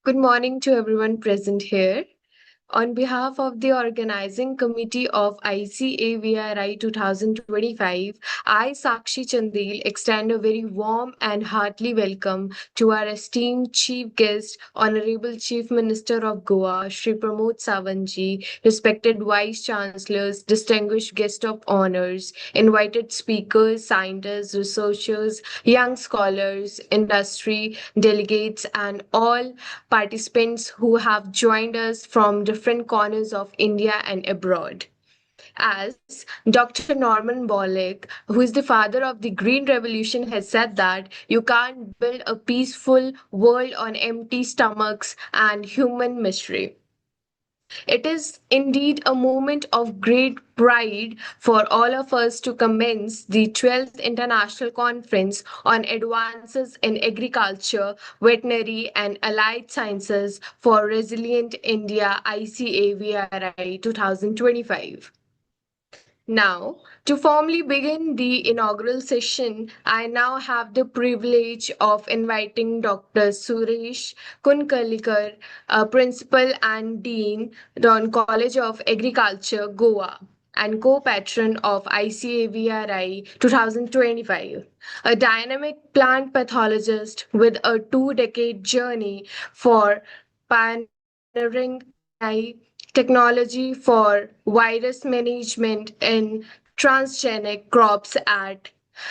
Good morning to everyone present here. On behalf of the organizing committee of ICAVRI 2025, I, Sakshi Chandil, extend a very warm and heartily welcome to our esteemed chief guest, Honorable Chief Minister of Goa, Shri Pramod Sawantji, respected Vice Chancellors, distinguished guest of honors, invited speakers, scientists, researchers, young scholars, industry delegates, and all participants who have joined us from different corners of India and abroad. As Dr. Norman Borlaug, who is the father of the Green Revolution, has said that you can't build a peaceful world on empty stomachs and human misery. It is indeed a moment of great pride for all of us to commence the 12th International Conference on Advances in Agriculture, Veterinary and Allied Sciences for Resilient India ICAVRI 2025. Now, to formally begin the inaugural session, I now have the privilege of inviting Dr. Suresh Kunkalikar, Principal and Dean, Don College of Agriculture, Goa, and co-patron of ICAVRI 2025, a dynamic plant pathologist with a two-decade journey for pioneering AI technology for virus management in transgenic crops at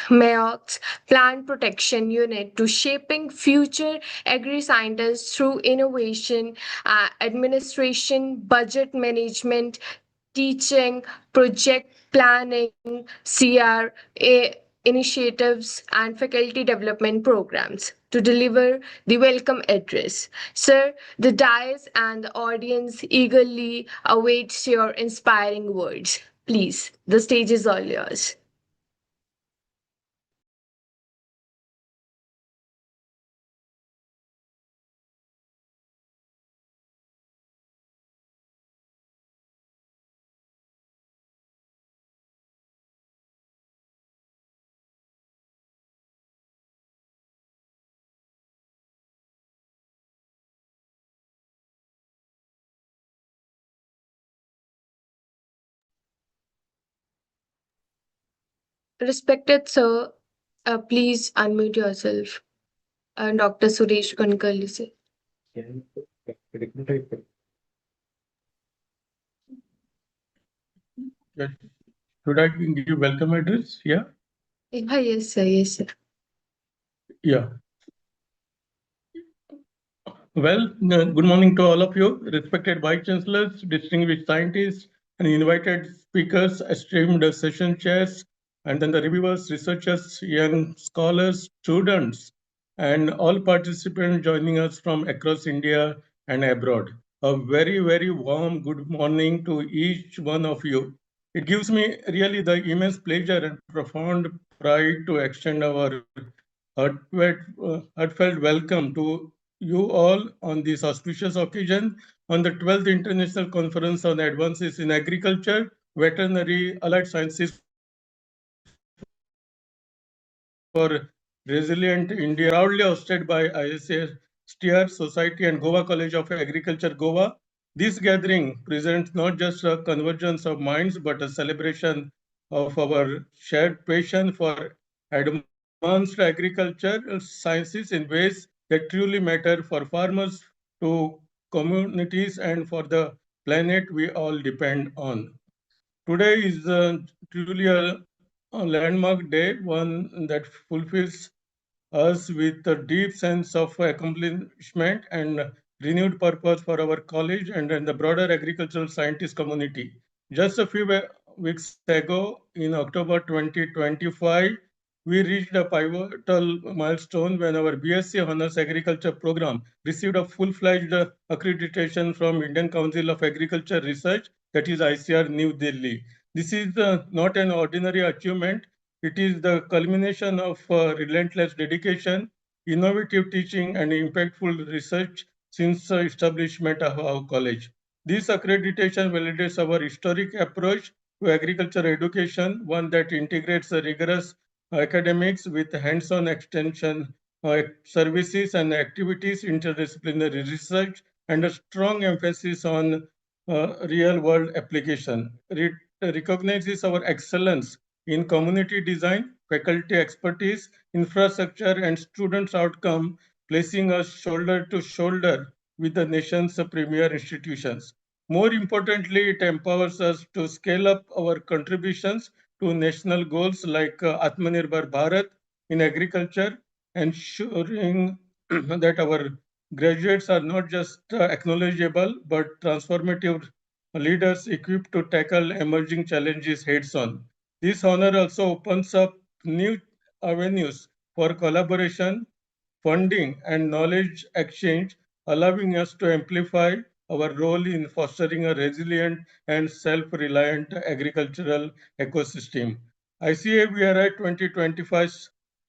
Mayock's Plant Protection Unit to shaping future agri-scientists through innovation, administration, budget management, teaching, project planning, CR, initiatives, and faculty development programs to deliver the welcome address. Sir, the dais and the audience eagerly awaits your inspiring words. Please, the stage is all yours. Respected sir, please unmute yourself. Dr. Suresh Kankal, sir. Yes. Should I give welcome address? Yeah. Yes, sir. Yes, sir. Yeah. Well, good morning to all of you, respected vice chancellors, distinguished scientists, and invited speakers, esteemed session chairs, and then the reviewers, researchers, young scholars, students, and all participants joining us from across India and abroad. A very, very warm good morning to each one of you. It gives me really the immense pleasure and profound pride to extend our heartfelt welcome to you all on this auspicious occasion on the 12th International Conference on Advances in Agriculture, Veterinary, Allied Sciences for Resilient India, proudly hosted by ISA STR Society and Goa College of Agriculture, Goa. This gathering presents not just a convergence of minds, but a celebration of our shared passion for advanced agriculture sciences in ways that truly matter for farmers, to communities, and for the planet we all depend on. Today is truly a landmark day, one that fulfills us with a deep sense of accomplishment and renewed purpose for our college and the broader agricultural scientist community. Just a few weeks ago, in October 2025, we reached a pivotal milestone when our BSc Honours Agriculture program received a full-fledged accreditation from Indian Council of Agriculture Research, that is ICAR New Delhi. This is not an ordinary achievement. It is the culmination of relentless dedication, innovative teaching, and impactful research since the establishment of our college. This accreditation validates our historic approach to agriculture education, one that integrates rigorous academics with hands-on extension services and activities, interdisciplinary research, and a strong emphasis on real-world application. It recognizes our excellence in community design, faculty expertise, infrastructure, and students' outcome, placing us shoulder to shoulder with the nation's premier institutions. More importantly, it empowers us to scale up our contributions to national goals like Atmanirbhar Bharat in agriculture, ensuring that our graduates are not just acknowledgeable but transformative leaders equipped to tackle emerging challenges heads on. This honor also opens up new avenues for collaboration, funding, and knowledge exchange, allowing us to amplify our role in fostering a resilient and self reliant agricultural ecosystem. ICAVRI 2025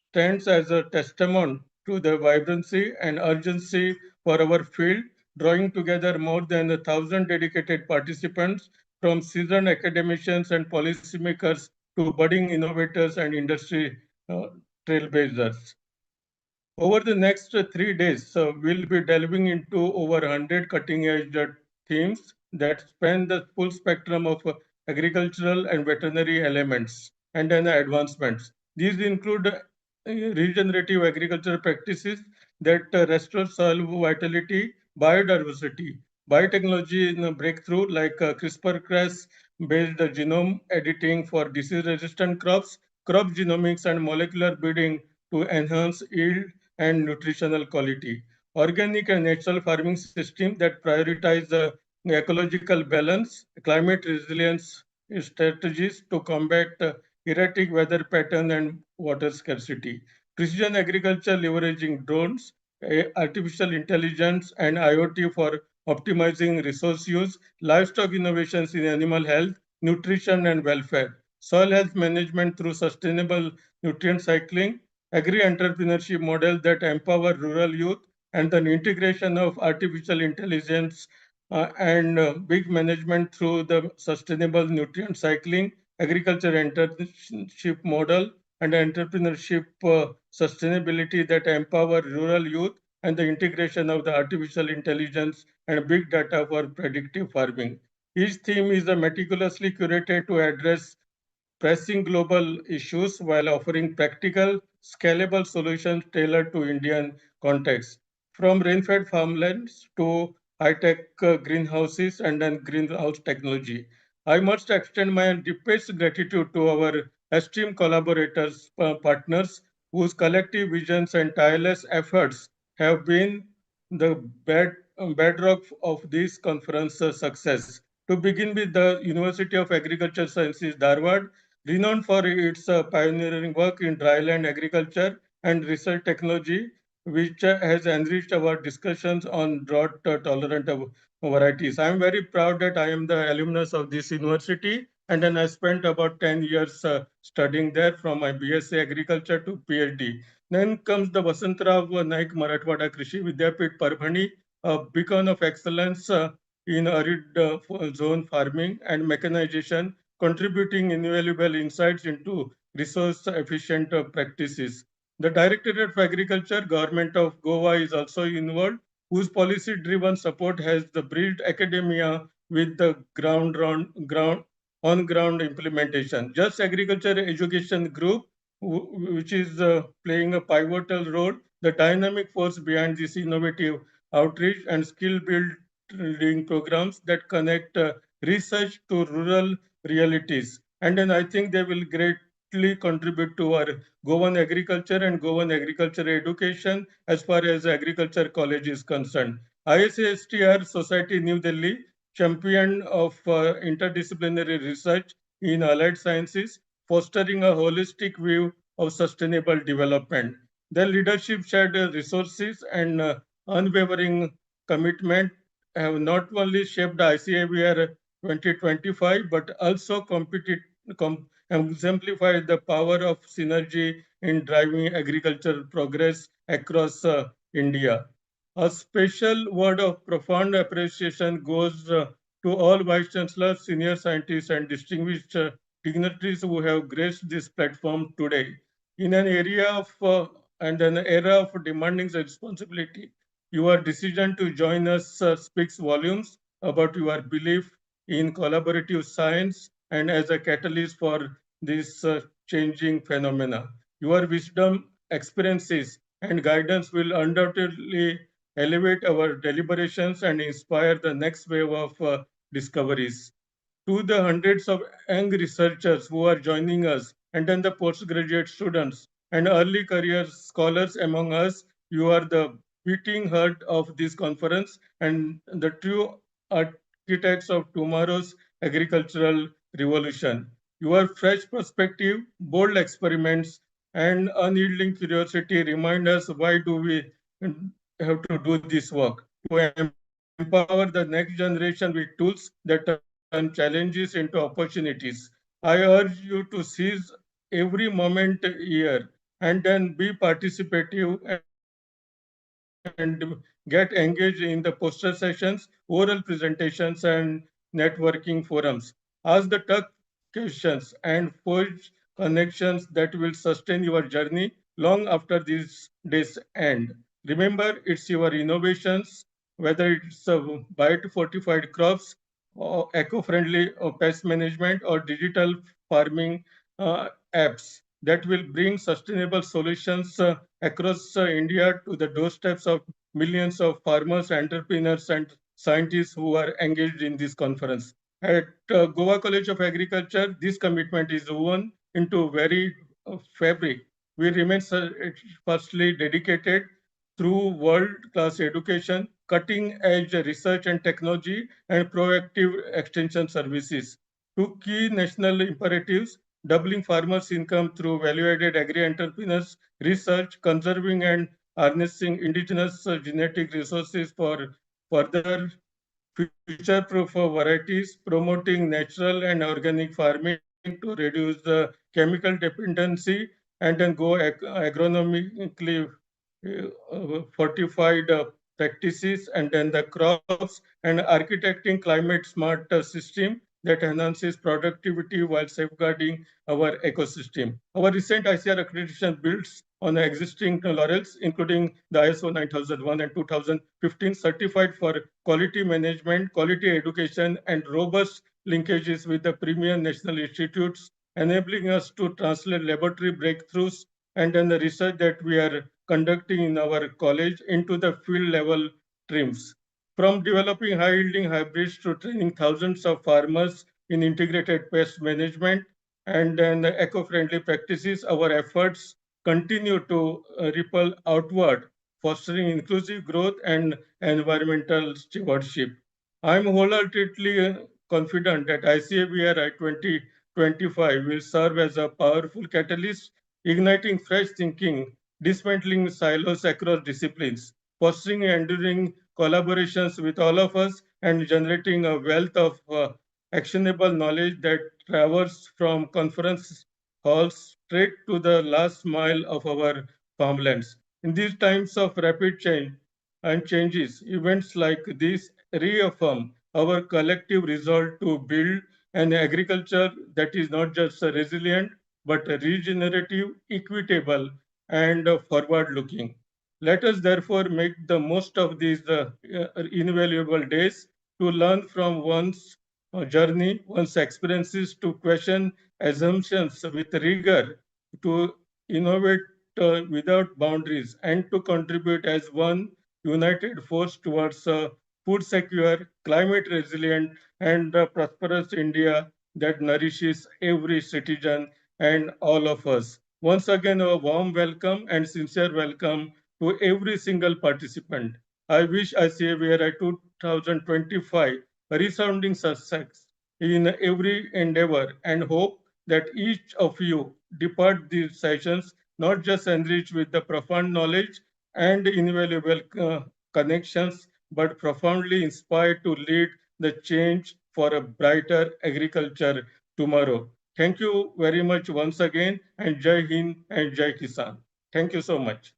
stands as a testament to the vibrancy and urgency for our field, drawing together more than 1,000 dedicated participants from seasoned academicians and policymakers to budding innovators and industry uh, trailblazers. Over the next 3 days, we'll be delving into over 100 cutting edge themes that span the full spectrum of agricultural and veterinary elements and then advancements. These include regenerative agricultural practices that restore soil vitality, biodiversity, biotechnology in a breakthrough like CRISPR-Cas based genome editing for disease resistant crops, crop genomics, and molecular breeding to enhance yield and nutritional quality. Organic and natural farming systems that prioritize ecological balance, climate resilience strategies to combat erratic weather pattern and water scarcity. Precision agriculture leveraging drones, artificial intelligence, and IoT for optimizing resource use, livestock innovations in animal health, nutrition, and welfare, soil health management through sustainable nutrient cycling, agri-entrepreneurship model that empower rural youth, and the integration of artificial intelligence and big management through the sustainable nutrient cycling, agriculture internship model, and entrepreneurship sustainability that empower rural youth, and the integration of the artificial intelligence and big data for predictive farming. Each theme is meticulously curated to address pressing global issues while offering practical, scalable solutions tailored to Indian context. From rain-fed farmlands to high-tech greenhouses and then greenhouse technology. I must extend my deepest gratitude to our esteemed collaborators, partners, whose collective visions and tireless efforts have been the bedrock of this conference success. To begin with, the University of Agricultural Sciences, Dharwad, renowned for its pioneering work in dryland agriculture and research technology, which has enriched our discussions on drought tolerant varieties. I am very proud that I am the alumnus of this university, and then I spent about 10 years studying there from my BSc Agriculture to PhD. Then comes the Vasantrao Naik Marathwada Krishi Vidyapit Parbhani, a beacon of excellence in arid zone farming and mechanization, contributing invaluable insights into resource efficient practices. The Directorate of Agriculture, Government of Goa is also involved, whose policy driven support has the bridged academia with the ground on ground implementation. Just Agriculture Education Group, which is playing a pivotal role, the dynamic force behind this innovative outreach and skill building programs that connect research to rural realities. And then I think they will greatly contribute to our Goan agriculture and Goan agriculture education as far as agriculture college is concerned. ISASTR Society New Delhi, champion of interdisciplinary research in allied sciences, fostering a holistic view of sustainable development. Their leadership, shared resources, and unwavering commitment have not only shaped ICAVR 2025 but also exemplified the power of synergy in driving agricultural progress across India. A special word of profound appreciation goes to all vice chancellors, senior scientists, and distinguished dignitaries who have graced this platform today. In an area of and an era of demanding responsibility. Your decision to join us speaks volumes about your belief in collaborative science and as a catalyst for this changing phenomena. Your wisdom, experiences, and guidance will undoubtedly elevate our deliberations and inspire the next wave of discoveries. To the hundreds of young researchers who are joining us, and then the postgraduate students and early career scholars among us, you are the beating heart of this conference and the true architects of tomorrow's agricultural revolution. Your fresh perspective, bold experiments, and unyielding curiosity remind us why do we have to do this work to empower the next generation with tools that turn challenges into opportunities. I urge you to seize every moment here and then be participative and get engaged in the poster sessions, oral presentations, and networking forums. Ask the tough questions and forge connections that will sustain your journey long after these days end. Remember, it's your innovations, whether it's biofortified crops, or eco-friendly pest management, or digital farming apps that will bring sustainable solutions across India to the doorsteps of millions of farmers, entrepreneurs, and scientists who are engaged in this conference. At Goa College of Agriculture, this commitment is woven into very fabric. We remain firstly dedicated through world-class education, cutting-edge research and technology, and proactive extension services. Two key national imperatives: doubling farmers' income through value-added agri-entrepreneurs, research, conserving and harnessing indigenous genetic resources for further future-proof varieties, promoting natural and organic farming to reduce the chemical dependency, and then go agronomically fortified practices, and then the crops, and architecting climate smart system that enhances productivity while safeguarding our ecosystem. Our recent ICR accreditation builds on existing laurels, including the ISO 9001 and 2015 certified for quality management, quality education, and robust linkages with the premier national institutes, enabling us to translate laboratory breakthroughs and then the research that we are conducting in our college into the field level trims. From developing high yielding hybrids to training thousands of farmers in integrated pest management and then eco friendly practices, our efforts continue to ripple outward, fostering inclusive growth and environmental stewardship. I am wholeheartedly confident that ICAVRI 2025 will serve as a powerful catalyst, igniting fresh thinking, dismantling silos across disciplines, fostering enduring collaborations with all of us, and generating a wealth of actionable knowledge that travels from conference halls straight to the last mile of our farmlands. In these times of rapid change and changes, events like these reaffirm our collective resolve to build an agriculture that is not just resilient but regenerative, equitable, and forward looking. Let us therefore make the most of these invaluable days to learn from one's journey, one's experiences, to question assumptions with rigor, to innovate without boundaries, and to contribute as one united force towards a food secure, climate resilient, and prosperous India that nourishes every citizen and all of us. Once again, a warm welcome and sincere welcome to every single participant. I wish ICAVRI 2025 a resounding success in every endeavor and hope that each of you depart these sessions not just enriched with the profound knowledge and invaluable connections, but profoundly inspired to lead the change for a brighter agriculture tomorrow. Thank you very much once again, and Jai Hind and Jai Kisan. Thank you so much.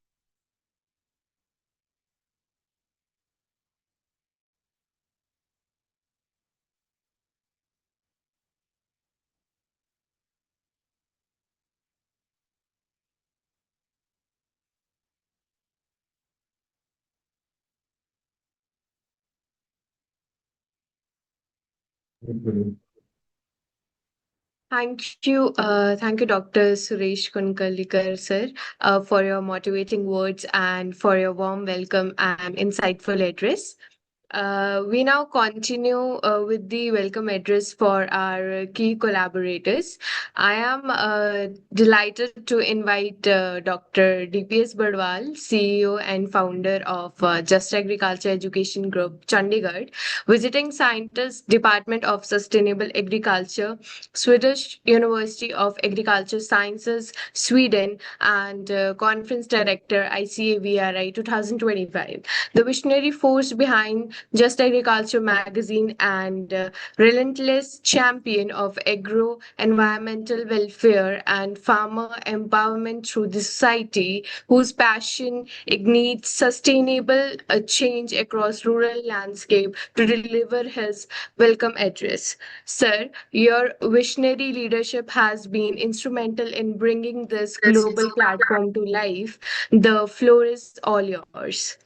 Thank you, Dr. Suresh Kunkalikar, sir, for your motivating words and for your warm welcome and insightful address. We now continue with the welcome address for our key collaborators. I am delighted to invite Dr. DPS Badwal, CEO and founder of Just Agriculture Education Group, Chandigarh, visiting scientist, Department of Sustainable Agriculture, Swedish University of Agriculture Sciences, Sweden, and Conference Director, ICAVRI 2025. The visionary force behind Just Agriculture magazine and relentless champion of agro environmental welfare and farmer empowerment through the society, whose passion ignites sustainable change across rural landscape to deliver his welcome address. Sir, your visionary leadership has been instrumental in bringing this global platform to life. The floor is all yours.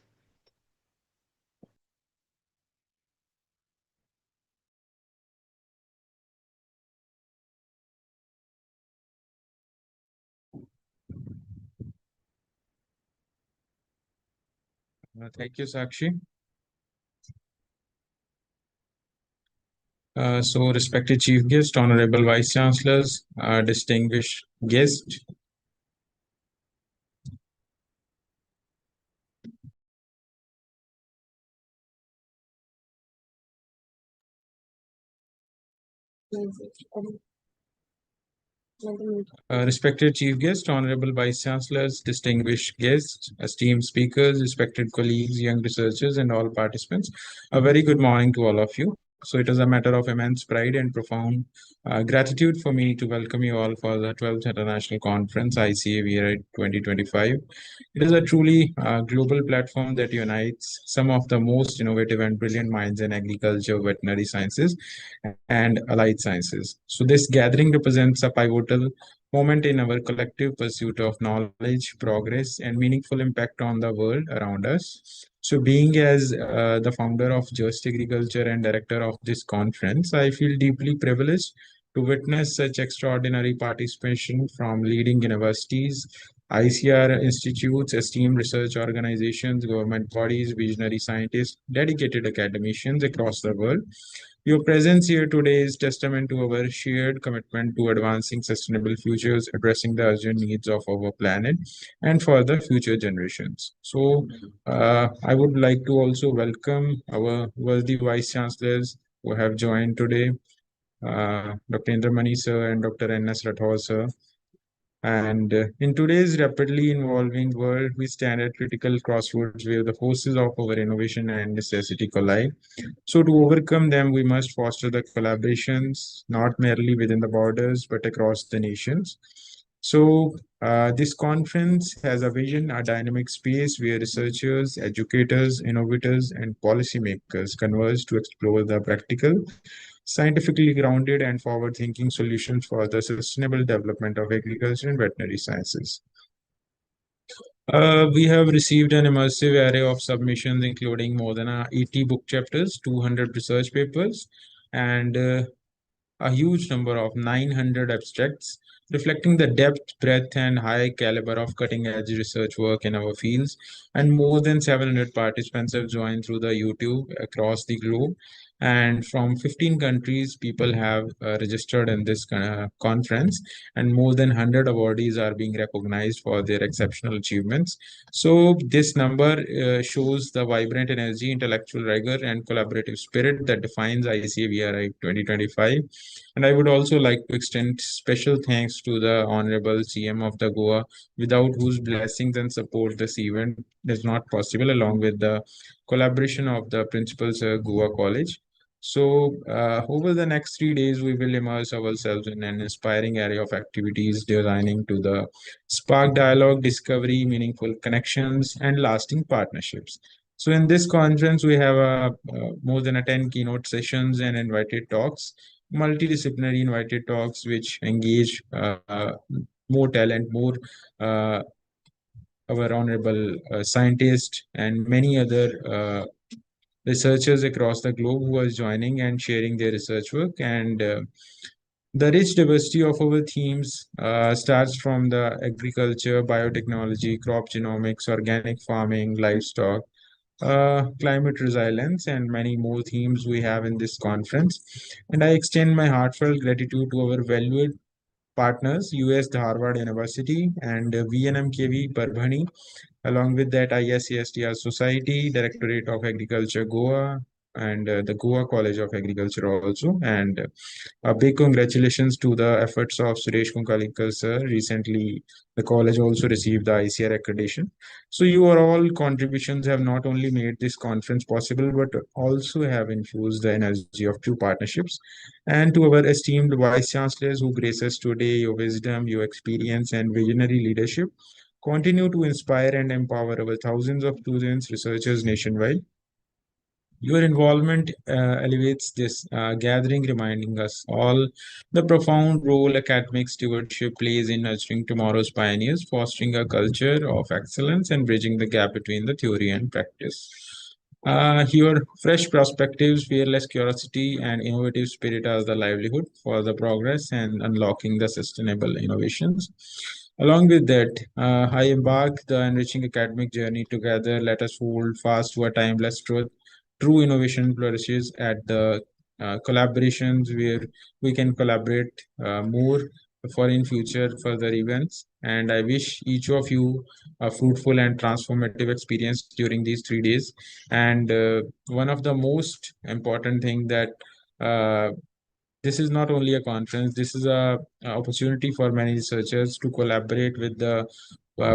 Thank you, Sakshi. Respected Chief Guest, Honorable Vice Chancellors, distinguished guests, respected Chief Guest, Honorable Vice Chancellors, distinguished guests, esteemed speakers, respected colleagues, young researchers, and all participants, a very good morning to all of you. So it is a matter of immense pride and profound gratitude for me to welcome you all for the 12th International Conference, ICAVRI 2025. It is a truly global platform that unites some of the most innovative and brilliant minds in agriculture, veterinary sciences, and allied sciences. So this gathering represents a pivotal moment in our collective pursuit of knowledge, progress, and meaningful impact on the world around us. So, being as the founder of Just Agriculture and director of this conference, I feel deeply privileged to witness such extraordinary participation from leading universities, ICR institutes, esteemed research organizations, government bodies, visionary scientists, dedicated academicians across the world. Your presence here today is testament to our shared commitment to advancing sustainable futures, addressing the urgent needs of our planet, and for the future generations. I would like to also welcome our worthy vice chancellors who have joined today, Dr. Indramani sir and Dr. N.S. Rathore sir. And in today's rapidly evolving world, we stand at critical crossroads where the forces of our innovation and necessity collide. So, to overcome them, we must foster the collaborations not merely within the borders but across the nations. This conference has a vision, a dynamic space where researchers, educators, innovators, and policymakers converge to explore the practical, scientifically grounded, and forward thinking solutions for the sustainable development of agriculture and veterinary sciences. We have received an immersive array of submissions, including more than 80 book chapters, 200 research papers, and a huge number of 900 abstracts, reflecting the depth, breadth, and high caliber of cutting edge research work in our fields. And more than 700 participants have joined through the YouTube across the globe. And from 15 countries, people have registered in this conference, and more than 100 awardees are being recognized for their exceptional achievements. So, this number shows the vibrant energy, intellectual rigor, and collaborative spirit that defines ICAVRI 2025. And I would also like to extend special thanks to the Honorable CM of the Goa, without whose blessings and support this event is not possible, along with the collaboration of the principals of Goa College. Over the next 3 days, we will immerse ourselves in an inspiring area of activities designing to the spark dialogue, discovery, meaningful connections, and lasting partnerships. So, in this conference, we have more than 10 keynote sessions and invited talks, multidisciplinary invited talks, which engage more talent, more uh, our honorable scientists, and many other researchers across the globe who are joining and sharing their research work. And the rich diversity of our themes starts from the agriculture, biotechnology, crop genomics, organic farming, livestock, climate resilience, and many more themes we have in this conference. And I extend my heartfelt gratitude to our valued partners, US Harvard University and VNMKV Parbhani. Along with that, ISCSTR Society, Directorate of Agriculture Goa, and the Goa College of Agriculture also. And a big congratulations to the efforts of Suresh Kunkalikar sir. Recently, the college also received the ICR accreditation. So your all contributions have not only made this conference possible, but also have infused the energy of true partnerships. And to our esteemed vice chancellors who grace us today, your wisdom, your experience, and visionary leadership continue to inspire and empower our thousands of students, researchers nationwide. Your involvement elevates this gathering, reminding us all the profound role academic stewardship plays in nurturing tomorrow's pioneers, fostering a culture of excellence, and bridging the gap between the theory and practice. Your fresh perspectives, fearless curiosity, and innovative spirit are the livelihood for the progress and unlocking the sustainable innovations. Along with that, I embark the enriching academic journey together. Let us hold fast to a timeless truth. True innovation flourishes at the collaborations where we can collaborate more for in future further events. And I wish each of you a fruitful and transformative experience during these 3 days. And one of the most important thing that uh, this is not only a conference, this is a opportunity for many researchers to collaborate with the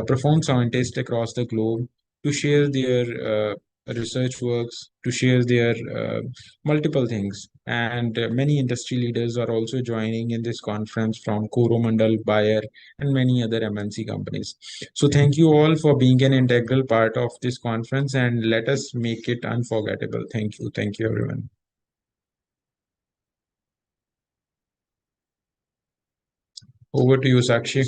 profound scientists across the globe to share their research works, to share their multiple things. And many industry leaders are also joining in this conference from Coromandel, Bayer, and many other MNC companies. So thank you all for being an integral part of this conference, and let us make it unforgettable. Thank you. Thank you, everyone. Over to you, Sakshi.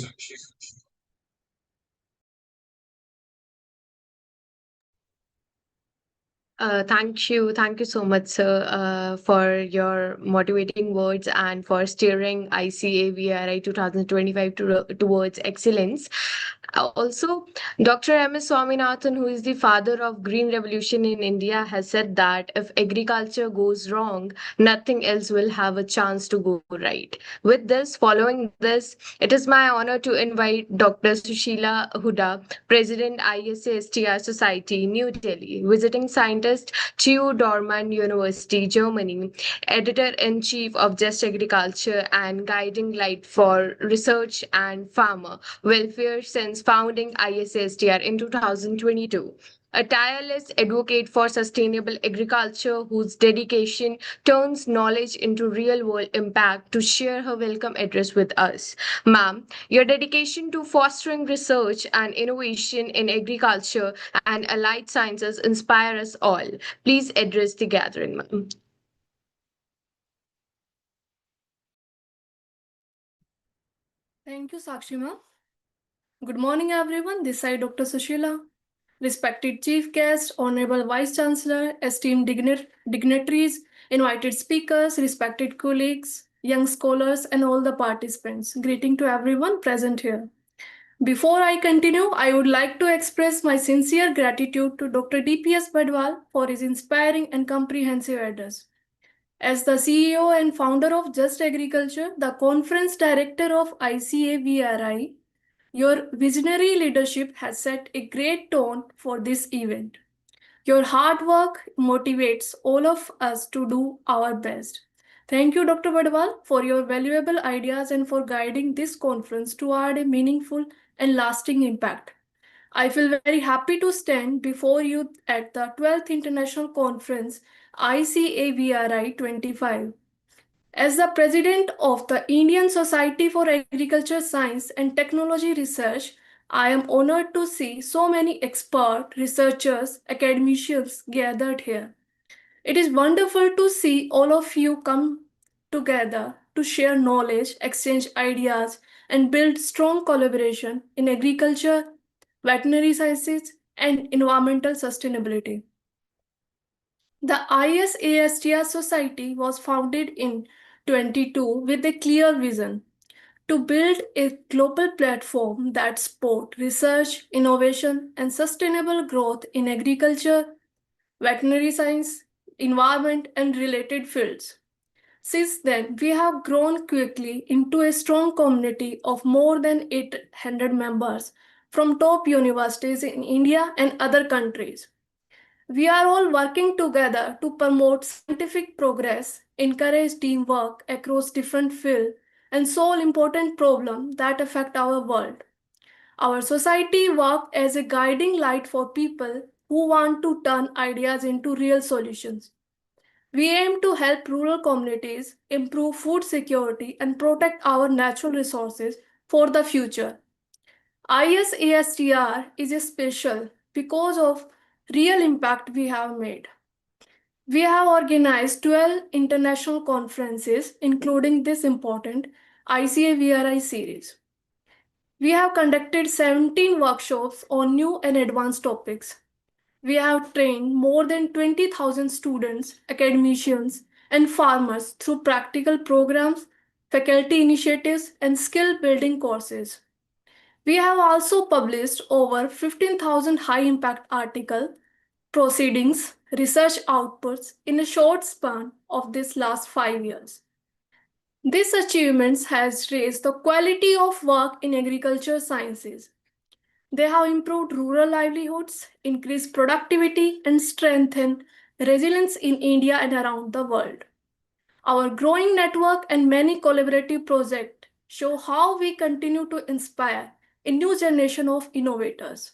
Thank you so much, sir, for your motivating words and for steering ICAVRI 2025 towards excellence. Also, Dr. M.S. Swaminathan, who is the father of Green Revolution in India, has said that if agriculture goes wrong, nothing else will have a chance to go right. With this, following this, it is my honor to invite Dr. Sushila Huda, President ISASTR Society, New Delhi, visiting scientist, TU Dortmund University, Germany, editor-in-chief of Just Agriculture and guiding light for research and farmer welfare since founding ISASTR in 2022. A tireless advocate for sustainable agriculture whose dedication turns knowledge into real world impact to share her welcome address with us. Ma'am, your dedication to fostering research and innovation in agriculture and allied sciences inspire us all. Please address the gathering, ma'am. Thank you, Sakshima. Good morning, everyone. This is Dr. Sushila. Respected Chief Guest, Honorable Vice Chancellor, esteemed dignitaries, invited speakers, respected colleagues, young scholars, and all the participants. Greeting to everyone present here. Before I continue, I would like to express my sincere gratitude to Dr. DPS Badwal for his inspiring and comprehensive address. As the CEO and founder of Just Agriculture, the conference director of ICAVRI, your visionary leadership has set a great tone for this event. Your hard work motivates all of us to do our best. Thank you, Dr. Badwal, for your valuable ideas and for guiding this conference toward a meaningful and lasting impact. I feel very happy to stand before you at the 12th International Conference ICAVRI 25. As the president of the Indian Society for Agriculture Science and Technology Research, I am honored to see so many expert researchers, academicians gathered here. It is wonderful to see all of you come together to share knowledge, exchange ideas, and build strong collaboration in agriculture, veterinary sciences, and environmental sustainability. The ISASTR Society was founded in 22 with a clear vision to build a global platform that supports research, innovation, and sustainable growth in agriculture, veterinary science, environment, and related fields. Since then, we have grown quickly into a strong community of more than 800 members from top universities in India and other countries. We are all working together to promote scientific progress, encourage teamwork across different fields, and solve important problems that affect our world. Our society works as a guiding light for people who want to turn ideas into real solutions. We aim to help rural communities improve food security and protect our natural resources for the future. ISASTR is special because of real impact we have made. We have organized 12 international conferences, including this important ICAVRI series. We have conducted 17 workshops on new and advanced topics. We have trained more than 20,000 students, academicians, and farmers through practical programs, faculty initiatives, and skill building courses. We have also published over 15,000 high impact articles, proceedings, research outputs in a short span of this last 5 years. These achievements has raised the quality of work in agriculture sciences. They have improved rural livelihoods, increased productivity, and strengthened resilience in India and around the world. Our growing network and many collaborative projects show how we continue to inspire a new generation of innovators.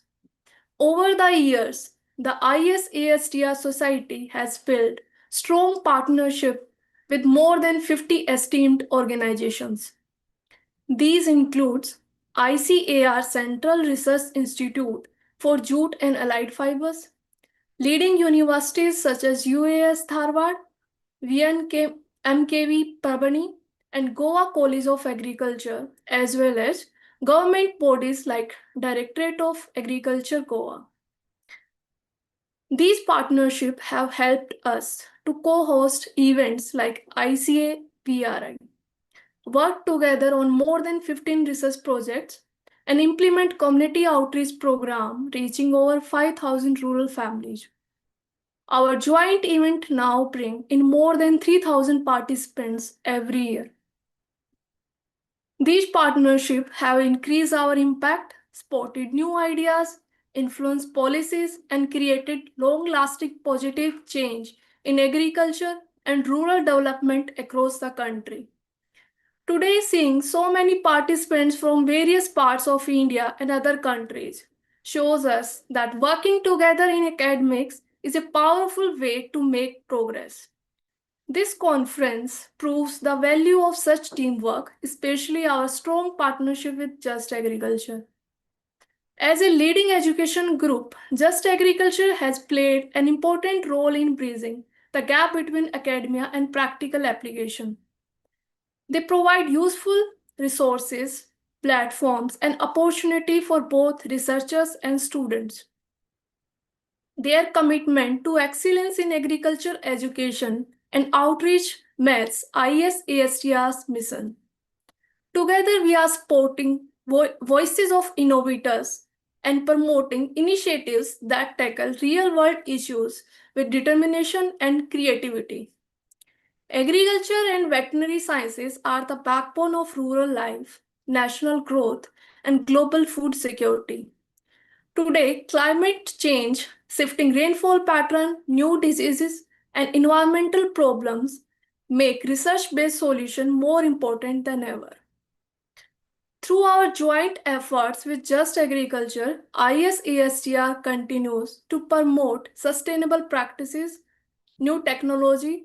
Over the years, the ISASTR Society has built strong partnership with more than 50 esteemed organizations. These include ICAR Central Research Institute for Jute and Allied Fibers, leading universities such as UAS Dharwad, VNMKV Pabani, and Goa College of Agriculture, as well as government bodies like Directorate of Agriculture Goa. These partnerships have helped us to co-host events like ICAVRI, work together on more than 15 research projects, and implement community outreach program reaching over 5,000 rural families. Our joint event now bring in more than 3,000 participants every year. These partnerships have increased our impact, spotted new ideas, influenced policies, and created long-lasting positive change in agriculture and rural development across the country. Today, seeing so many participants from various parts of India and other countries shows us that working together in academics is a powerful way to make progress. This conference proves the value of such teamwork, especially our strong partnership with Just Agriculture. As a leading education group, Just Agriculture has played an important role in bridging the gap between academia and practical application. They provide useful resources, platforms, and opportunity for both researchers and students. Their commitment to excellence in agriculture education and outreach matches ISASTR's mission. Together, we are supporting voices of innovators and promoting initiatives that tackle real-world issues with determination and creativity. Agriculture and veterinary sciences are the backbone of rural life, national growth, and global food security. Today, climate change, shifting rainfall pattern, new diseases, and environmental problems make research-based solutions more important than ever. Through our joint efforts with Just Agriculture, ISASTR continues to promote sustainable practices, new technology,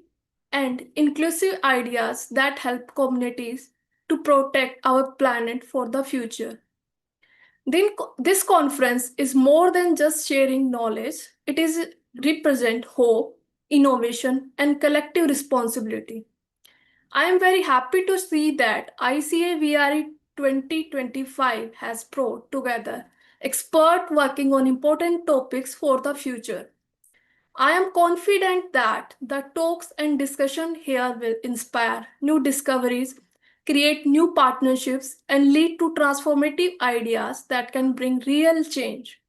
and inclusive ideas that help communities to protect our planet for the future. Then this conference is more than just sharing knowledge. It is represent hope, innovation, and collective responsibility. I am very happy to see that ICAVRE 2025 has brought together experts working on important topics for the future. I am confident that the talks and discussion here will inspire new discoveries, create new partnerships, and lead to transformative ideas that can bring real change.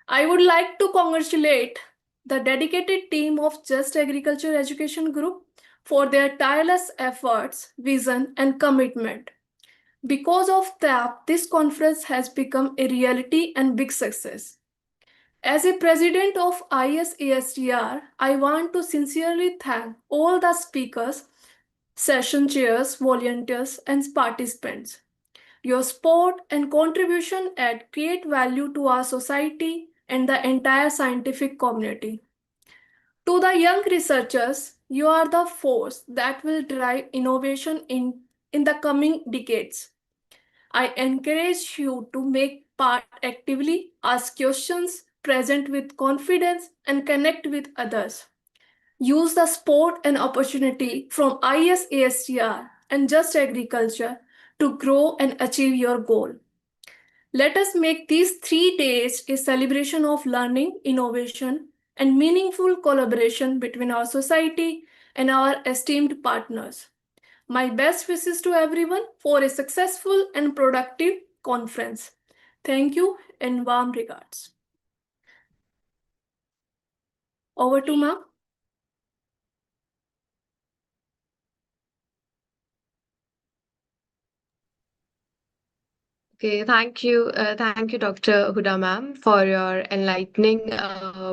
I would like to congratulate the dedicated team of Just Agriculture Education Group for their tireless efforts, vision, and commitment. Because of that, this conference has become a reality and big success. As a president of ISASTR, I want to sincerely thank all the speakers, session chairs, volunteers, and participants. Your support and contribution add great value to our society and the entire scientific community. To the young researchers, you are the force that will drive innovation in the coming decades. I encourage you to make part actively, ask questions, present with confidence, and connect with others. Use the support and opportunity from ISASTR and Just Agriculture to grow and achieve your goal. Let us make these 3 days a celebration of learning, innovation, and meaningful collaboration between our society and our esteemed partners. My best wishes to everyone for a successful and productive conference. Thank you and warm regards. Over to ma'am. Okay, thank you, Dr. Huda ma'am, for your enlightening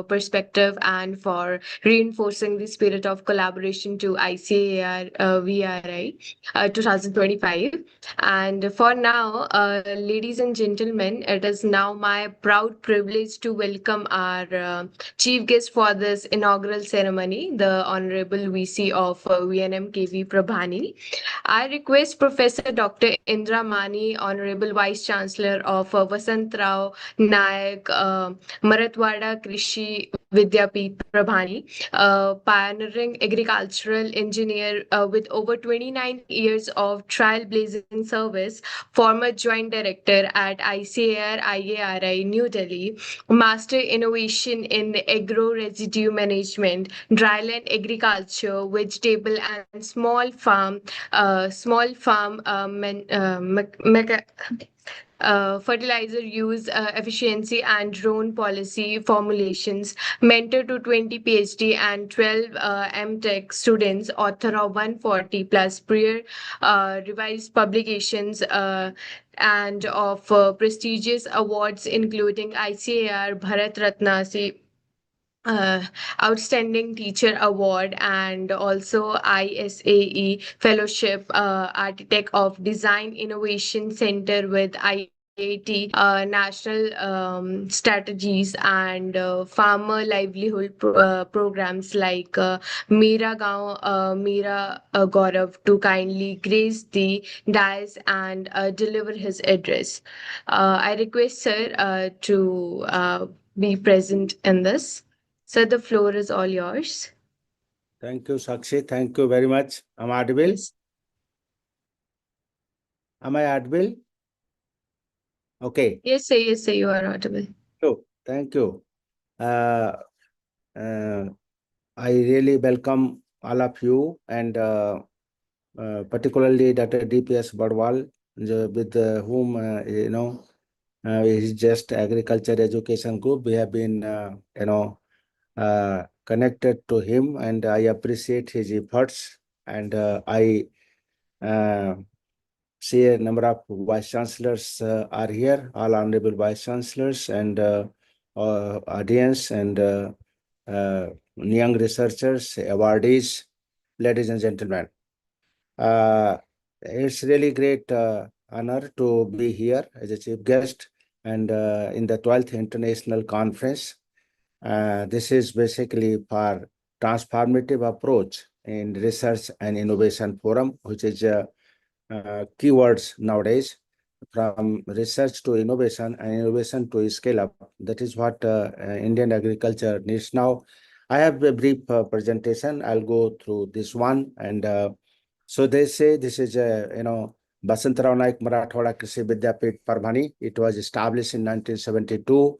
perspective and for reinforcing the spirit of collaboration to ICAR VRI 2025. And for now, ladies and gentlemen, it is now my proud privilege to welcome our chief guest for this inaugural ceremony, the Honorable VC of VNMKV Prabhani. I request Professor Dr. Indra Mani, Honorable Vice Chancellor of Vasant Rao Nayak Marathwada Krishi Vidyapeeth Prabhani, pioneering agricultural engineer with over 29 years of trailblazing service, former Joint Director at ICAR IARI New Delhi, Master Innovation in Agro Residue Management, Dryland Agriculture, Vegetable and Small farm fertilizer use efficiency and drone policy formulations, mentor to 20 PhD and 12 MTech students, author of 140 plus prior revised publications and of prestigious awards including ICAR Bharat Ratna uh, Outstanding Teacher Award and also ISAE Fellowship, Architect of Design Innovation Center with IIT National Strategies and farmer livelihood programs like Mera Gaon, Mera Gaurav to kindly grace the dais and deliver his address. I request sir to be present in this. Sir, the floor is all yours. Thank you, Sakshi. Thank you very much. Am I audible? Yes. Am I audible? Okay. Yes, sir, you are audible. Thank you. I really welcome all of you and particularly Dr. DPS Badwal, with whom, is Just Agriculture Education Group. We have been, connected to him, and I appreciate his efforts. And I see a number of vice chancellors are here, all honorable vice chancellors and audience and young researchers, awardees, ladies and gentlemen. It's really great honor to be here as a chief guest and in the 12th International Conference. This is basically for transformative approach in research and innovation forum, which is keywords nowadays, from research to innovation and innovation to scale up. That is what Indian agriculture needs now. I have a brief presentation. I'll go through this one. And so they say this is Vasant Rao Nayak Marathwada Krishi Vidyapeeth Parbhani. It was established in 1972.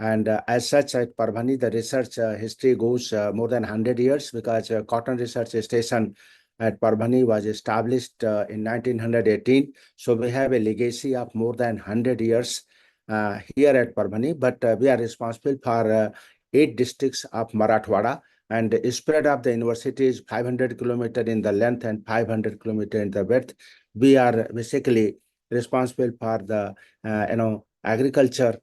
And as such, at Parbhani, the research history goes more than 100 years, because Cotton Research Station at Parbhani was established in 1918. So we have a legacy of more than 100 years here at Parbhani, but we are responsible for 8 districts of Marathwada, and the spread of the university is 500 kilometers in the length and 500 kilometers in the width. We are basically responsible for the agriculture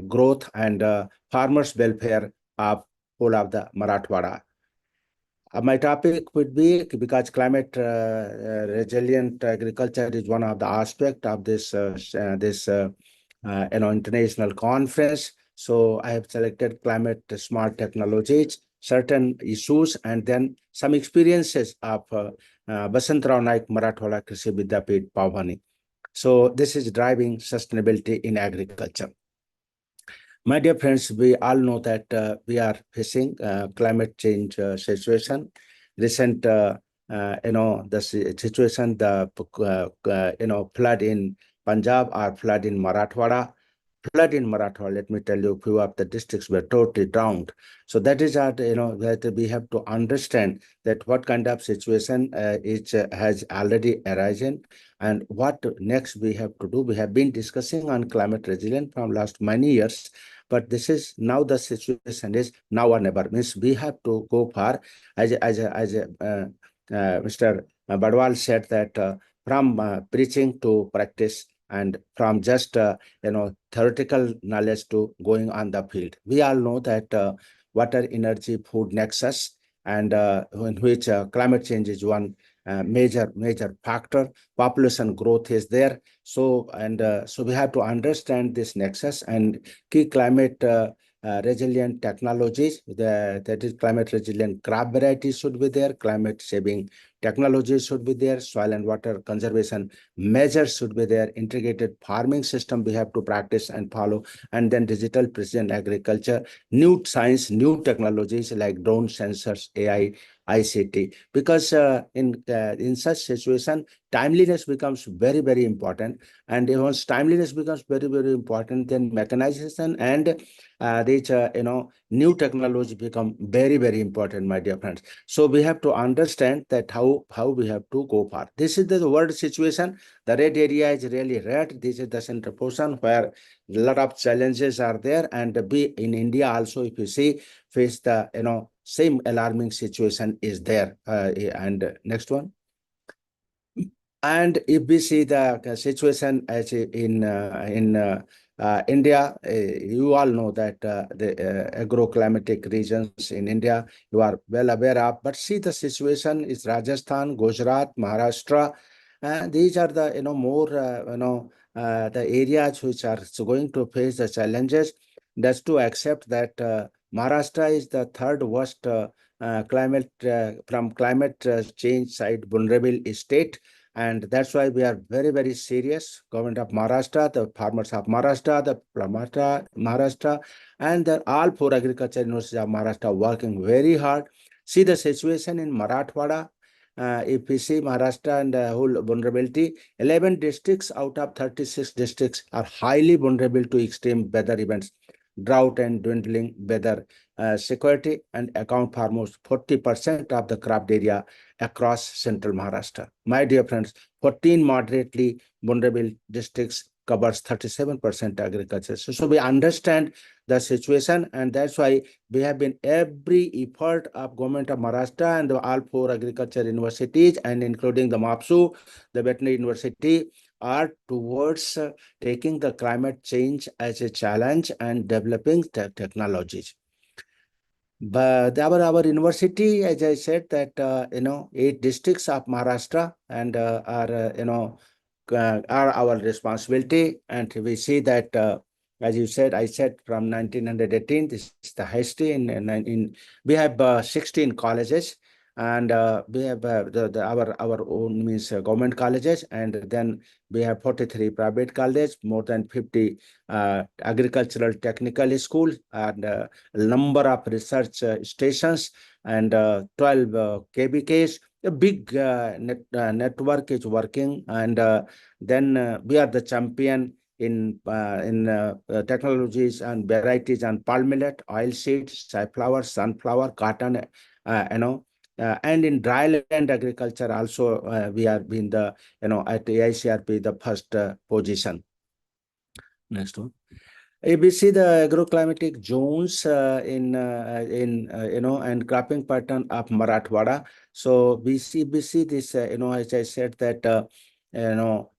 growth and farmers' welfare of whole of the Marathwada. My topic would be, because climate resilient agriculture is one of the aspects of this international conference. So I have selected climate smart technologies, certain issues, and then some experiences of Basantrao Naik Marathwada Krishi Vidyapit Pavani. So this is driving sustainability in agriculture. My dear friends, we all know that we are facing climate change situation. Recent, the situation, the flood in Punjab or flood in Marathwada. Flood in Marathwada, let me tell you, few of the districts were totally drowned. So that is that we have to understand that what kind of situation has already arisen, and what next we have to do. We have been discussing on climate resilience from last many years, but this is now the situation is now or never. Means we have to go far, as Mr. Badwal said, that from preaching to practice, and from just theoretical knowledge to going on the field. We all know that water, energy, food nexus, and in which climate change is one major factor. Population growth is there. So we have to understand this nexus and key climate resilient technologies. That is, climate resilient crop varieties should be there. Climate saving technologies should be there. Soil and water conservation measures should be there. Integrated farming system we have to practice and follow. And then digital precision agriculture, new science, new technologies like drone, sensors, AI, ICT. Because in such situation, timeliness becomes very important. And once timeliness becomes very important, then mechanization and new technology become very important, my dear friends. So we have to understand that how we have to go far. This is the world situation. The red area is really red. This is the central portion where a lot of challenges are there. And we in India also, if you see, face the same alarming situation is there. And next one. And if we see the situation as in India, you all know that the agroclimatic regions in India, you are well aware of. But see, the situation is Rajasthan, Gujarat, Maharashtra. These are the more the areas which are going to face the challenges. That's to accept that Maharashtra is the third worst climate change side vulnerable state. And that's why we are very serious. Government of Maharashtra, the farmers of Maharashtra, the Maharashtra, and all 4 agriculture universities of Maharashtra working very hard. See the situation in Marathwada. If we see Maharashtra and the whole vulnerability, 11 districts out of 36 districts are highly vulnerable to extreme weather events, drought and dwindling weather security, and account for almost 40% of the cropped area across central Maharashtra. My dear friends, 14 moderately vulnerable districts covers 37% agriculture. So we understand the situation, and that's why we have been every effort of government of Maharashtra and all 4 agriculture universities, and including the MAPSU, the veterinary university, are towards taking the climate change as a challenge and developing technologies. But our university, as I said, that 8 districts of Maharashtra and are our responsibility. And we see that, as you said, I said from 1918, this is the history. We have 16 colleges, and we have our own means government colleges, and then we have 43 private colleges, more than 50 agricultural technical schools, and a number of research stations, and 12 KBKs. A big network is working, and then we are the champion in technologies and varieties and palm millet, oil seeds, safflower, sunflower, cotton, and in dryland agriculture also we are in the at the ICRP the first position. Next one. If we see the agroclimatic zones and cropping pattern of Marathwada, so we see this as I said that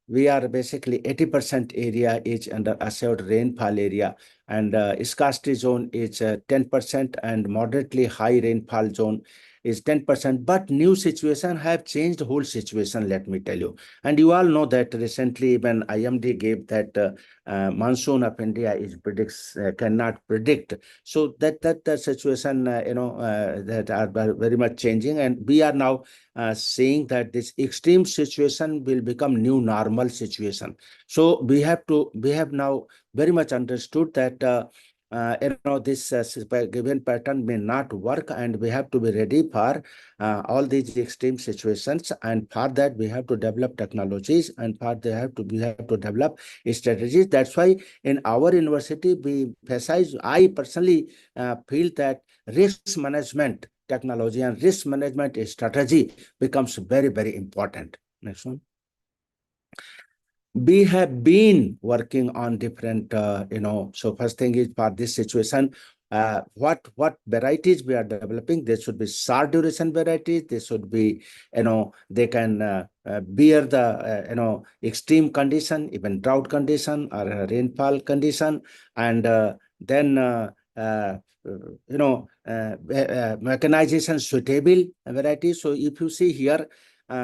we are basically 80% area is under assured rainfall area, and scarcity zone is 10%, and moderately high rainfall zone is 10%. But new situation have changed the whole situation, let me tell you. And you all know that recently when IMD gave that monsoon of India is cannot predict. So that the situation that are very much changing, and we are now saying that this extreme situation will become new normal situation. So we have now very much understood that this given pattern may not work, and we have to be ready for all these extreme situations. And for that we have to develop technologies, and for that we have to develop strategies. That's why in our university we emphasize, I personally feel that risk management technology and risk management strategy becomes very, very important. Next one. We have been working on different, so first thing is for this situation, what varieties we are developing. There should be short duration varieties. They should be, they can bear the, extreme condition, even drought condition or rainfall condition, and then mechanization suitable varieties. So if you see here,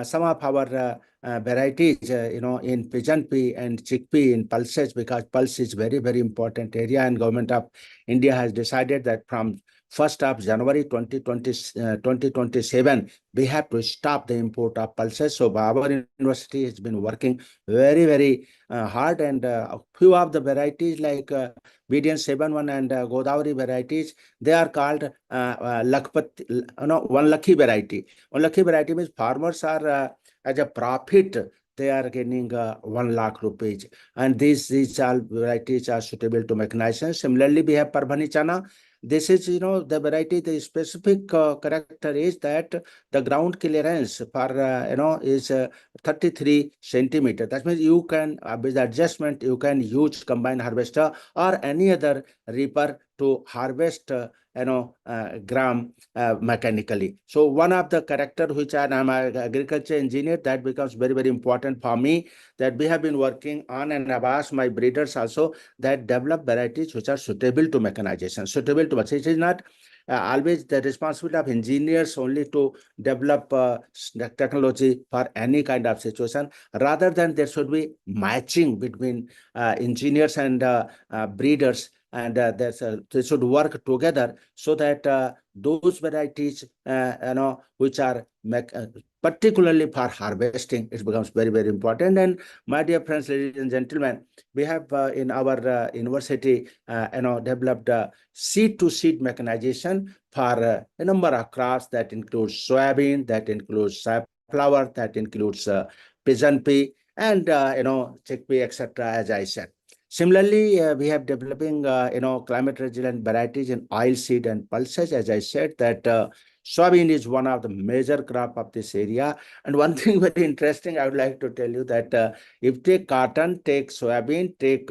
some of our varieties, in pigeon pea and chickpea in pulses, because pulse is very, very important area, and government of India has decided that from 1st of January 2027, we have to stop the import of pulses. So our university has been working very, very hard, and a few of the varieties like BDN 71 and Godavari varieties, they are called Lakpati, one lucky variety. One lucky variety means farmers are as a profit, they are gaining 1 lakh rupees. And these all varieties are suitable to mechanization. Similarly, we have Parbhani Chana. This is, the variety, the specific character is that the ground clearance for, is 33 centimeter. That means you can, with the adjustment, you can use combine harvester or any other reaper to harvest, gram mechanically. So one of the character which I'm an agriculture engineer, that becomes very, very important for me, that we have been working on, and I've asked my breeders also that develop varieties which are suitable to mechanization, suitable to, it is not always the responsibility of engineers only to develop technology for any kind of situation. Rather than there should be matching between engineers and breeders, and they should work together so that those varieties, which are particularly for harvesting, it becomes very, very important. And my dear friends, ladies and gentlemen, we have in our university, developed seed-to-seed mechanization for a number of crops that includes soybean, that includes safflower, that includes pigeon pea, and chickpea, etc. As I said. Similarly, we have developing, climate resilient varieties in oilseed and pulses. As I said, that soybean is one of the major crop of this area. And one thing very interesting, I would like to tell you that if take cotton, take soybean, take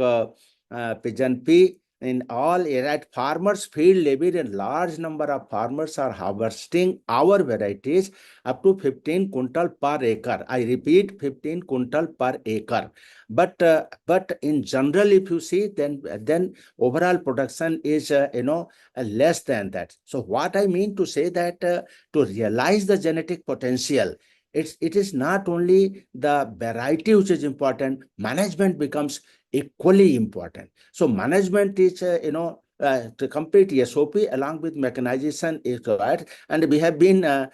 pigeon pea, in all areas, farmers field level, and large number of farmers are harvesting our varieties up to 15 quintal per acre. I repeat, 15 quintal per acre. But in general, if you see, then overall production is less than that. So what I mean to say that to realize the genetic potential, it is not only the variety which is important, management becomes equally important. So management is to complete SOP along with mechanization is required, and we have been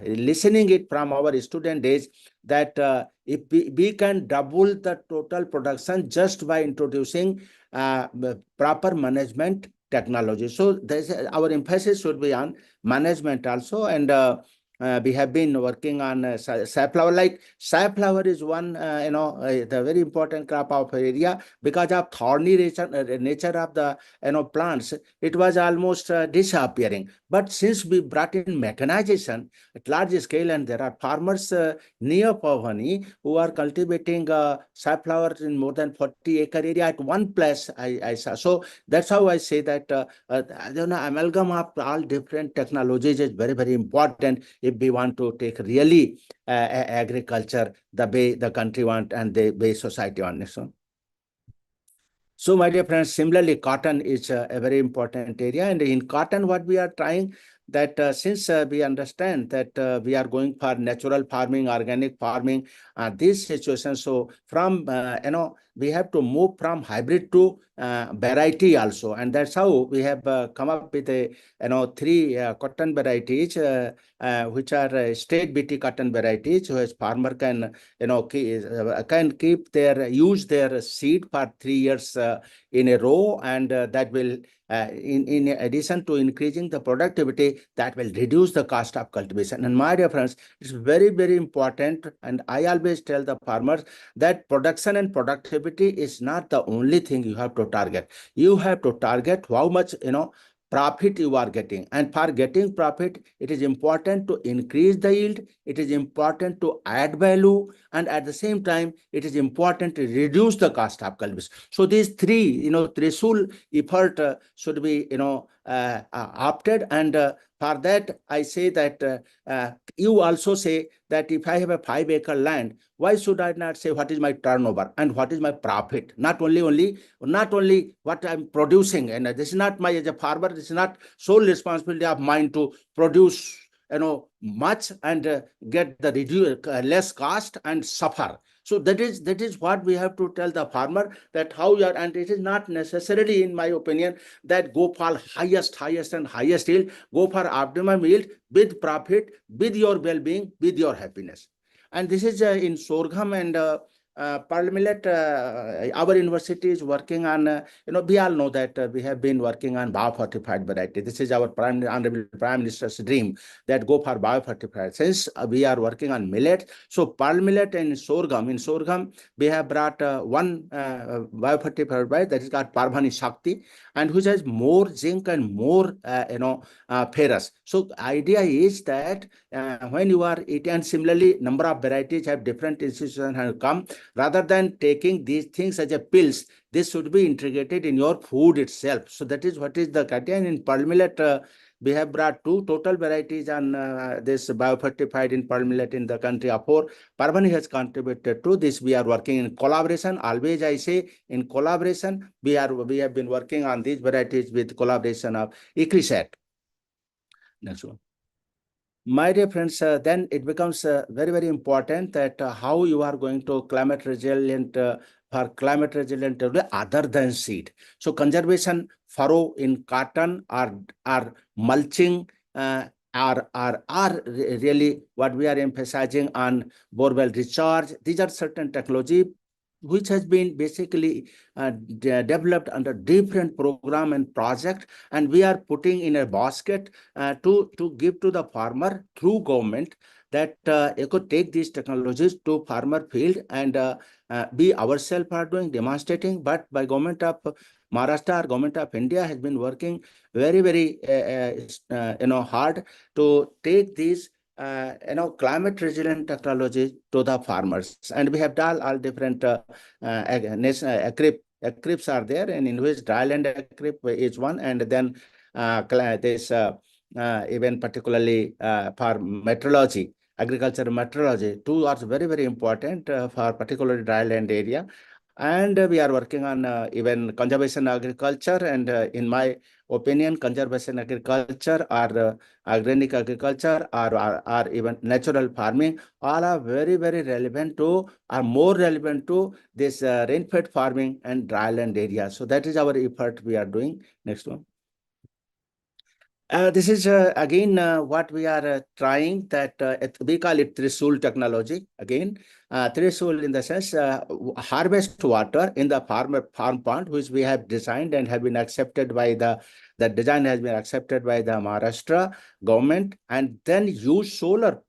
listening it from our student days that if we can double the total production just by introducing proper management technology. So our emphasis should be on management also, and we have been working on safflower. Like safflower is one, the very important crop of area because of thorny nature of the plants. It was almost disappearing. But since we brought in mechanization at large scale, and there are farmers near Pavani who are cultivating safflower in more than 40-acre area at one place. I saw. So that's how I say that amalgam of all different technologies is very, very important if we want to take really agriculture the way the country want and the way society wants. So, my dear friends, similarly, cotton is a very important area. And in cotton, what we are trying that since we understand that we are going for natural farming, organic farming, this situation. So from, we have to move from hybrid to variety also. And that's how we have come up with a, 3 cotton varieties, which are state BT cotton varieties, which farmer can, can keep use their seed for 3 years in a row, and that will in addition to increasing the productivity, that will reduce the cost of cultivation. And my dear friends, it's very, very important. And I always tell the farmers that production and productivity is not the only thing you have to target. You have to target how much, profit you are getting. And for getting profit, it is important to increase the yield. It is important to add value. And at the same time, it is important to reduce the cost of cultivation. So these three, threshold effort should be, opted. And for that, I say that you also say that if I have a 5-acre land, why should I not say what is my turnover and what is my profit? Not only what I'm producing. And this is not my, as a farmer, this is not sole responsibility of mine to produce, much and get the less cost and suffer. So that is what we have to tell the farmer, that how you are, and it is not necessarily, in my opinion, that go for highest and highest yield. Go for optimum yield with profit, with your well-being, with your happiness. And this is in sorghum and pearl millet. Our university is working on, we all know that we have been working on biofortified variety. This is our Honorable Prime Minister's dream, that go for biofortified. Since we are working on millet, so pearl millet and sorghum. In sorghum, we have brought one biofortified variety, that is called Parvani Shakti, and which has more zinc and more, ferrous. So idea is that when you are eating, and similarly, number of varieties have different institutions have come. Rather than taking these things as a pills, this should be integrated in your food itself. So that is what is the criteria. In pearl millet, we have brought 2 total varieties on this biofortified in pearl millet in the country of 4. Parvani has contributed to this. We are working in collaboration. Always I say in collaboration. We have been working on these varieties with collaboration of ICAR. Next one. My dear friends, then it becomes very, very important that how you are going to climate resilient for climate resilient other than seed. So conservation furrow in cotton or mulching are really what we are emphasizing on borewell recharge. These are certain technology which has been basically developed under different program and project, and we are putting in a basket to give to the farmer through government, that you could take these technologies to farmer field, and we ourselves are doing demonstrating, but by government of Maharashtra or government of India has been working very, very hard to take these climate resilient technology to the farmers. And we have done all different equips are there, and in which dryland equip is one, and then this even particularly for meteorology, agriculture meteorology, 2 are very, very important for particularly dryland area. And we are working on even conservation agriculture, and in my opinion, conservation agriculture or organic agriculture or even natural farming, all are very, very relevant to, are more relevant to this rain-fed farming and dryland area. So that is our effort we are doing. Next one. This is again what we are trying, that we call it threshold technology. Again, threshold in the sense harvest water in the farm pond, which we have designed and have been accepted by the design has been accepted by the Maharashtra government, and then use solar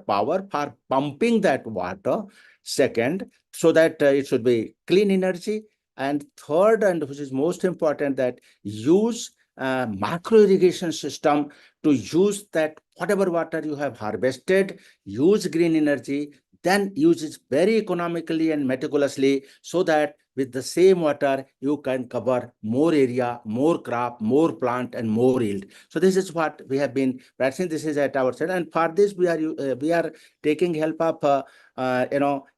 power for pumping that water. Second, so that it should be clean energy. And third, and which is most important, that use macro irrigation system to use that whatever water you have harvested, use green energy, then use it very economically and meticulously, so that with the same water you can cover more area, more crop, more plant, and more yield. So this is what we have been practicing. This is at our side, and for this we are taking help of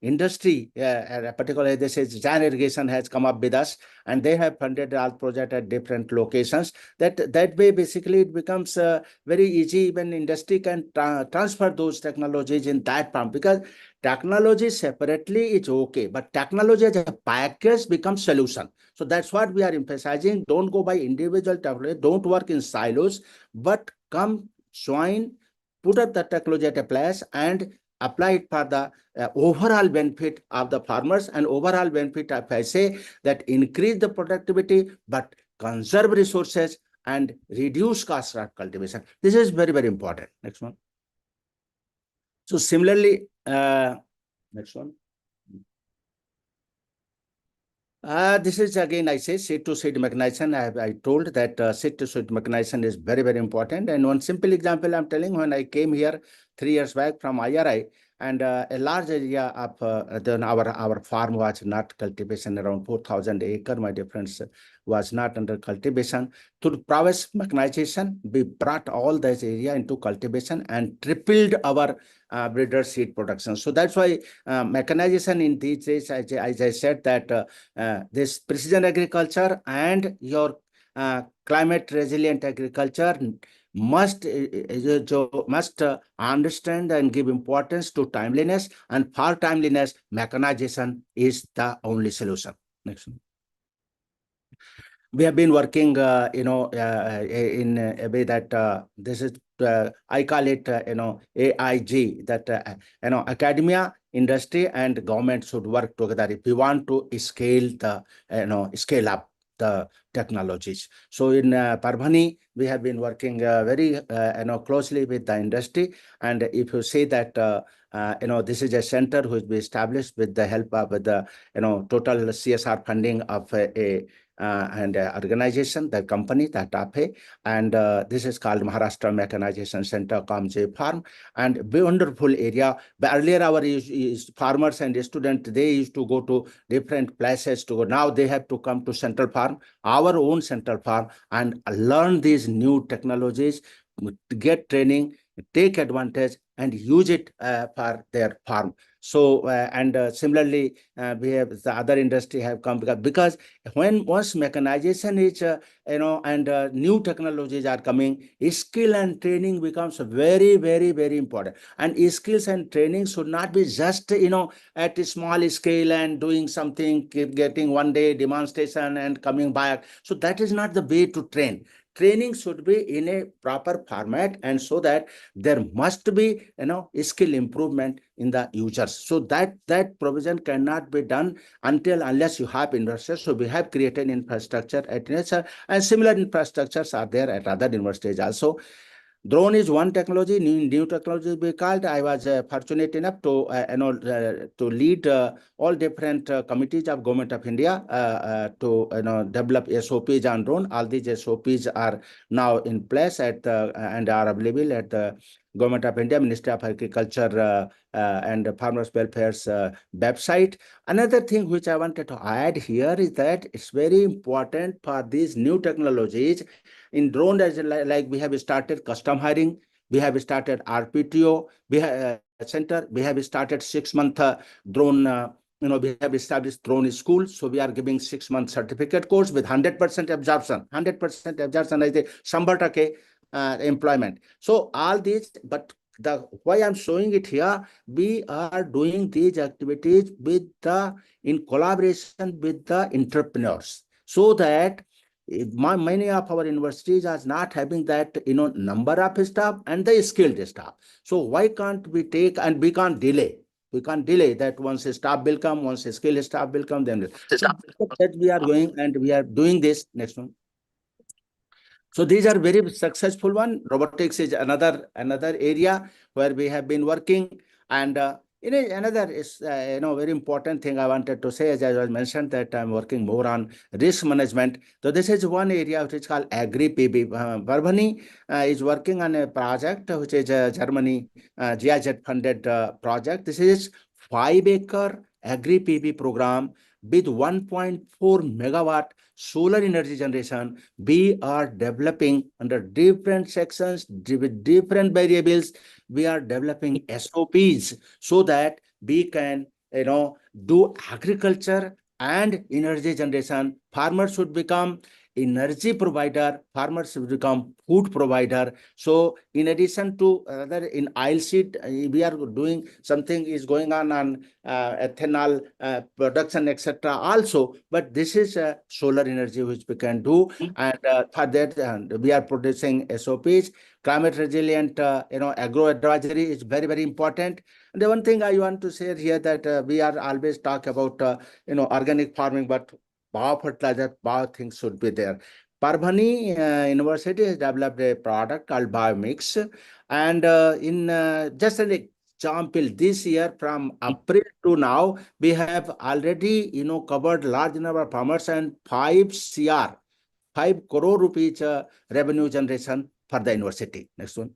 industry. Particularly, this is Jan Irrigation has come up with us, and they have funded our project at different locations. That way, basically, it becomes very easy when industry can transfer those technologies in that farm, because technology separately is okay, but technology as a package becomes solution. So that's what we are emphasizing. Don't go by individual technology, don't work in silos, but come join, put up the technology at a place and apply it for the overall benefit of the farmers, and overall benefit, if I say, that increase the productivity, but conserve resources and reduce cost of cultivation. This is very, very important. Next one. So similarly, next one. This is again, I say, seed to seed mechanization. I told that seed to seed mechanization is very, very important. And one simple example I'm telling, when I came here 3 years back from IRI, and a large area of then our farm was not cultivation, around 4,000 acre, my dear friends, was not under cultivation. Through prowess mechanization, we brought all this area into cultivation and tripled our breeder seed production. So that's why mechanization in these days, as I said, that this precision agriculture and your climate resilient agriculture must understand and give importance to timeliness, and for timeliness, mechanization is the only solution. Next one. We have been working, in a way that this is, I call it, AIG, that, academia, industry, and government should work together if we want to scale up the technologies. So in Parbhani, we have been working very closely with the industry. And if you say that this is a center which we established with the help of the total CSR funding of a organization, the company, that APE, and this is called Maharashtra Mechanization Center, Kamje Farm, and wonderful area. But earlier, our farmers and students, they used to go to different places to go. Now they have to come to Central Farm, our own Central Farm, and learn these new technologies, get training, take advantage, and use it for their farm. So and similarly, we have the other industry have come, because when once mechanization is and new technologies are coming, skill and training becomes very, very, very important. And skills and training should not be just at a small scale and doing something, getting one day demonstration and coming back. So that is not the way to train. Training should be in a proper format, and so that there must be skill improvement in the users. So that provision cannot be done unless you have investors. So we have created infrastructure at NASA, and similar infrastructures are there at other universities also. Drone is one technology, new technology we called. I was fortunate enough to to lead all different committees of Government of India to develop SOPs on drone. All these SOPs are now in place at and are available at the Government of India, Ministry of Agriculture and Farmers Welfare's website. Another thing which I wanted to add here is that it's very important for these new technologies. In drone, as like we have started custom hiring, we have started RPTO, we have center, we have started 6-month drone. We have established drone school, so we are giving 6-month certificate course with 100% absorption. 100% absorption is the 100% employment. So all these, but the why I'm showing it here, we are doing these activities in collaboration with the entrepreneurs, so that many of our universities are not having that, number of staff and the skilled staff. So why can't we take, and we can't delay. We can't delay that. Once a staff will come, once a skilled staff will come, then that we are going and we are doing this. Next one. So these are very successful one. Robotics is another area where we have been working. And another is very important thing I wanted to say, as I was mentioned, that I'm working more on risk management. So this is one area which is called Agri PB. Barbani is working on a project which is a Germany GIZ funded project. This is 5-acre Agri PB program with 1.4 megawatt solar energy generation. We are developing under different sections with different variables. We are developing SOPs so that we can, do agriculture and energy generation. Farmers should become energy provider, farmers should become food provider. So in addition to other in oilseed, we are doing something is going on ethanol production, etc. also. But this is solar energy which we can do, and for that we are producing SOPs. Climate resilient, agro advisory is very, very important. And the one thing I want to say here that we are always talk about, organic farming, but biofertilizer, bio things should be there. Parbhani University has developed a product called Biomix, and in just an example, this year from April to now, we have already, covered large number of farmers and 5 crore rupees revenue generation for the university. Next one.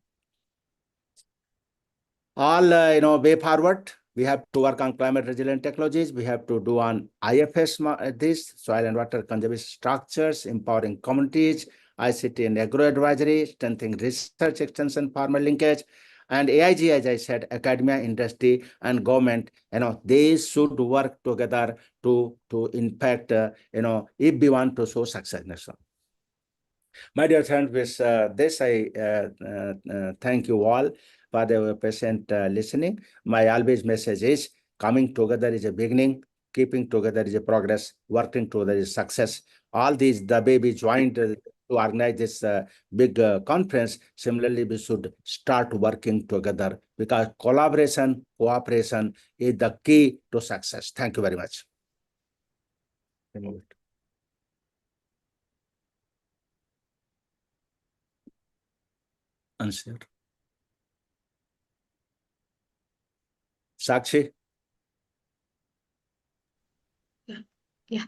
All, way forward, we have to work on climate resilient technologies. We have to do on IFS, this soil and water conservation structures, empowering communities, ICT and agro advisory, strengthening research extension, farmer linkage, and AIG, as I said, academia, industry, and government. They should work together to in fact, if we want to show success. Next one. My dear friends, with this, I thank you all for the patient listening. My always message is coming together is a beginning, keeping together is a progress, working together is success. All these, the way we joined to organize this big conference, similarly, we should start working together because collaboration, cooperation is the key to success. Thank you very much. Answer. Sakshi. Yeah.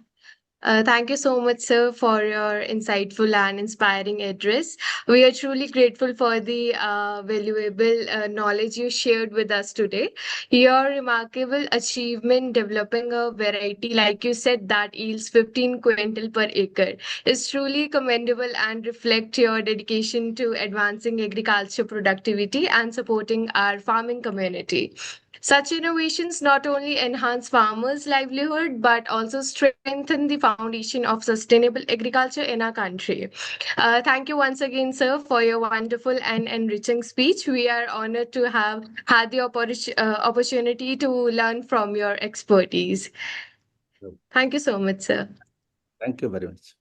Thank you so much, sir, for your insightful and inspiring address. We are truly grateful for the valuable knowledge you shared with us today. Your remarkable achievement developing a variety, like you said, that yields 15 quintal per acre is truly commendable and reflect your dedication to advancing agriculture productivity and supporting our farming community. Such innovations not only enhance farmers' livelihood but also strengthen the foundation of sustainable agriculture in our country. Thank you once again, sir, for your wonderful and enriching speech. We are honored to have had the opportunity to learn from your expertise. Thank you so much, sir. Thank you very much.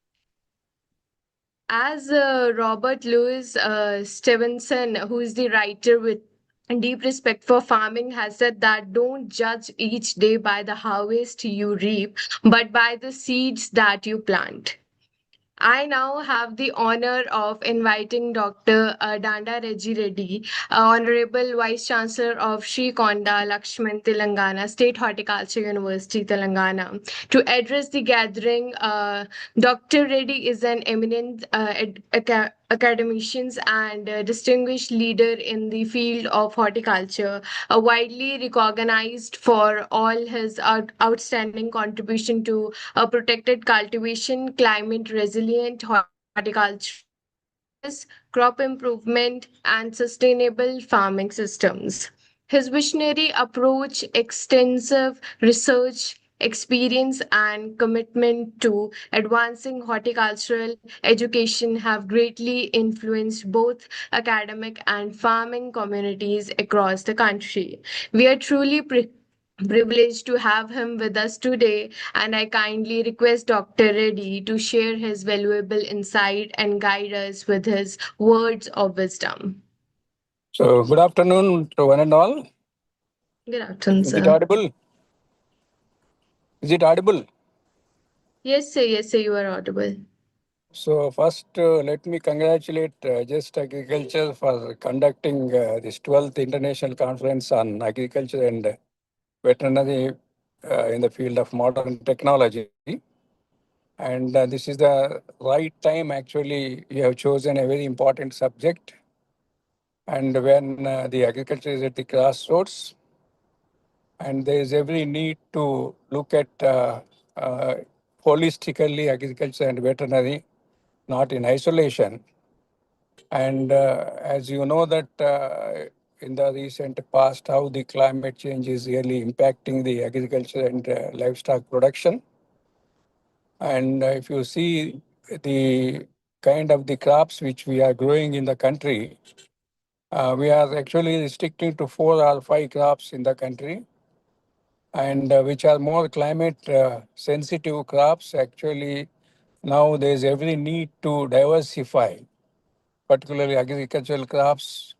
As Robert Louis Stevenson, who is the writer with deep respect for farming, has said that don't judge each day by the harvest you reap, but by the seeds that you plant. I now have the honor of inviting Dr. Danda Reggie Reddy, Honorable Vice Chancellor of Sri Konda Lakshman Telangana State Horticulture University, Telangana, to address the gathering. Dr. Reddy is an eminent academician and distinguished leader in the field of horticulture, widely recognized for all his outstanding contribution to protected cultivation, climate resilient horticulture practices, crop improvement, and sustainable farming systems. His visionary approach, extensive research experience, and commitment to advancing horticultural education have greatly influenced both academic and farming communities across the country. We are truly privileged to have him with us today, and I kindly request Dr. Reddy to share his valuable insight and guide us with his words of wisdom. So, good afternoon to one and all. Good afternoon, Is it sir. audible? Is it audible? Yes, sir. Yes, sir. You are audible. So, first, let me congratulate Just Agriculture for conducting this 12th International Conference on Agriculture and Veterinary in the field of modern technology. And this is the right time, actually. You have chosen a very important subject. And when the agriculture is at the crossroads, and there is every need to look at uh, holistically agriculture and veterinary, not in isolation. And as you know that in the recent past, how the climate change is really impacting the agriculture and livestock production. And if you see the kind of the crops which we are growing in the country, we are actually restricting to 4 or 5 crops in the country, and which are more climate sensitive crops. Actually, now there's every need to diversify, particularly agricultural crops.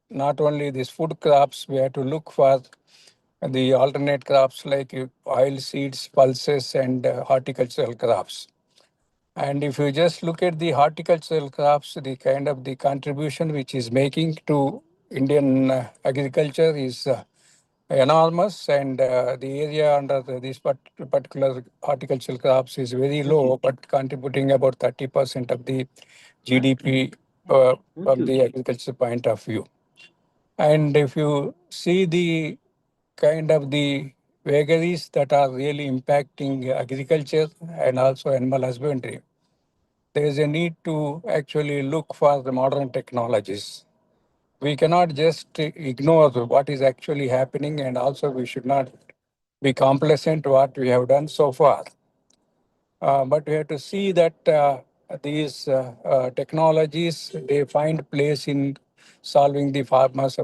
Not only these food crops, we have to look for the alternate crops like oil seeds, pulses, and horticultural crops. And if you just look at the horticultural crops, the kind of the contribution which is making to Indian agriculture is enormous, and the area under these particular horticultural crops is very low, but contributing about 30% of the GDP from the agriculture point of view. And if you see the kind of the vagaries that are really impacting agriculture and also animal husbandry, there is a need to actually look for the modern technologies. We cannot just ignore what is actually happening, and also we should not be complacent to what we have done so far. But we have to see that these technologies, they find place in solving the problems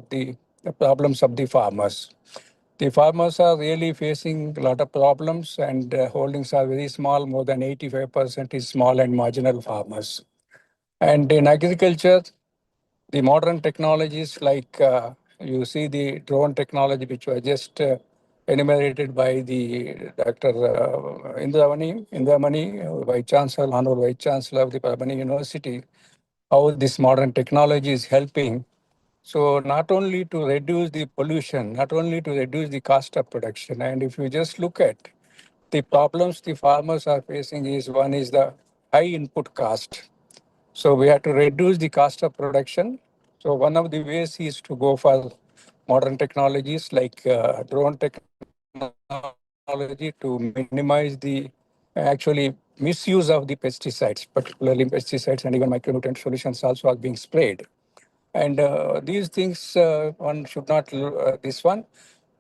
of the farmers. The farmers are really facing a lot of problems, and holdings are very small. More than 85% is small and marginal farmers. And in agriculture, the modern technologies like you see the drone technology, which was just enumerated by the Dr. Indramani, Vice Chancellor, Honorable Vice Chancellor of the Parvani University, how this modern technology is helping. So not only to reduce the pollution, not only to reduce the cost of production, and if you just look at the problems the farmers are facing, is one is the high input cost. So we have to reduce the cost of production. So one of the ways is to go for modern technologies like drone technology to minimize the actually misuse of the pesticides, particularly pesticides, and even micronutrient solutions also are being sprayed. And these things, one should not, this one.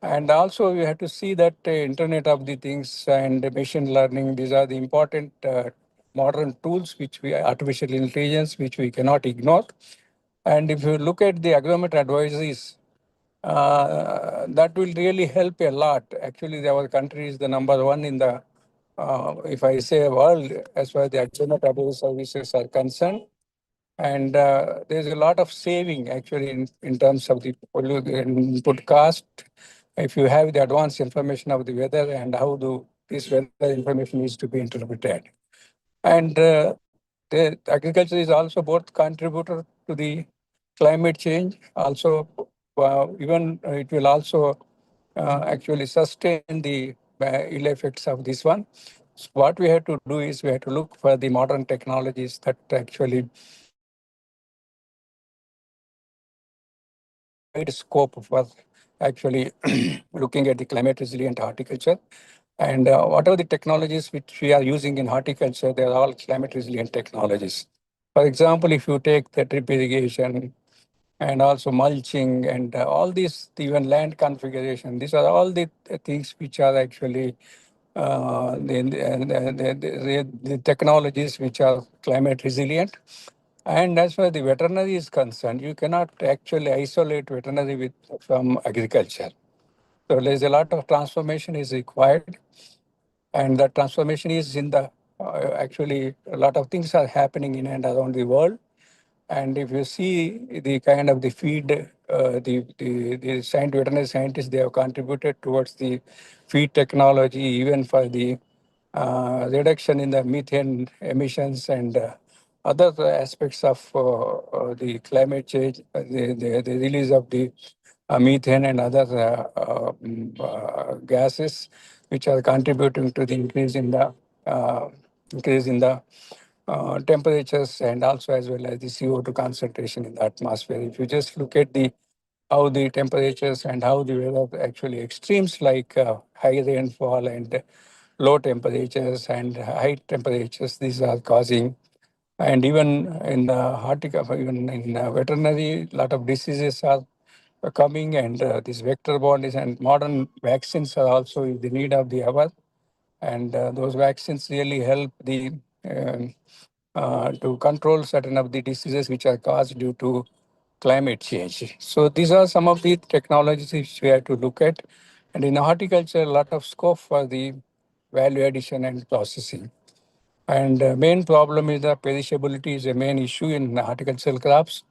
And also we have to see that Internet of the Things and machine learning, these are the important modern tools artificial intelligence, which we cannot ignore. And if you look at the agromet advisories, that will really help a lot. Actually, our country is the #1 in the, if I say world, as far as the agromet advisory services are concerned. And there's a lot of saving actually in terms of the input cost. If you have the advanced information of the weather and how this weather information needs to be interpreted. And the agriculture is also both contributor to the climate change. Also, even it will also actually sustain the ill effects of this one. So what we have to do is we have to look for the modern technologies that actually wide scope for actually looking at the climate resilient horticulture. And whatever the technologies which we are using in horticulture, they are all climate resilient technologies. For example, if you take the drip irrigation and also mulching and all these, even land configuration, these are all the things which are actually the technologies which are climate resilient. And as far as the veterinary is concerned, you cannot actually isolate veterinary from agriculture. So there's a lot of transformation is required, and the transformation is in the actually a lot of things are happening in and around the world. And if you see the kind of the feed, the veterinary scientists, they have contributed towards the feed technology, even for the reduction in the methane emissions and other aspects of the climate change, the release of the methane and other gases, which are contributing to the increase in the temperatures, and also as well as the CO2 concentration in the atmosphere. If you just look at the how the temperatures and how the weather actually extremes like high rainfall and low temperatures and high temperatures, these are causing, and even in horticulture, even in veterinary, a lot of diseases are coming, and these vector borne and modern vaccines are also in the need of the hour, and those vaccines really help the um, to control certain of the diseases which are caused due to climate change. So these are some of the technologies which we have to look at. And in horticulture, a lot of scope for the value addition and processing. And main problem is the perishability is a main issue in horticultural crops.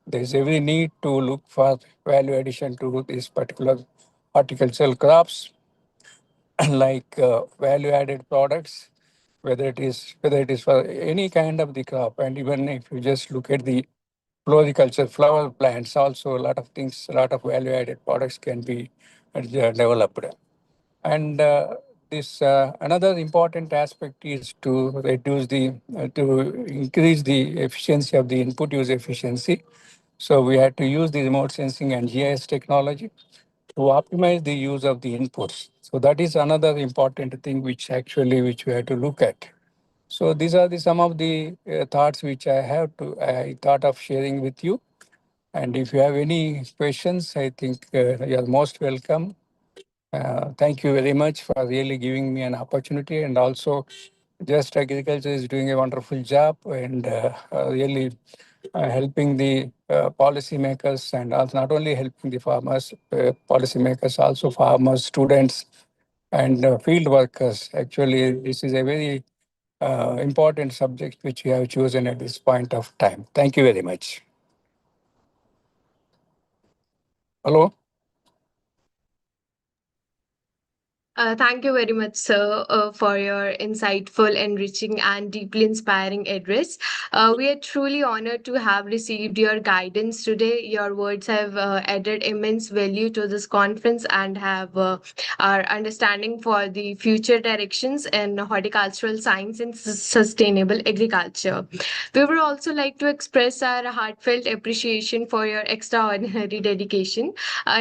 There is every need to look for value addition to these particular horticultural crops, like value-added products, whether it is for any kind of the crop. And even if you just look at the floriculture, flower plants, also a lot of things, a lot of value-added products can be developed. And this another important aspect is to reduce the to increase the efficiency of the input use efficiency. So we had to use the remote sensing and GIS technology to optimize the use of the inputs. So that is another important thing which we have to look at. So these are some of the thoughts which I thought of sharing with you. And if you have any questions, I think you are most welcome. Thank you very much for really giving me an opportunity, and also Just Agriculture is doing a wonderful job, and really helping the policymakers, and also not only helping the farmers, policymakers, also farmers, students, and field workers. Actually, this is a very important subject which we have chosen at this point of time. Thank you very much. Hello. Thank you very much, sir, for your insightful, enriching, and deeply inspiring address. We are truly honored to have received your guidance today. Your words have added immense value to this conference and have our understanding for the future directions in horticultural science and sustainable agriculture. We would also like to express our heartfelt appreciation for your extraordinary dedication.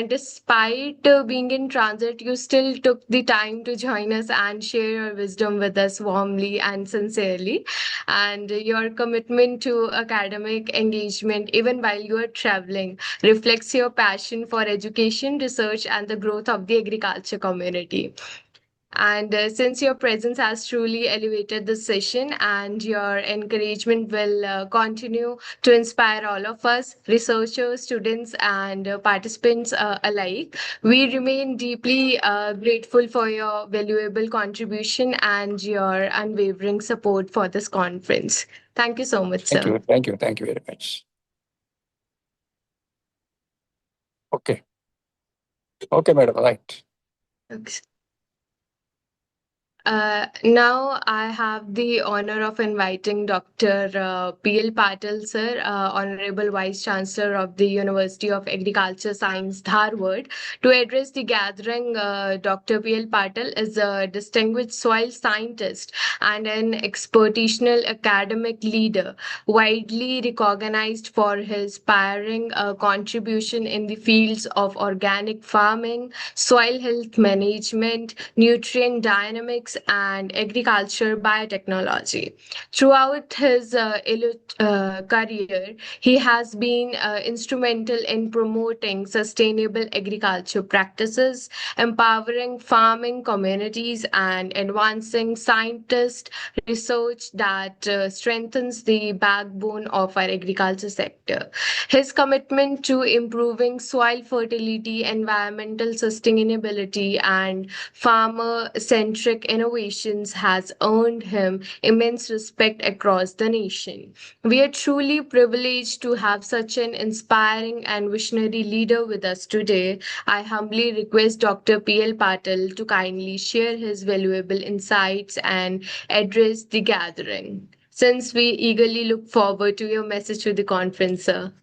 Despite being in transit, you still took the time to join us and share your wisdom with us warmly and sincerely. And your commitment to academic engagement, even while you are traveling, reflects your passion for education, research, and the growth of the agriculture community. And since your presence has truly elevated the session, and your encouragement will continue to inspire all of us, researchers, students, and participants alike, we remain deeply grateful for your valuable contribution and your unwavering support for this conference. Thank you so much, Thank sir. you. Thank you. Thank you very much. Okay. Okay, madam. Right. Okay. Now I have the honor of inviting Dr. P.L. Patil, sir, Honorable Vice Chancellor of the University of Agriculture Science, Dharwad, to address the gathering. Dr. P.L. Patil is a distinguished soil scientist and an expertitional academic leader, widely recognized for his pioneering contribution in the fields of organic farming, soil health management, nutrient dynamics, and and agriculture biotechnology. Throughout his career, he has been instrumental in promoting sustainable agriculture practices, empowering farming communities, and advancing scientist research that strengthens the backbone of our agriculture sector. His commitment to improving soil fertility, environmental sustainability, and farmer centric innovations has earned him immense respect across the nation. We are truly privileged to have such an inspiring and visionary leader with us today. I humbly request Dr. P.L. Patil to kindly share his valuable insights and address the gathering. Since we eagerly look forward to your message to the conference, sir.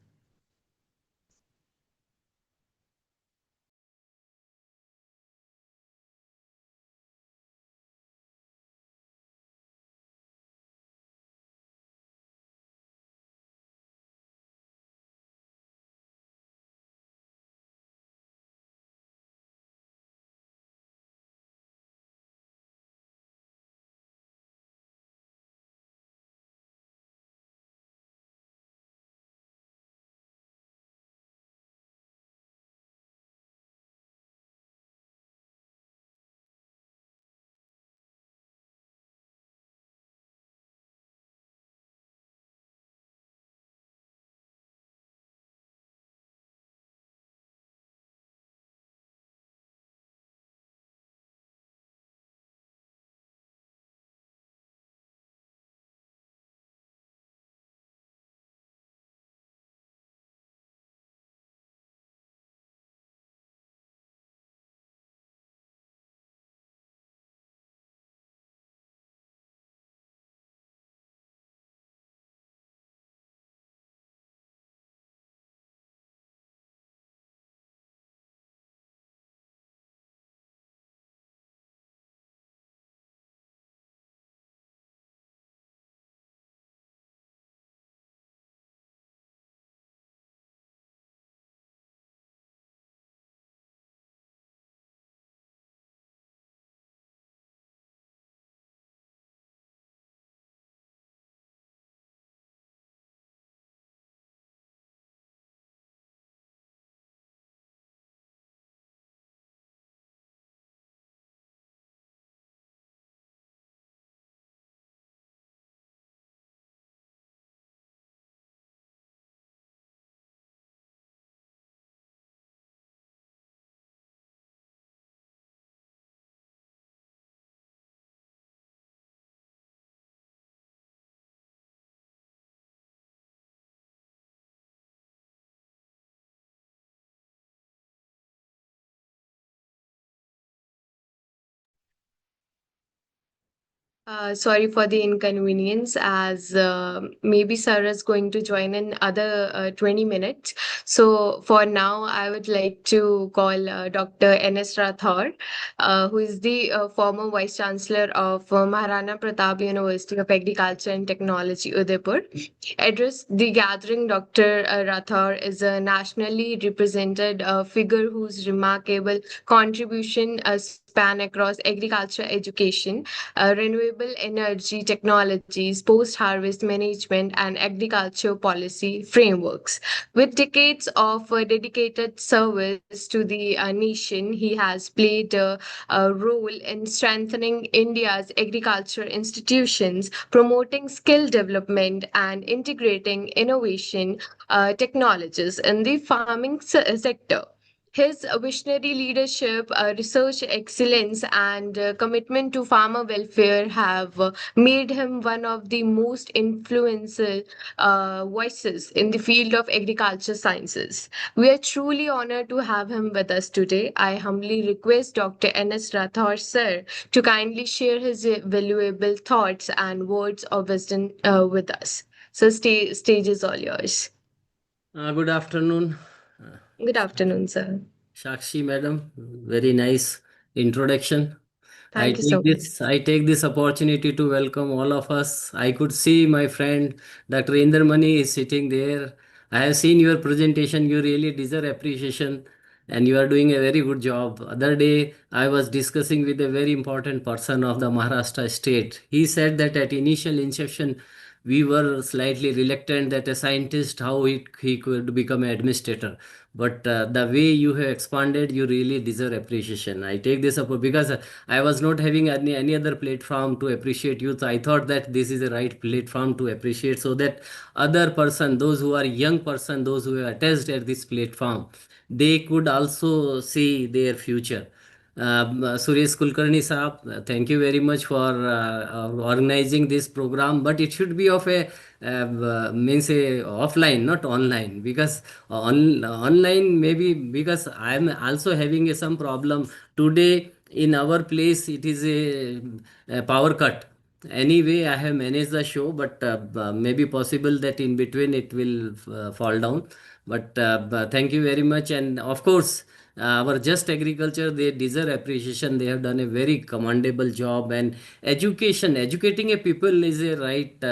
Sorry for the inconvenience, as maybe Sarah is going to join in other 20 minutes. So for now, I would like to call Dr. N.S. Rathore, who is the former Vice Chancellor of Maharana Pratap University of Agriculture and Technology, Udaipur. Address the gathering. Dr. Rathore is a nationally represented figure whose remarkable contribution span across agriculture education, renewable energy technologies, post harvest management, and agriculture policy frameworks. With decades of dedicated service to the nation, he has played a role in strengthening India's agriculture institutions, promoting skill development, and integrating innovation technologies in the farming sector. His visionary leadership, research excellence, and commitment to farmer welfare have made him one of the most influential voices in the field of agriculture sciences. We are truly honored to have him with us today. I humbly request Dr. N.S. Rathore, sir, to kindly share his valuable thoughts and words of wisdom with us. So, stage is all yours. Good afternoon, Good afternoon, sir. Shakshi madam. Very nice introduction. Thank you so much. I take this opportunity to welcome all of us. I could see my friend Dr. Indermani is sitting there. I have seen your presentation. You really deserve appreciation. and you are doing a very good job. Other day, I was discussing with a very important person of the Maharashtra state. He said that at initial inception, we were slightly reluctant that a scientist, how he could become an administrator. But the way you have expanded, you really deserve appreciation. I take this up because I was not having any other platform to appreciate you. So I thought that this is the right platform to appreciate, so that other person, those who are young person, those who are attached at this platform, they could also see their future. Suresh Kulkarni Saab, thank you very much for organizing this program, but it should be of a means a offline, not online, because online maybe, because I am also having some problem today. In our place, it is a power cut. Anyway, I have managed the show, but maybe possible that in between it will fall down. But thank you very much, and of course, our Just Agriculture, they deserve appreciation. They have done a very commendable job, and educating a people is a right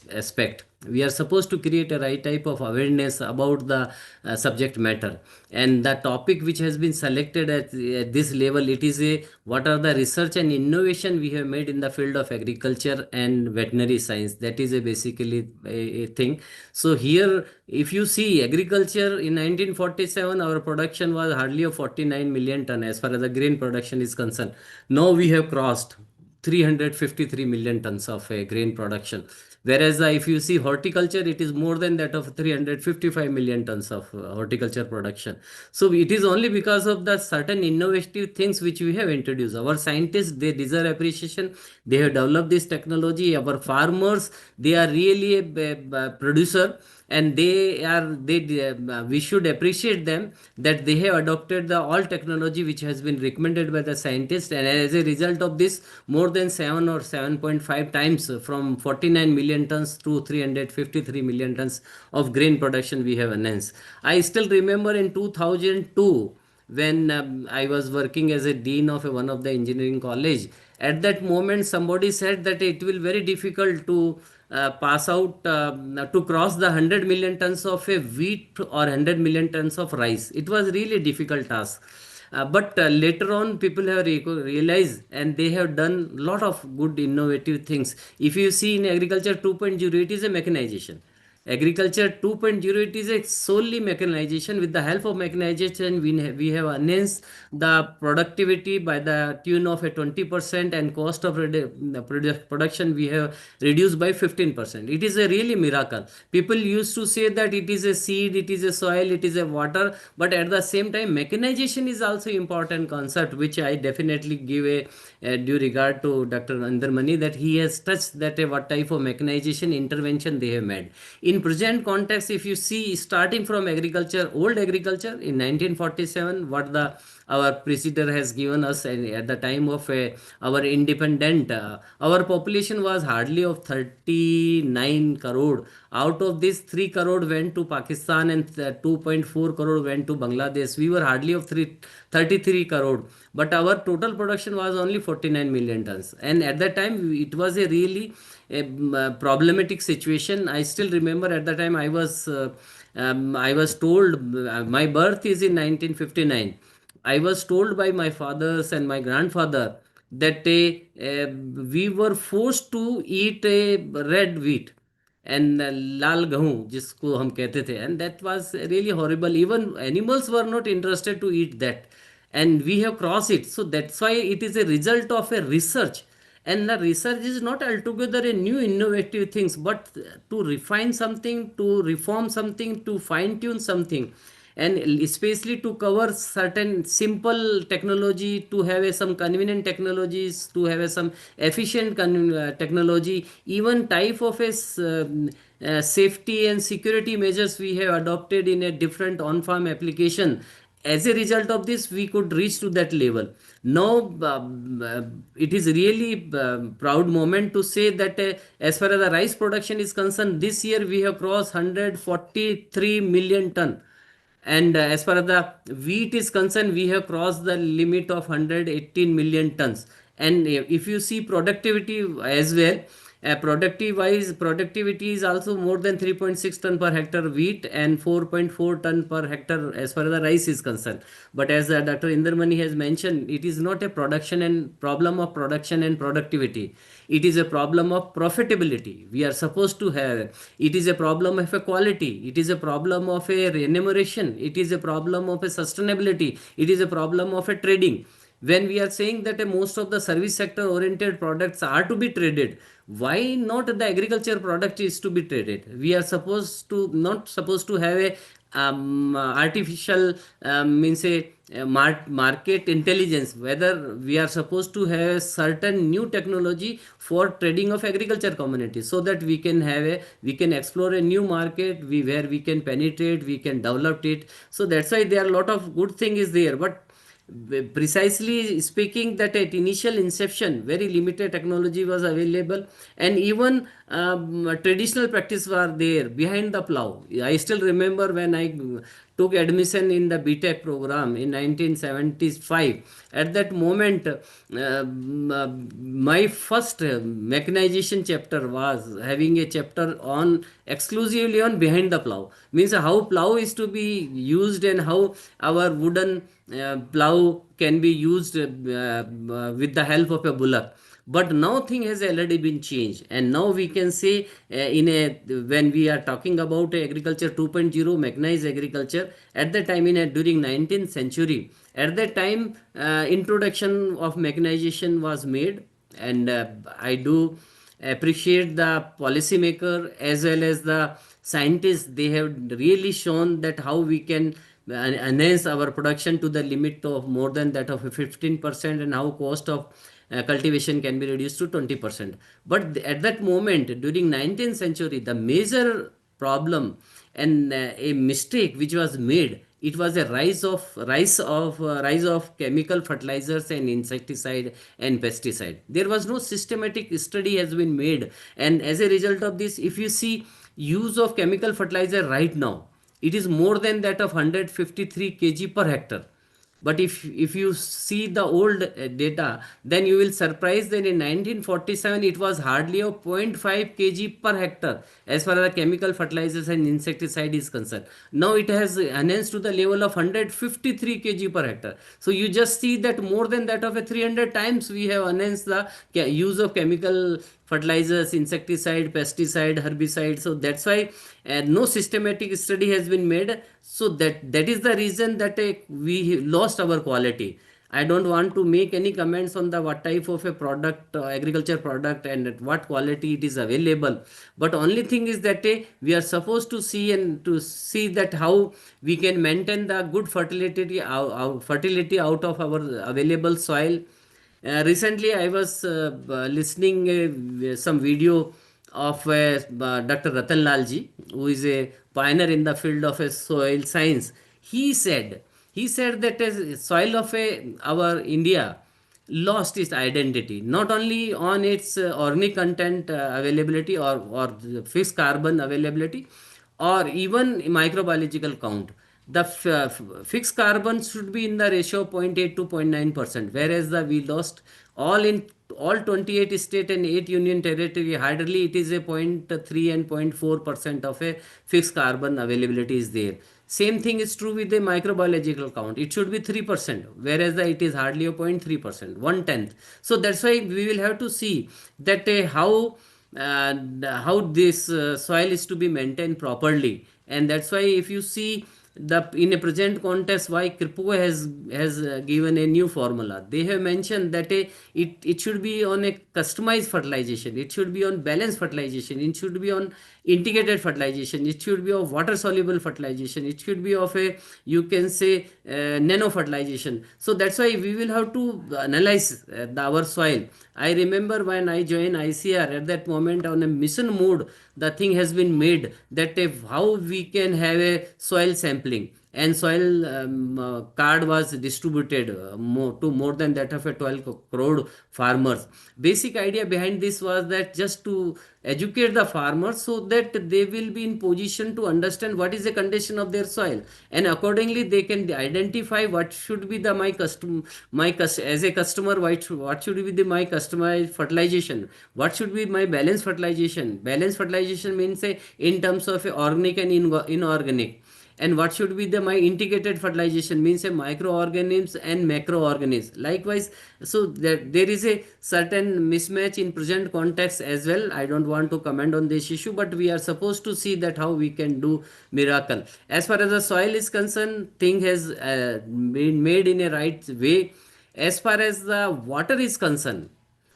aspect. We are supposed to create a right type of awareness about the subject matter, and the topic which has been selected at this level, it is a what are the research and innovation we have made in the field of agriculture and veterinary science. That is a basically a thing. So here, if you see agriculture in 1947, our production was hardly of 49 million ton as far as the grain production is concerned. Now we have crossed 353 million tons of grain production. Whereas if you see horticulture, it is more than that of 355 million tons of horticulture production. So it is only because of the certain innovative things which we have introduced. Our scientists, they deserve appreciation. They have developed this technology. Our farmers, they are really a producer, and we should appreciate them that they have adopted the all technology which has been recommended by the scientists, and as a result of this, more than 7 or 7.5 times, from 49 million tons to 353 million tons of grain production we have announced. I still remember in 2002, when I was working as a dean of one of the engineering college. At that moment, somebody said that it will very difficult to pass out to cross the 100 million tons of a wheat or 100 million tons of rice. It was really difficult task. But later on, people have realized, and they have done lot of good innovative things. If you see in agriculture 2.0, it is a mechanization. Agriculture 2.0, it is a solely mechanization. With the help of mechanization, we have enhanced the productivity by the tune of a 20%, and cost of production we have reduced by 15%. It is a really miracle. People used to say that it is a seed, it is a soil, it is a water, but at the same time, mechanization is also important concept, which I definitely give a due regard to Dr. Andarmani, that he has touched that what type of mechanization intervention they have made. In present context, if you see, starting from agriculture, old agriculture in 1947, what the our president has given us, and at the time of our independent, our population was hardly of 39 crore. Out of this, 3 crore went to Pakistan, and 2.4 crore went to Bangladesh. We were hardly of 33 crore, but our total production was only 49 million tons. And at that time, it was a really problematic situation. I still remember at the time I was told, my birth is in 1959. I was told by my fathers and my grandfather that we were forced to eat a red wheat and lal gahu, जिसको हम कहते थे, and that was really horrible. Even animals were not interested to eat that, and we have crossed it. So that's why it is a result of a research, and the research is not altogether a new innovative things, but to refine something, to reform something, to fine tune something, and especially to cover certain simple technology, to have some convenient technologies, to have some efficient technology, even type of safety and security measures we have adopted in a different on-farm application. As a result of this, we could reach to that level. Now it is really proud moment to say that as far as the rice production is concerned, this year we have crossed 143 million ton, and as far as the wheat is concerned, we have crossed the limit of 118 million tons. And if you see productivity as well, Productivity is also more than 3.6 ton per hectare wheat and 4.4 ton per hectare as far as the rice is concerned. But as Dr. Indermani has mentioned, it is not a production and problem of production and productivity. It is a problem of profitability. We are supposed to have. It is a problem of a quality. It is a problem of a remuneration. It is a problem of a sustainability. It is a problem of a trading. When we are saying that most of the service sector oriented products are to be traded, why not the agriculture product is to be traded? We are supposed to not supposed to have a artificial means a market intelligence, whether we are supposed to have certain new technology for trading of agriculture communities, so that we can have we can explore a new market where we can penetrate, we can develop it. So that's why there are a lot of good thing is there. But precisely speaking, that at initial inception very limited technology was available, and even traditional practice were there behind the plow. I still remember when I took admission in the BTech program in 1975. At that moment, my first mechanization chapter was having a chapter on exclusively on behind the plow, means how plow is to be used and how our wooden plow can be used with the help of a bullock. But now thing has already been changed, and now we can say in a when we are talking about agriculture 2.0, mechanized agriculture, at that time during 19th century, at that time introduction of mechanization was made. And I do appreciate the policymaker as well as the scientists. They have really shown that how we can enhance our production to the limit of more than that of 15%, and how cost of cultivation can be reduced to 20%. But at that moment during 19th century, the major problem and a mistake which was made, it was a rise of chemical fertilizers and insecticide and pesticide. There was no systematic study has been made, and as a result of this, if you see use of chemical fertilizer right now, it is more than that of 153 kg per hectare. But if you see the old data, then you will surprise that in 1947 it was hardly a zero point 0.5 kg per hectare as far as the chemical fertilizers and insecticide is concerned. Now it has enhanced to the level of 153 kg per hectare. So you just see that more than that of a 300 times we have enhanced the use of chemical fertilizers, insecticide, pesticide, herbicide. So that's why no systematic study has been made. So that is the reason that we lost our quality. I don't want to make any comments on the what type of a product, agriculture product, and at what quality it is available. But only thing is that we are supposed to see and to see that how we can maintain the good fertility out of our available soil. Recently, I was listening some video of Dr. Ratan Lalji, who is a pioneer in the field of soil science. He said that soil of our India lost its identity, not only on its organic content availability or fixed carbon availability, or even microbiological count. The fixed carbon should be in the ratio of 0.8 to 0.9%, whereas we lost all 28 state and 8 union territory, hardly it is a 0.3 and 0.4% of a fixed carbon availability is there. Same thing is true with the microbiological count. It should be 3%, whereas it is hardly a 0.3%, 1/10. So that's why we will have to see that how this soil is to be maintained properly. And that's why if you see the in a present context, why Kripo has given a new formula. They have mentioned that it should be on a customized fertilization, it should be on balanced fertilization, it should be on integrated fertilization, it should be of water soluble fertilization, it should be of a, you can say, nano fertilization. So that's why we will have to analyze our soil. I remember when I joined ICAR, at that moment on a mission mode, the thing has been made that how we can have a soil sampling. and soil card was distributed to more than that of a 12 crore farmers. Basic idea behind this was that just to educate the farmers so that they will be in position to understand what is the condition of their soil, and accordingly they can identify what should be the as a customer, what should be the my customized fertilization, what should be my balanced fertilization. Balanced fertilization means in terms of organic and inorganic, and what should be the my integrated fertilization means a microorganisms and macroorganisms likewise. So that there is a certain mismatch in present context as well. I don't want to comment on this issue, but we are supposed to see that how we can do miracle. As far as the soil is concerned, thing has been made in a right way. As far as the water is concerned,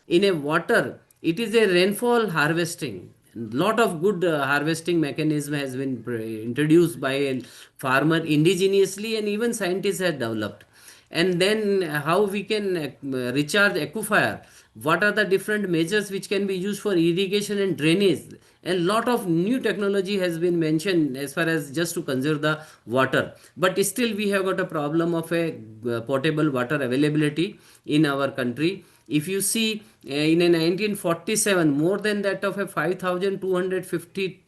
in a water it is a rainfall harvesting. Lot of good harvesting mechanism has been introduced by a farmer indigenously, and even scientists have developed. And then how we can recharge aquifer, what are the different measures which can be used for irrigation and drainage. A lot of new technology has been mentioned as far as just to conserve the water, but still we have got a problem of a potable water availability in our country. If you see in a 1947, more than that of a 5250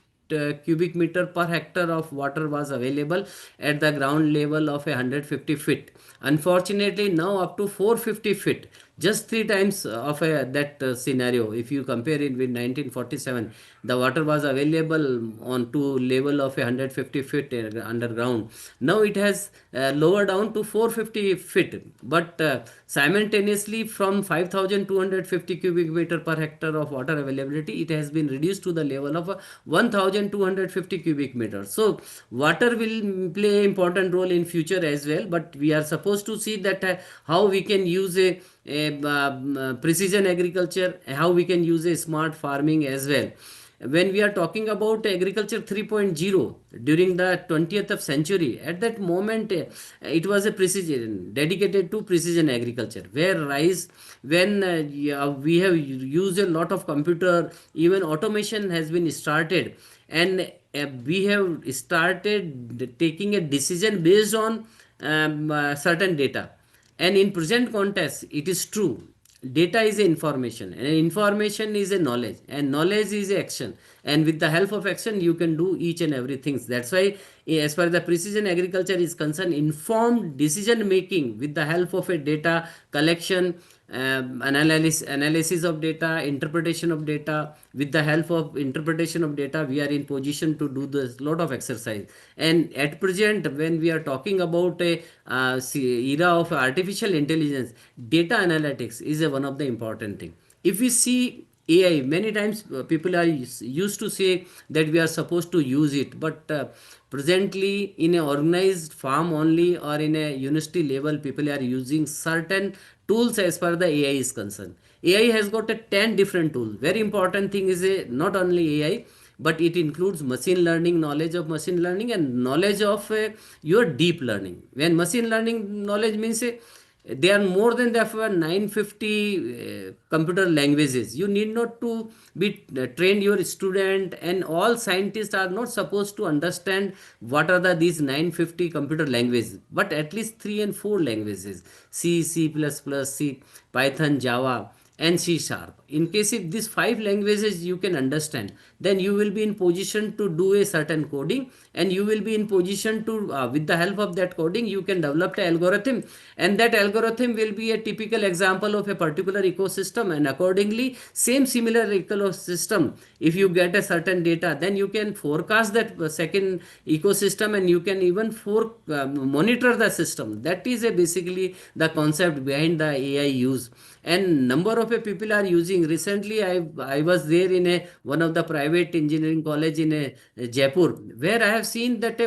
cubic meter per hectare of water was available at the ground level of 150 feet. Unfortunately, now up to 450 feet, just three times of that scenario. If you compare it with 1947, the water was available on to level of 150 feet underground. Now it has lowered down to 450 feet, but simultaneously from 5250 cubic meter per hectare of water availability, it has been reduced to the level of 1250 cubic meters. So water will play an important role in future as well, but we are supposed to see that how we can use a precision agriculture, how we can use a smart farming as well. When we are talking about agriculture 3.0 during the 20th of century, at that moment it was a precision dedicated to precision agriculture, where rice, when yeah, we have used a lot of computer, even automation has been started, and we have started taking a decision based on certain data. And in present context, it is true. Data is information, and information is a knowledge, and knowledge is action. And with the help of action, you can do each and everything. That's why, as far as the precision agriculture is concerned, informed decision making with the help of a data collection, analysis of data, interpretation of data. With the help of interpretation of data, we are in position to do this lot of exercise. And at present, when we are talking about a era of artificial intelligence, data analytics is one of the important thing. If we see AI, many times people are used to say that we are supposed to use it, but presently in a organized farm only or in a university level, people are using certain tools as far as the AI is concerned. AI has got a 10 different tools. Very important thing is not only AI, but it includes machine learning, knowledge of machine learning, and knowledge of your deep learning. When machine learning knowledge means they are more than the 950 computer languages. You need not to be trained your student, and all scientists are not supposed to understand what are these 950 computer languages, but at least 3 and 4 languages: C, C++, Python, Java, and C sharp. In case if these 5 languages you can understand, then you will be in position to do a certain coding, and you will be in position to with the help of that coding you can develop an algorithm, and that algorithm will be a typical example of a particular ecosystem. And accordingly, same similar ecosystem, if you get a certain data, then you can forecast that second ecosystem, and you can even monitor the system. That is basically the concept behind the AI use. And number of people are using. Recently I was there in one of the private engineering college in Jaipur, where I have seen that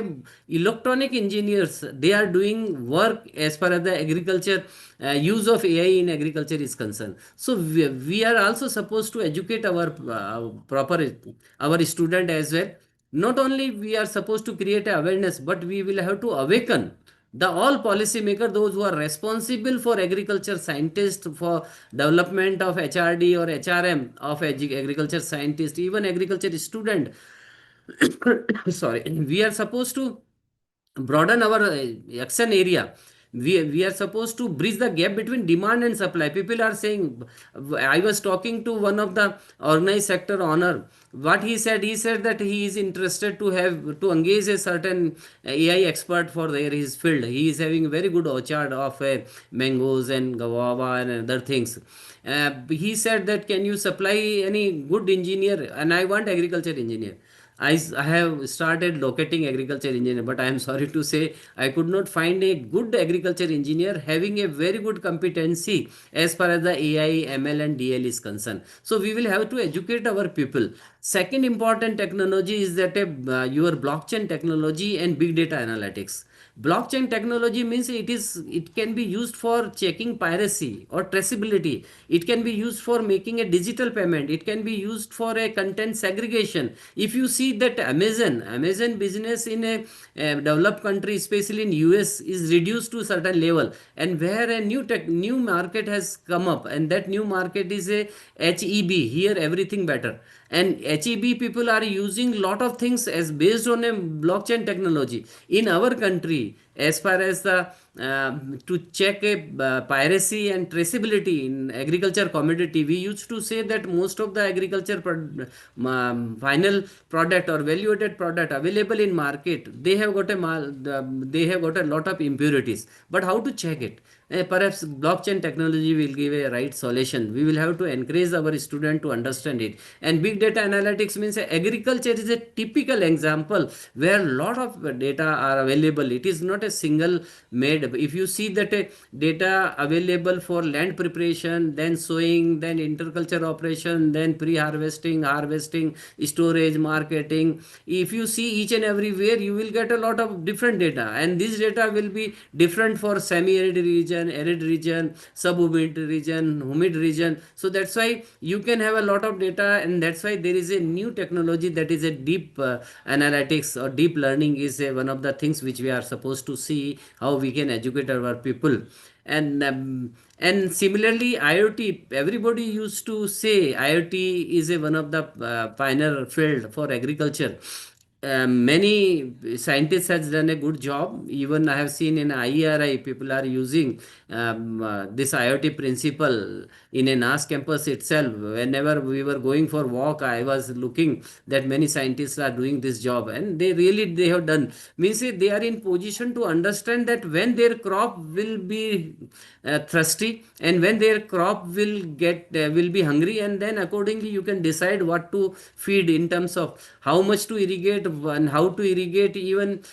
electronic engineers, they are doing work as far as the agriculture use of AI in agriculture is concerned. So we are also supposed to educate our our student as well. Not only we are supposed to create awareness, but we will have to awaken the all policy maker, those who are responsible for agriculture scientists, for development of HRD or HRM of agriculture scientist, even agriculture student. Sorry, we are supposed to broaden our action area. We are supposed to bridge the gap between demand and supply. People are saying, I was talking to one of the organized sector owner. What he said that he is interested to have to engage a certain AI expert for his field. He is having very good orchard of mangoes and guava and other things. He said that, can you supply any good engineer? And I want agriculture engineer. I have started locating agriculture engineer, but I am sorry to say I could not find a good agriculture engineer having a very good competency as far as the AI, ML, and DL is concerned. So we will have to educate our people. Second important technology is that your blockchain technology and big data analytics. Blockchain technology means it can be used for checking piracy or traceability. It can be used for making a digital payment. It can be used for a content segregation. If you see that Amazon business in a developed country, especially in US, is reduced to a certain level, and where a new market has come up, and that new market is a HEB. Here everything better, and HEB people are using lot of things as based on a blockchain technology. In our country, as far as the to check a piracy and traceability in agriculture commodity, we used to say that most of the agriculture final product or value added product available in market, they have got they have got a lot of impurities. But how to check it? Perhaps blockchain technology will give a right solution. We will have to encourage our student to understand it. And big data analytics means agriculture is a typical example where lot of data are available. It is not a single made. If you see that data available for land preparation, then sowing, then interculture operation, then pre-harvesting, harvesting, storage, marketing. If you see each and everywhere, you will get a lot of different data, and this data will be different for semi-arid region, arid region, subhumid region, humid region. So that's why you can have a lot of data, and that's why there is a new technology that is a deep analytics or deep learning is one of the things which we are supposed to see how we can educate our people. And similarly, IoT, everybody used to say IoT is a one of the pioneer field for agriculture. Many scientists has done a good job. Even I have seen in IERI, people are using this IoT principle in a NAS campus itself. Whenever we were going for walk, I was looking that many scientists are doing this job, and they have done. Means they are in position to understand that when their crop will be thirsty, and when their crop will be hungry, and then accordingly you can decide what to feed in terms of how much to irrigate and how to irrigate, even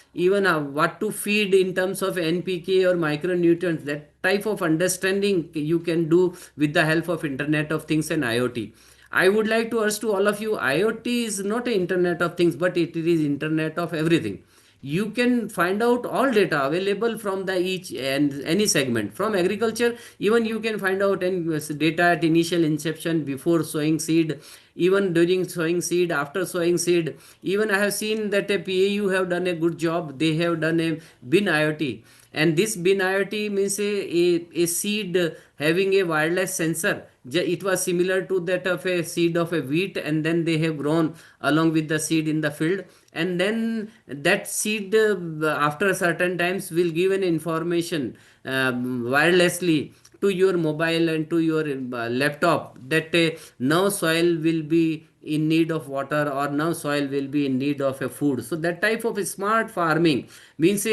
what to feed in terms of NPK or micronutrients. That type of understanding you can do with the help of Internet of Things and IoT. I would like to urge to all of you, IoT is not an Internet of Things, but it is Internet of everything. You can find out all data available from the each and any segment. From agriculture, even you can find out data at initial inception, before sowing seed, even during sowing seed, after sowing seed. Even I have seen that a PAU have done a good job. They have done a bin IoT, and this bin IoT means a seed having a wireless sensor. It was similar to that of a seed of a wheat, and then they have grown along with the seed in the field, and then that seed after certain times will give an information wirelessly to your mobile and to your laptop that now soil will be in need of water, or now soil will be in need of a food. So that type of a smart farming means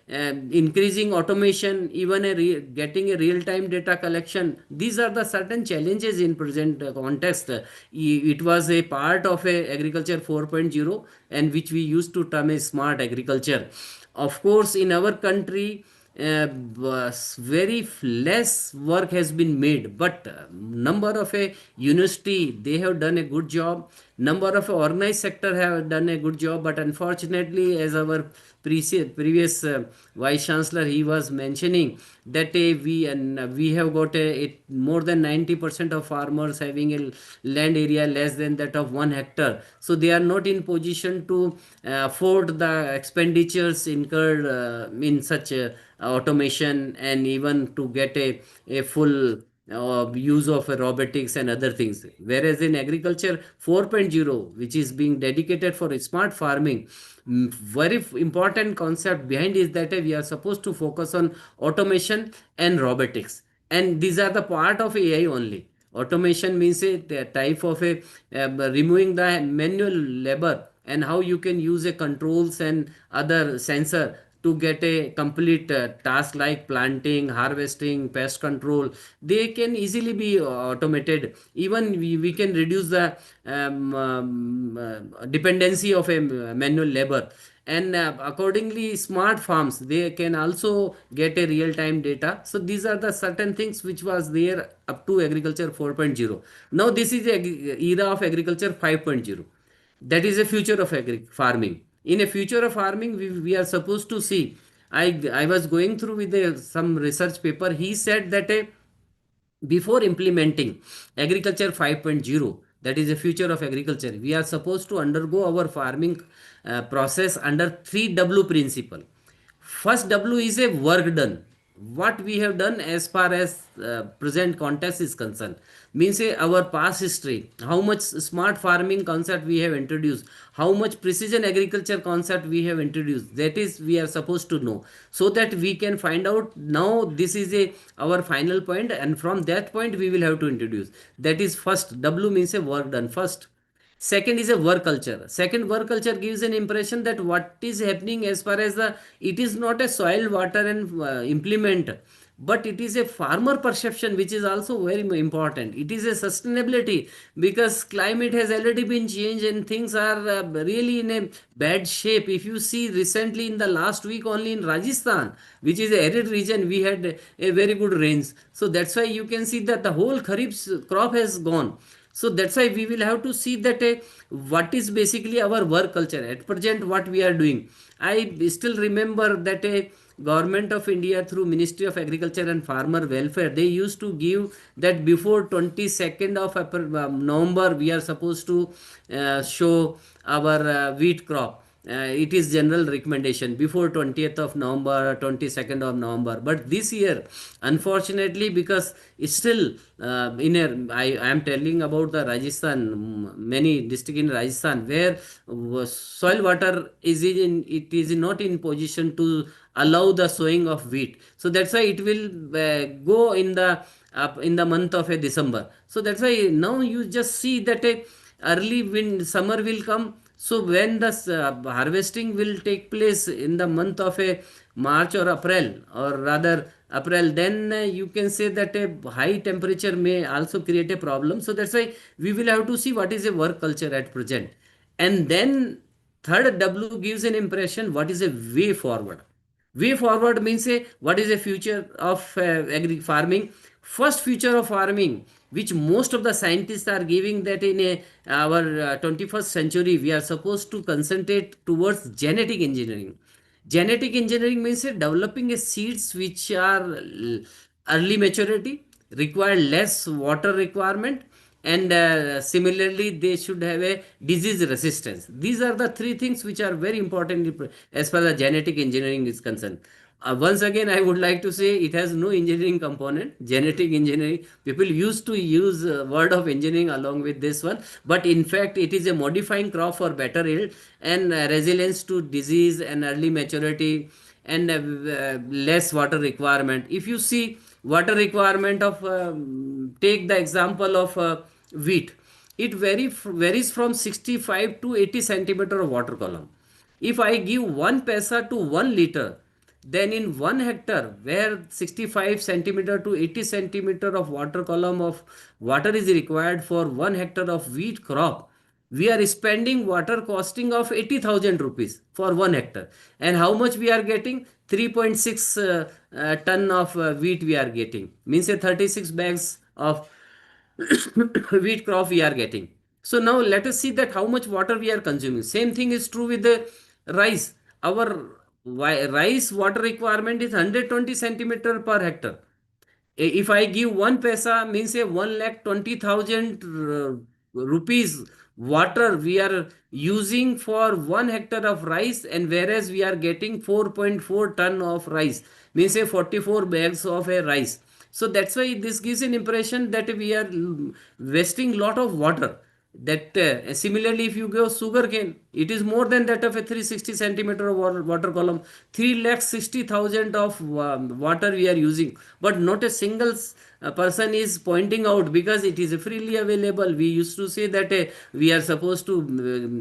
increasing automation, even getting a real time data collection. These are the certain challenges in present context. It was a part of a agriculture 4.0, and which we used to term as smart agriculture. Of course, in our country, very less work has been made, but number of a university, they have done a good job. Number of organized sector have done a good job, but unfortunately, as our previous vice chancellor, he was mentioning that we have got more than 90% of farmers having a land area less than that of 1 hectare. So they are not in position to afford the expenditures incurred in such automation, and even to get a full use of robotics and other things. Whereas in agriculture 4.0, which is being dedicated for smart farming, very important concept behind is that we are supposed to focus on automation and robotics, and these are the part of AI only. Automation means a type of a removing the manual labor, and how you can use a controls and other sensor to get a complete task like planting, harvesting, pest control. They can easily be automated. Even we can reduce the dependency of a manual labor. And accordingly, smart farms, they can also get a real time data. So these are the certain things which was there up to agriculture 4.0. Now this is the era of agriculture 5.0. That is a future of farming. In a future of farming, we are supposed to see. I was going through with some research paper. He said that before implementing agriculture 5.0, that is the future of agriculture, we are supposed to undergo our farming process under 3W principle. First W is a work done. What we have done as far as present context is concerned, means our past history, how much smart farming concept we have introduced, how much precision agriculture concept we have introduced, that is we are supposed to know, so that we can find out now this is a our final point, and from that point we will have to introduce. That is first W, means a work done first. Second is a work culture. Second, work culture gives an impression that what is happening as far as the, it is not a soil, water and implement, but it is a farmer perception, which is also very important. It is a sustainability, because climate has already been changed and things are really in a bad shape. If you see recently in the last week only in Rajasthan, which is a arid region, we had a very good rains. So that's why you can see that the whole Kharif crop has gone. So that's why we will have to see that what is basically our work culture at present, what we are doing. I still remember that a government of India through Ministry of Agriculture and Farmer Welfare, they used to give that before 22nd of November we are supposed to show our wheat crop. It is general recommendation before 20th of November, 22nd of November. But this year, unfortunately, because it's still I am telling about the Rajasthan, many district in Rajasthan where soil water is in, it is not in position to allow the sowing of wheat. So that's why it will go in the up in the month of December. So that's why now you just see that a early wind summer will come. So when the harvesting will take place in the month of a March or April, or rather April, then you can say that a high temperature may also create a problem. So that's why we will have to see what is a work culture at present. And then third W gives an impression what is a way forward. Way forward means what is the future of farming. First future of farming, which most of the scientists are giving, that in our 21st century we are supposed to concentrate towards genetic engineering. Genetic engineering means developing a seeds which are early maturity, require less water requirement, and similarly they should have a disease resistance. These are the three things which are very important as far as genetic engineering is concerned. Once again, I would like to say it has no engineering component. Genetic engineering, people used to use word of engineering along with this one, but in fact it is a modifying crop for better yield and resilience to disease and early maturity, and less water requirement. If you see water requirement of take the example of wheat, it varies from 65 to 80 centimeter of water column. If I give 1 paisa to 1 liter, then in 1 hectare where 65 centimeter to 80 centimeter of water column of water is required for 1 hectare of wheat crop, we are spending water costing of 80,000 rupees for 1 hectare. And how much we are getting? 3.6 ton of wheat we are getting. Means a 36 bags of wheat crop we are getting. So now let us see that how much water we are consuming. Same thing is true with the rice. Our rice water requirement is 120 centimeter per hectare. If I give 1 paisa, means a 1,20,000 rupees water we are using for 1 hectare of rice, and whereas we are getting 4.4 ton of rice, means a 44 bags of a rice. So that's why this gives an impression that we are wasting lot of water. That similarly, if you go sugarcane, it is more than that of a 360 centimeter of water column. 3,60,000 of water we are using, but not a single person is pointing out, because it is freely available. We used to say that we are supposed to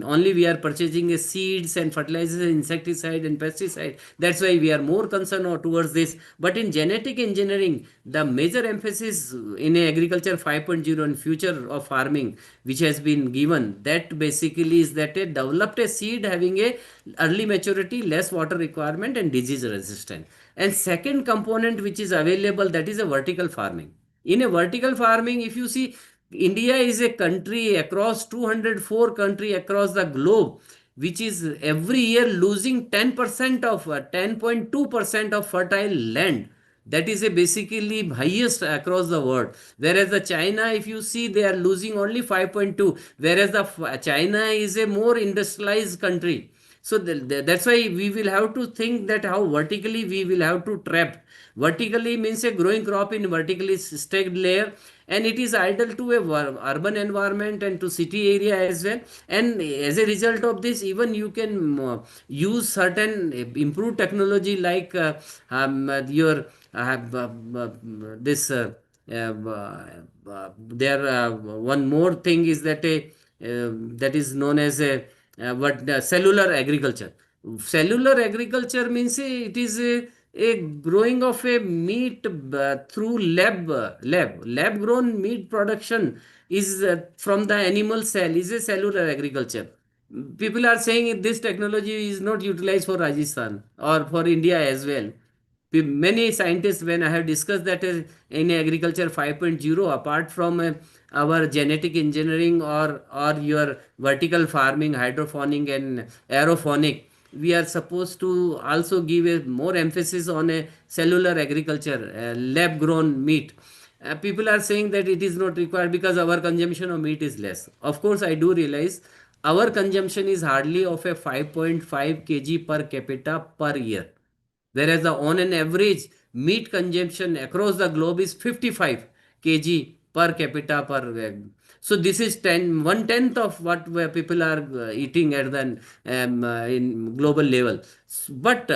only we are purchasing seeds and fertilizers, insecticide and pesticide. That's why we are more concerned towards this. But in genetic engineering, the major emphasis in agriculture 5.0 and future of farming, which has been given, that basically is that a developed a seed having a early maturity, less water requirement and disease resistant. And second component which is available, that is a vertical farming. In a vertical farming, if you see, India is a country across 204 country across the globe, which is every year losing 10% of 10.2% of fertile land. That is a basically highest across the world. Whereas the China, if you see, they are losing only 5.2, whereas the China is a more industrialized country. So that's why we will have to think that how vertically we will have to trap. Vertically means a growing crop in vertically stacked layer, and it is ideal to a urban environment and to city area as well. And as a result of this, even you can use certain improved technology like your this there one more thing is that a that is known as a what cellular agriculture. Cellular agriculture means it is a growing of a meat through lab grown meat production is from the animal cell is a cellular agriculture. People are saying this technology is not utilized for Rajasthan or for India as well. Many scientists, when I have discussed that in agriculture 5.0, apart from our genetic engineering or your vertical farming, hydroponic and aeroponic, we are supposed to also give a more emphasis on a cellular agriculture, lab grown meat. People are saying that it is not required because our consumption of meat is less. Of course, I do realize our consumption is hardly of a 5.5 kg per capita per year, whereas the on an average meat consumption across the globe is 55 kg per capita per so this is 1/10 of what people are eating at the in global level. But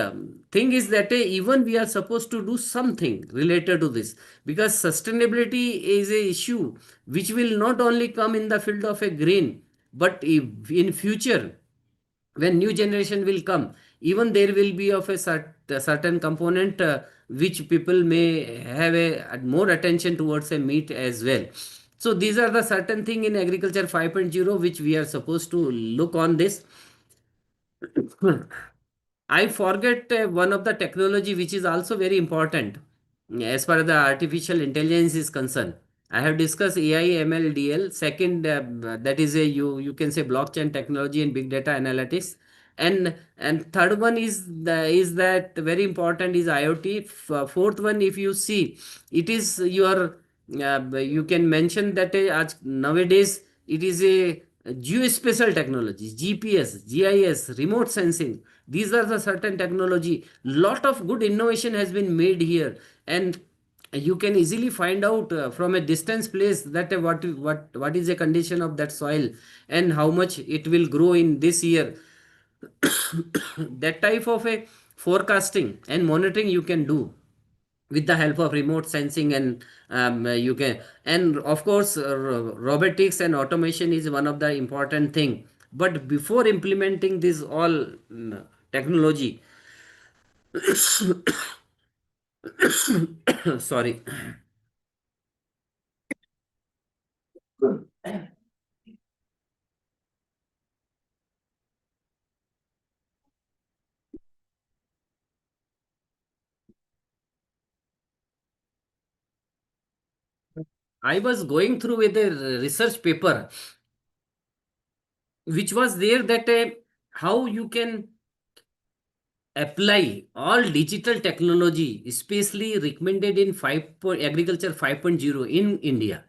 thing is that even we are supposed to do something related to this, because sustainability is a issue which will not only come in the field of a green, but if in future when new generation will come, even there will be of a certain component which people may have a more attention towards a meat as well. So these are the certain thing in agriculture 5.0 which we are supposed to look on this. I forget one of the technology which is also very important as far as the artificial intelligence is concerned. I have discussed AI, ML, DL. Second, that is a you can say blockchain technology and big data analytics. And third one is that very important is IoT. Fourth one, if you see, it is your you can mention that nowadays it is a geospatial technologies, GPS, GIS, remote sensing. These are the certain technology. Lot of good innovation has been made here, and you can easily find out from a distance place that what is the condition of that soil and how much it will grow in this year. That type of a forecasting and monitoring you can do with the help of remote sensing, and you can, and of course robotics and automation is one of the important thing. But before implementing this all technology sorry, I was going through with a research paper which was there that how you can apply all digital technology, especially recommended in agriculture 5.0 in India.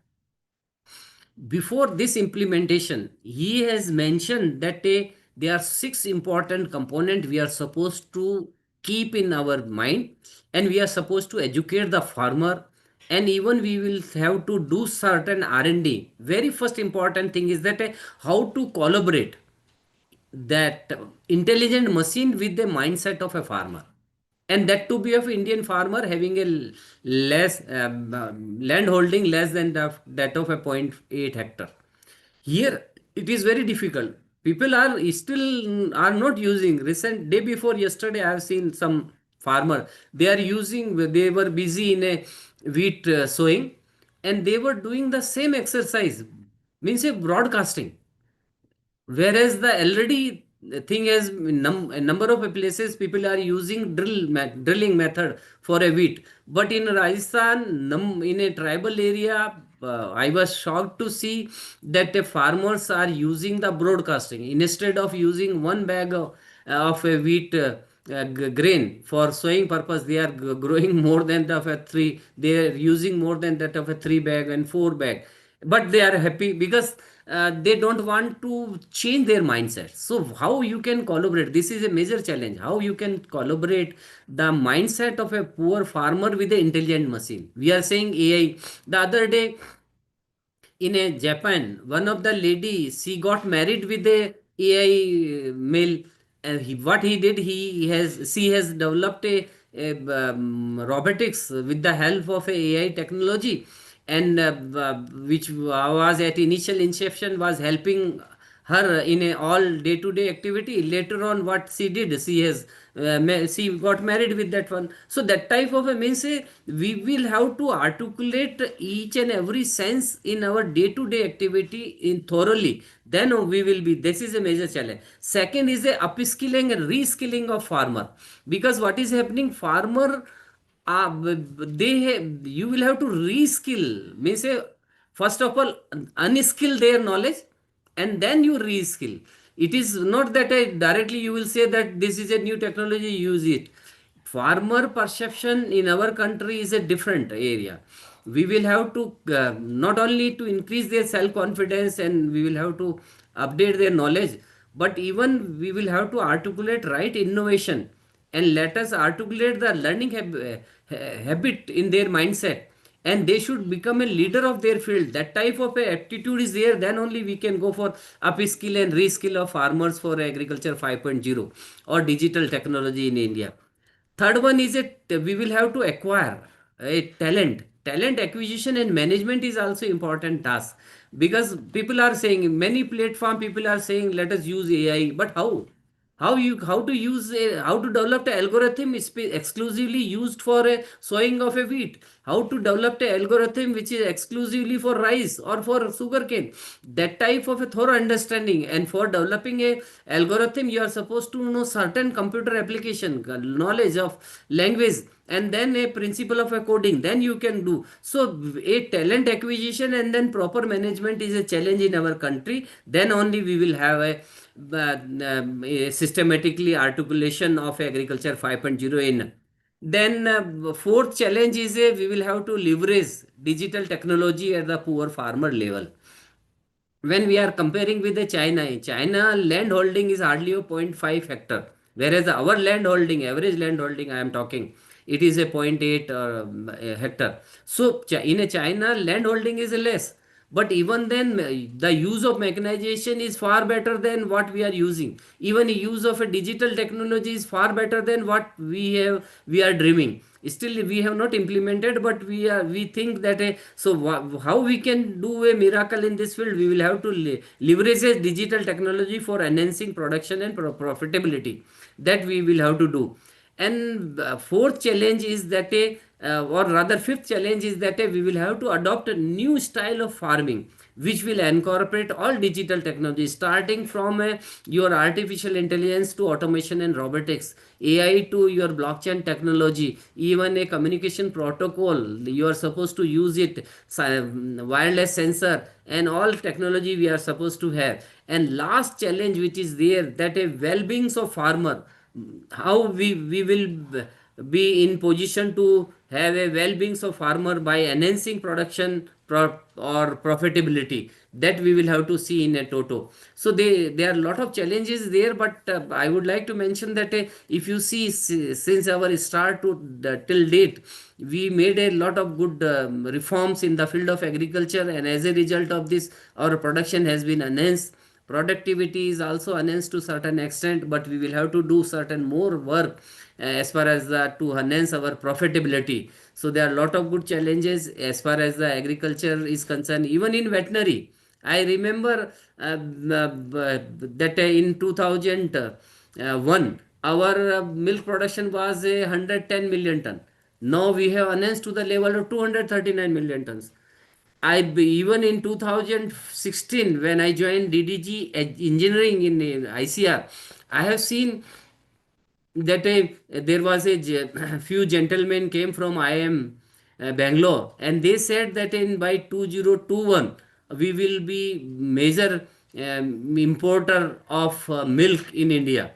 Before this implementation, he has mentioned that there are 6 important components we are supposed to keep in our mind, and we are supposed to educate the farmer and even we will have to do certain R&D. Very first important thing is that how to collaborate that intelligent machine with the mindset of a farmer, and that to be of Indian farmer having a less land holding less than that of a point 0.8 hectare. Here it is very difficult. People are still are not using. Recent day before yesterday, I have seen some farmer. They are using. They were busy in a wheat sowing, and they were doing the same exercise. Means a broadcasting. Whereas the already thing is a number of places people are using drilling method for a wheat. But in Rajasthan, in a tribal area, I was shocked to see that the farmers are using the broadcasting instead of using one bag of a wheat grain for sowing purpose. They are growing more than that of a three. They are using more than that of a 3 bag and 4 bag, but they are happy because they don't want to change their mindset. So how you can collaborate, this is a major challenge, how you can collaborate the mindset of a poor farmer with the intelligent machine. We are saying AI. The other day in a Japan, one of the lady, she got married with a AI male, and what he did, she has developed a robotics with the help of a AI technology, and which was at initial inception was helping her in a all day-to-day activity. Later on, what she did, she got married with that one. So that type of a means we will have to articulate each and every sense in our day-to-day activity in thoroughly. Then we will be. This is a major challenge. Second is the upskilling and reskilling of farmer, because what is happening, farmer you will have to reskill, means first of all unskill their knowledge and then you reskill. It is not that directly you will say that this is a new technology, use it. Farmer perception in our country is a different area. We will have to not only to increase their self confidence, and we will have to update their knowledge, but even we will have to articulate right innovation, and let us articulate the learning habit in their mindset, and they should become a leader of their field. That type of a aptitude is there, then only we can go for upskill and reskill of farmers for agriculture 5.0 or digital technology in India. Third one is that we will have to acquire a talent acquisition and management is also important task, because people are saying, many platform people are saying let us use AI, but how to use how to develop the algorithm is exclusively used for a sowing of a wheat, how to develop the algorithm which is exclusively for rice or for sugarcane. That type of a thorough understanding, and for developing a algorithm you are supposed to know certain computer application knowledge of language, and then a principle of a coding, then you can do. So a talent acquisition and then proper management is a challenge in our country. Then only we will have a systematically articulation of agriculture 5.0 in. Then fourth challenge is we will have to leverage digital technology at the poor farmer level. When we are comparing with the China land holding is hardly a zero point 0.5 hectare, whereas our land holding, average land holding I am talking, it is a 0.8 hectare. So in a China, land holding is less. But even then, the use of mechanization is far better than what we are using. Even the use of a digital technology is far better than what we are dreaming. Still, we have not implemented, but we think that how we can do a miracle in this field? We will have to leverage digital technology for enhancing production and profitability. That we will have to do. And fourth challenge is that or rather fifth challenge is that we will have to adopt a new style of farming which will incorporate all digital technology, starting from your artificial intelligence to automation and robotics, AI to your blockchain technology, even a communication protocol. You are supposed to use it, wireless sensor, and all technology we are supposed to have. And last challenge which is there, that a well-being of farmer, how we will be in position to have a well-being of farmer by enhancing production or profitability. that we will have to see in a toto. So there are a lot of challenges there, but I would like to mention that if you see since our start to till date, we made a lot of good reforms in the field of agriculture, and as a result of this, our production has been enhanced. Productivity is also enhanced to certain extent, but we will have to do certain more work as far as to enhance our profitability. So there are a lot of good challenges as far as the agriculture is concerned. Even in veterinary, I remember that in 2001 our milk production was 110 million ton. Now we have enhanced to the level of 239 million tons. Even in 2016 when I joined DDG engineering in ICR, I have seen that there was a few gentlemen came from IIM Bangalore, and they said that in by 2021 we will be major importer of milk in India,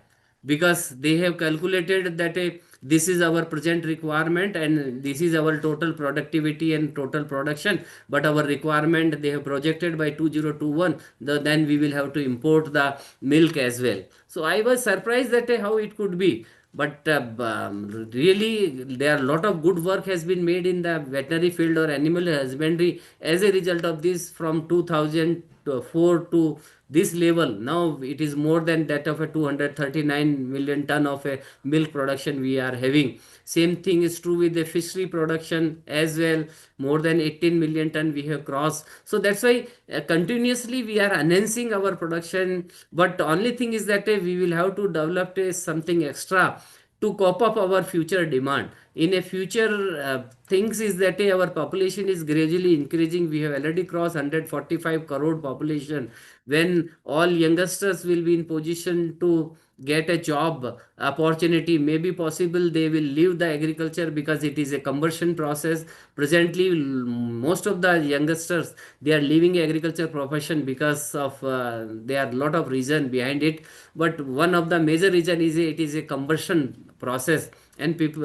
because they have calculated that this is our present requirement and this is our total productivity and total production, but our requirement they have projected by 2021, then we will have to import the milk as well. So I was surprised that how it could be. But really there are a lot of good work has been made in the veterinary field or animal husbandry as a result of this. From 2004 to this level, now it is more than that of a 239 million ton of a milk production we are having. Same thing is true with the fishery production as well. More than 18 million ton we have crossed. So that's why continuously we are enhancing our production. But only thing is that we will have to develop something extra to cope up our future demand. In a future things is that our population is gradually increasing. We have already crossed 145 crore population. When all youngsters will be in position to get a job opportunity, maybe possible they will leave the agriculture because it is a conversion process. Presently most of the youngsters they are leaving agriculture profession because of there are a lot of reason behind it, but one of the major reason is it is a conversion process, and people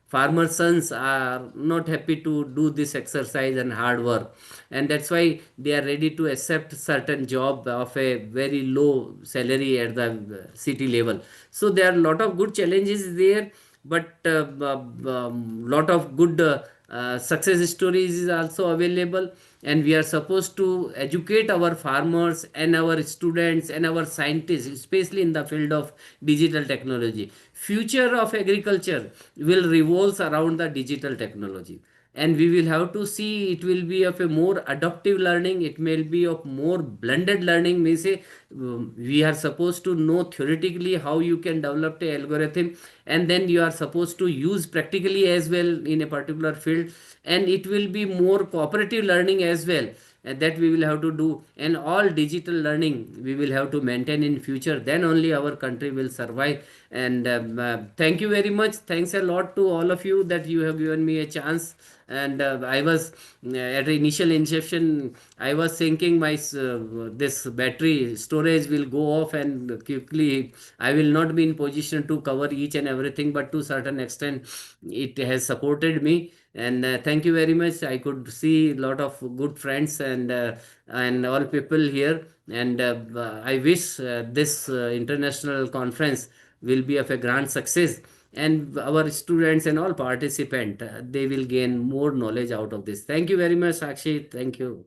farmer sons are not happy to do this exercise and hard work, and that's why they are ready to accept certain job of a very low salary at the city level. So there are a lot of good challenges there, but lot of good success stories is also available, and we are supposed to educate our farmers and our students and our scientists, especially in the field of digital technology. Future of agriculture will revolve around the digital technology, and we will have to see it will be of a more adaptive learning, it may be of more blended learning. May say we are supposed to know theoretically how you can develop a algorithm, and then you are supposed to use practically as well in a particular field, and it will be more cooperative learning as well, and that we will have to do, and all digital learning we will have to maintain in future, then only our country will survive. And thank you very much, thanks a lot to all of you that you have given me a chance. And I was at the initial inception I was thinking my this battery storage will go off and quickly I will not be in position to cover each and everything, but to certain extent it has supported me. And thank you very much, I could see a lot of good friends and all people here. And I wish this international conference will be of a grand success, and our students and all participants they will gain more knowledge out of this. Thank you very much, Sakshi. Thank you.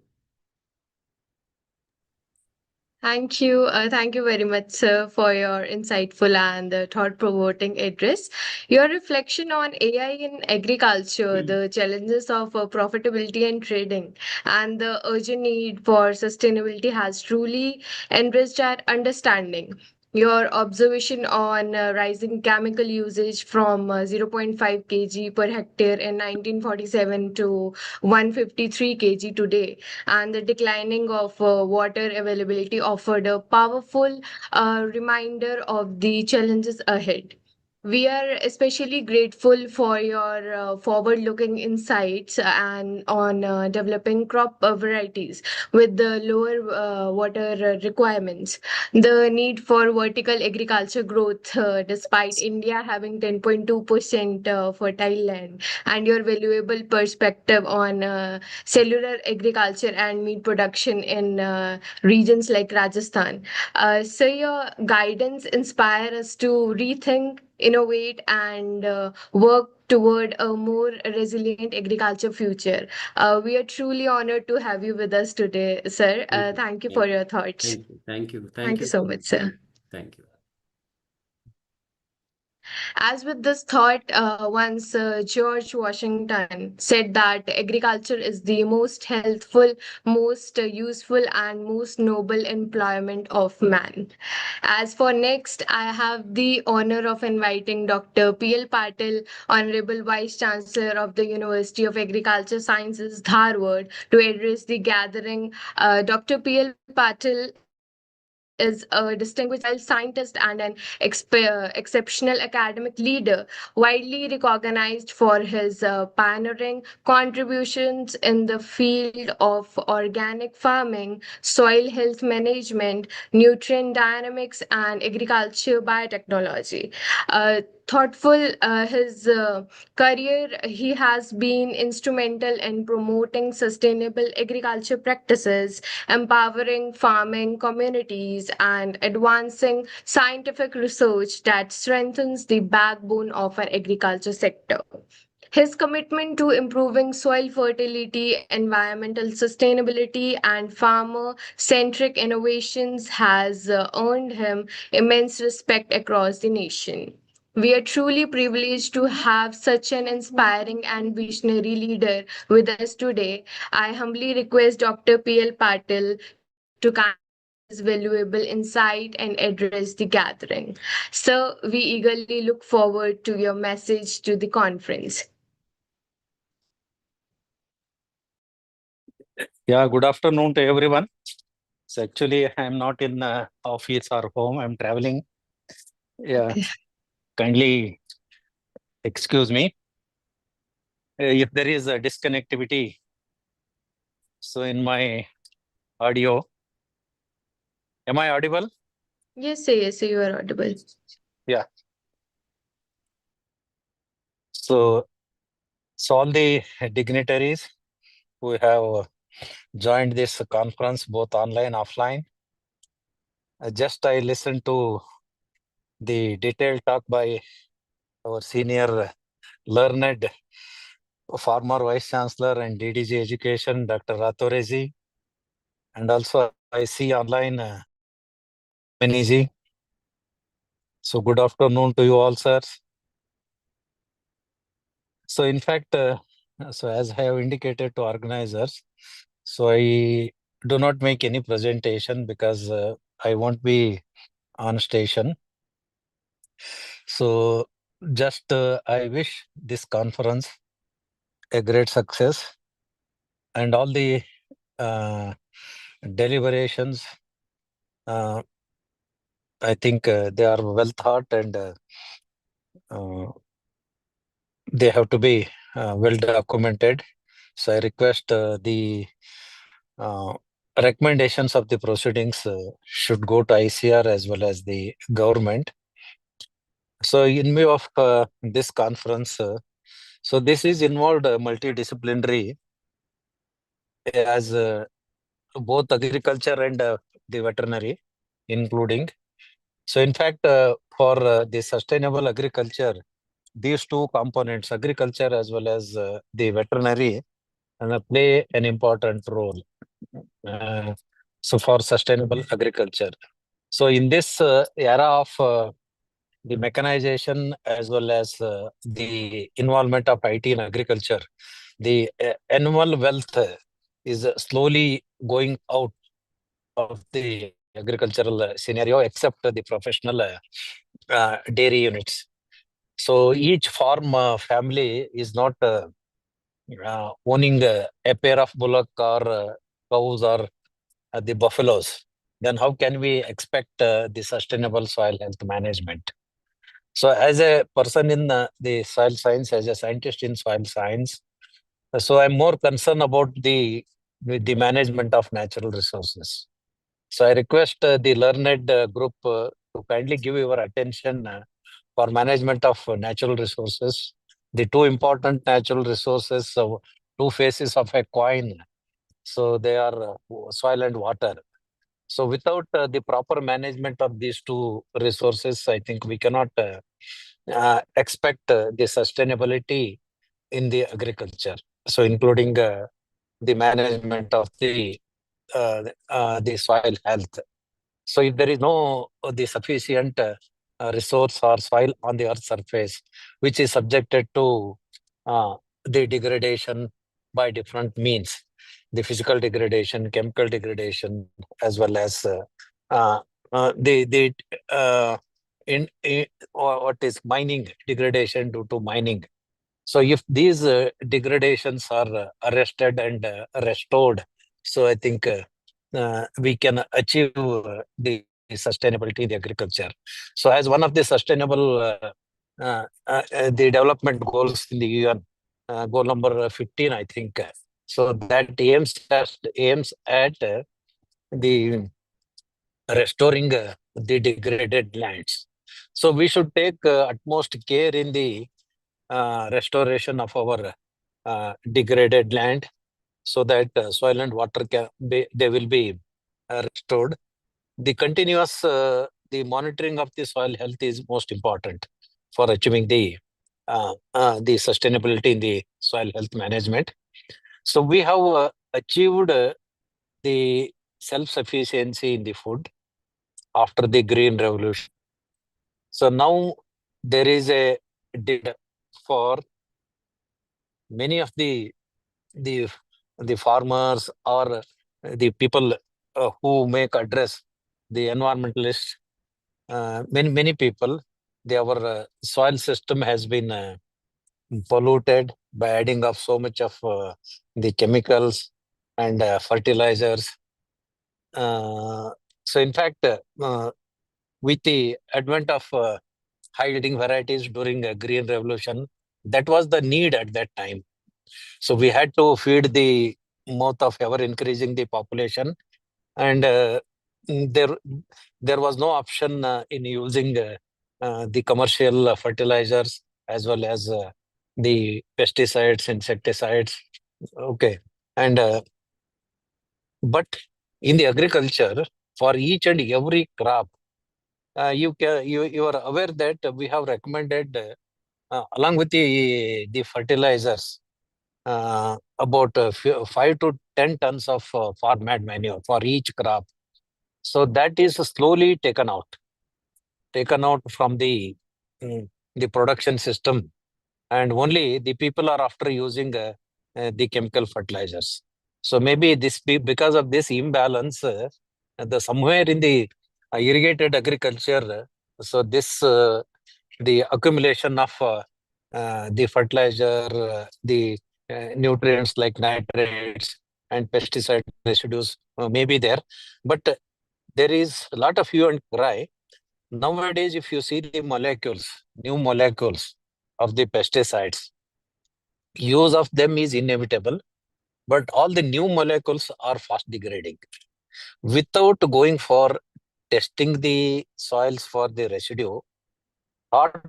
Thank you. Thank you very much, sir, for your insightful and thought-provoking address. Your reflection on AI in agriculture, the challenges of profitability and trading, and the urgent need for sustainability has truly enriched our understanding. Your observation on rising chemical usage from zero point 0.5 kg per hectare in 1947 to 153 kg today, and the declining of water availability offered a powerful reminder of the challenges ahead. We are especially grateful for your forward-looking insights and on developing crop varieties with the lower water requirements. The need for vertical agriculture growth, despite India having 10.2% fertile land, and your valuable perspective on cellular agriculture and meat production in regions like Rajasthan. So your guidance inspire us to rethink, innovate, and work toward a more resilient agriculture future. We are truly honored to have you with us today, sir. Thank you for your thoughts. Thank you. Thank you. Thank you so much, sir. Thank you. As with this thought, once George Washington said that agriculture is the most healthful, most useful, and most noble employment of man. As for next, I have the honor of inviting Dr. P.L. Patil, Honorable Vice Chancellor of the University of Agriculture Sciences, Dharwad, to address the gathering. Dr. P.L. Patil is a distinguished scientist and an exceptional academic leader, widely recognized for his pioneering contributions in the field of organic farming, soil health management, nutrient dynamics, and agriculture biotechnology. Thoughtful his career, he has been instrumental in promoting sustainable agriculture practices, empowering farming communities, and advancing scientific research that strengthens the backbone of our agriculture sector. His commitment to improving soil fertility, environmental sustainability, and farmer centric innovations has earned him immense respect across the nation. We are truly privileged to have such an inspiring and visionary leader with us today. I humbly request Dr. P.L. Patil to kindly share his valuable insight and address the gathering. So, we eagerly look forward to your message to the conference. Yeah, good afternoon to everyone. So actually, I'm not in office or home. I'm traveling. Yeah, Okay. kindly excuse me if there is a disconnectivity. So in my audio, am I audible? Yes, sir, you are audible. Yeah. So all the dignitaries who have joined this conference, both online, offline. I listened to the detailed talk by our senior learned former Vice Chancellor and DDG Education, Dr. Ratorezi. And also I see online Maniji. So good afternoon to you all, sirs. So in fact, so as I have indicated to organizers, so I do not make any presentation because I won't be on station. So just I wish this conference a great success and all the deliberations. I think they are well thought and they have to be well documented. So I request the recommendations of the proceedings should go to ICR as well as the government. So in view of this conference, so this is involved multidisciplinary as both agriculture and the veterinary, including. So in fact, for the sustainable agriculture, these two components, agriculture as well as the veterinary, play an important role. So for sustainable agriculture. So in this era of the mechanization as well as the involvement of IT in agriculture, the animal wealth is slowly going out of the agricultural scenario, except the professional dairy units. So each farm family is not owning a pair of bullock or cows or the buffaloes. Then how can we expect the sustainable soil health management? So as a person in the soil science, as a scientist in soil science, so I'm more concerned about the management of natural resources. So I request the learned group to kindly give your attention for management of natural resources. The two important natural resources, two faces of a coin. So they are soil and water. So without the proper management of these two resources, I think we cannot expect the sustainability in the agriculture. So including the management of the soil health. So if there is no the sufficient resource or soil on the earth's surface, which is subjected to the degradation by different means, the physical degradation, chemical degradation, as well as uh, the what is mining degradation due to mining. So if these degradations are arrested and restored, so I think we can achieve the sustainability in the agriculture. So as one of the sustainable the development goals in the UN, goal number 15, I think. So that aims at the restoring the degraded lands. So we should take utmost care in the restoration of our degraded land, so that soil and water they will be restored. The continuous the monitoring of the soil health is most important for achieving the sustainability in the soil health management. So we have achieved the self-sufficiency in the food after the Green Revolution. So now there is a demand for many of the farmers or the people who make address the environmentalists. Many people, our soil system has been polluted by adding of so much of the chemicals and fertilizers. So in fact, with the advent of high yielding varieties during a green revolution, that was the need at that time. So we had to feed the mouth of ever increasing the population, and there was no option in using the commercial fertilizers as well as the pesticides, insecticides. Okay, and but in the agriculture, for each and every crop, you are aware that we have recommended along with the fertilizers about 5 to 10 tons of farm manure for each crop. So that is slowly taken out from the production system, and only the people are after using the chemical fertilizers. So maybe because of this imbalance, the somewhere in the irrigated agriculture, so this the accumulation of the fertilizer, the nutrients like nitrates and pesticide residues may be there, but there is a lot of hue and cry. Nowadays, if you see the new molecules of the pesticides, use of them is inevitable, but all the new molecules are fast degrading. Without going for testing the soils for the residue, or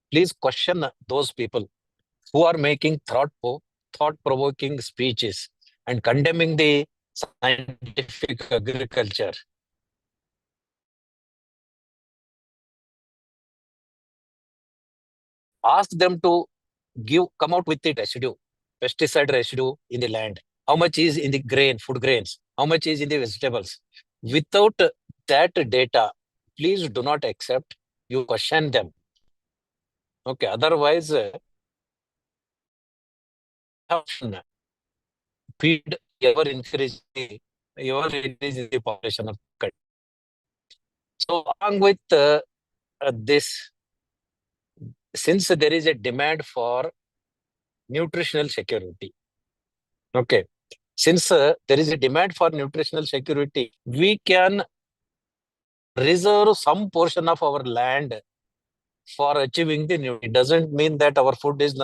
please question those people who are making thought-provoking speeches and condemning the scientific agriculture. Ask them to come out with the pesticide residue in the land. How much is in the food grains? How much is in the vegetables? Without that data, please do not accept. You question them. Okay, otherwise, feed ever increase the population of country. So along with this since there is a demand for nutritional security, okay, since there is a demand for nutritional security, we can reserve some portion of our land for achieving the nutrition. It doesn't mean that our food is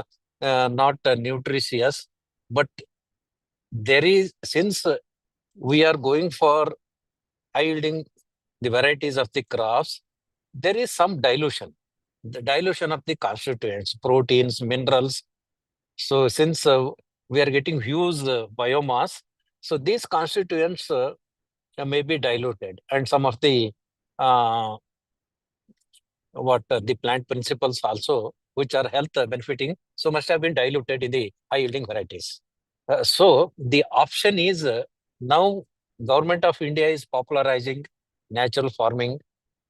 not nutritious, but there is, since we are going for yielding the varieties of the crops, there is some dilution, the dilution of the constituents, proteins, minerals. So since we are getting huge biomass, so these constituents may be diluted, and some of the the plant principles also, which are health benefiting, so must have been diluted in the high yielding varieties. So the option is now Government of India is popularizing natural farming,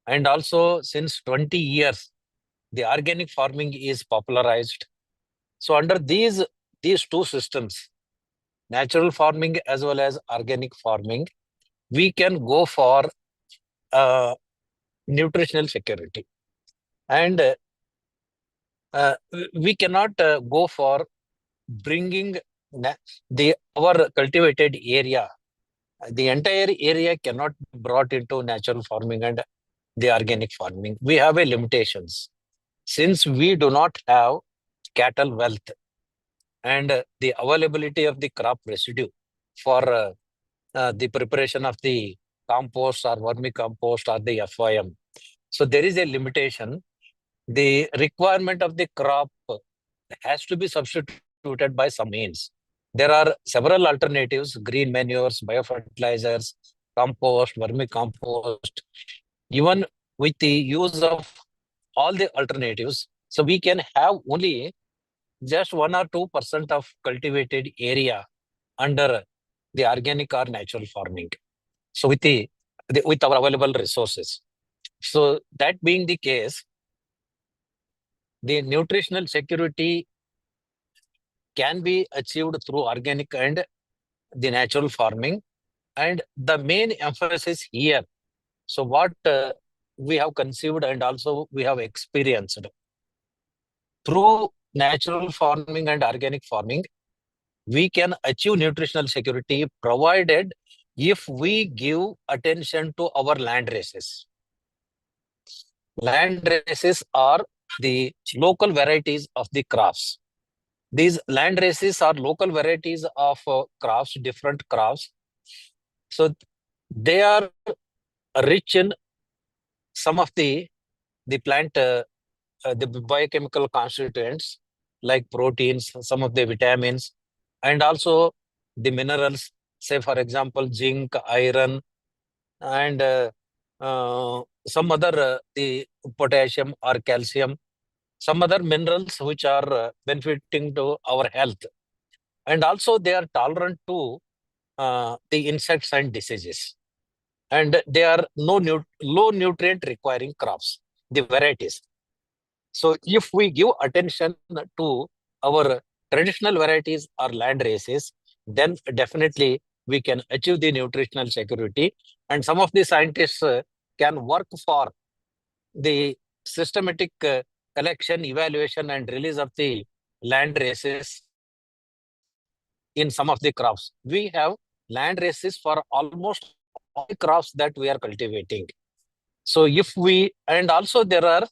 and also since 20 years, the organic farming is popularized. So under these two systems, natural farming as well as organic farming, we can go for nutritional security. And we cannot go for bringing our cultivated area. The entire area cannot be brought into natural farming and the organic farming. We have a limitations. Since we do not have cattle wealth and the availability of the crop residue for the preparation of the compost or vermicompost or the FYM. So there is a limitation. The requirement of the crop has to be substituted by some means. There are several alternatives: green manures, biofertilizers, compost, vermicompost. Even with the use of all the alternatives, so we can have only just 1 or 2% of cultivated area under the organic or natural farming. So with with our available resources. So that being the case, the nutritional security can be achieved through organic and the natural farming. And the main emphasis here, so what we have conceived and also we have experienced through natural farming and organic farming, we can achieve nutritional security provided if we give attention to our land races. Land races are the local varieties of the crops. These land races are local varieties of crops, different crops. So they are rich in some of the plant, the biochemical constituents like proteins, some of the vitamins, and also the minerals, say for example, zinc, iron, and some other the potassium or calcium, some other minerals which are benefiting to our health. And also they are tolerant to the insects and diseases. And they are low nutrient requiring crops, the varieties. So if we give attention to our traditional varieties or land races, then definitely we can achieve the nutritional security. And some of the scientists can work for the systematic collection, evaluation, and release of the land races in some of the crops. We have land races for almost all the crops that we are cultivating. So if we, and also there are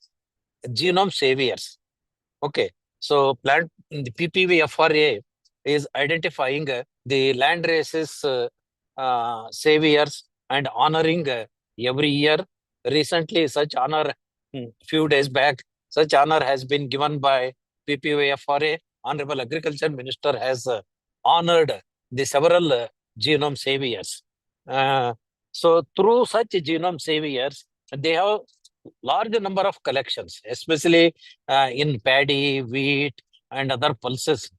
genome saviors. Okay, so the PPVFRA is identifying the land races saviors and honoring every year. Recently, such honor, few days back, such honor has been given by PPVFRA. Honorable Agriculture Minister has honored the several genome saviors. So through such genome saviors, they have large number of collections, especially in paddy, wheat, and other pulses.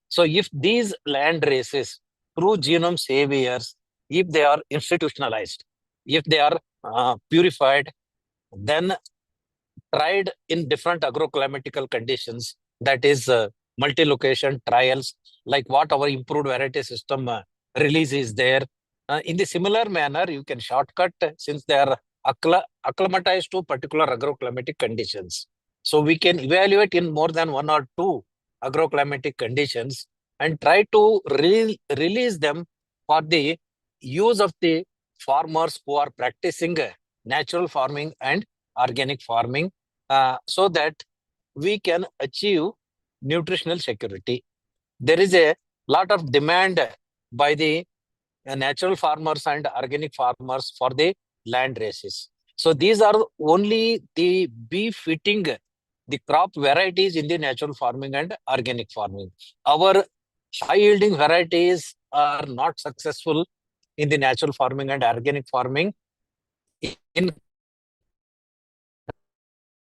So if these land races through genome saviors, if they are institutionalized, if they are purified, then tried in different agroclimatical conditions, that is multi-location trials, like what our improved variety system release is there. In the similar manner, you can shortcut since they are acclimatized to particular agroclimatic conditions. So we can evaluate in more than one or two agroclimatic conditions and try to release them for the use of the farmers who are practicing natural farming and organic farming, so that we can achieve nutritional security. There is a lot of demand by the natural farmers and organic farmers for the land races. So these are only the befitting the crop varieties in the natural farming and organic farming. Our high yielding varieties are not successful in the natural farming and organic farming. In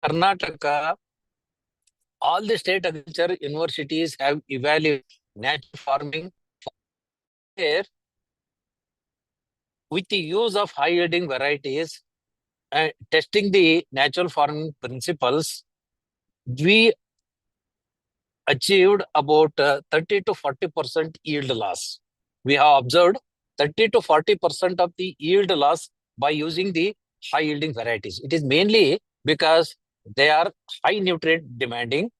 Karnataka, all the state agriculture universities have evaluated natural farming there with the use of high yielding varieties and testing the natural farming principles. We achieved about 30 to 40% yield loss. We have observed 30 to 40% of the yield loss by using the high yielding varieties. It is mainly because they are high nutrient demanding,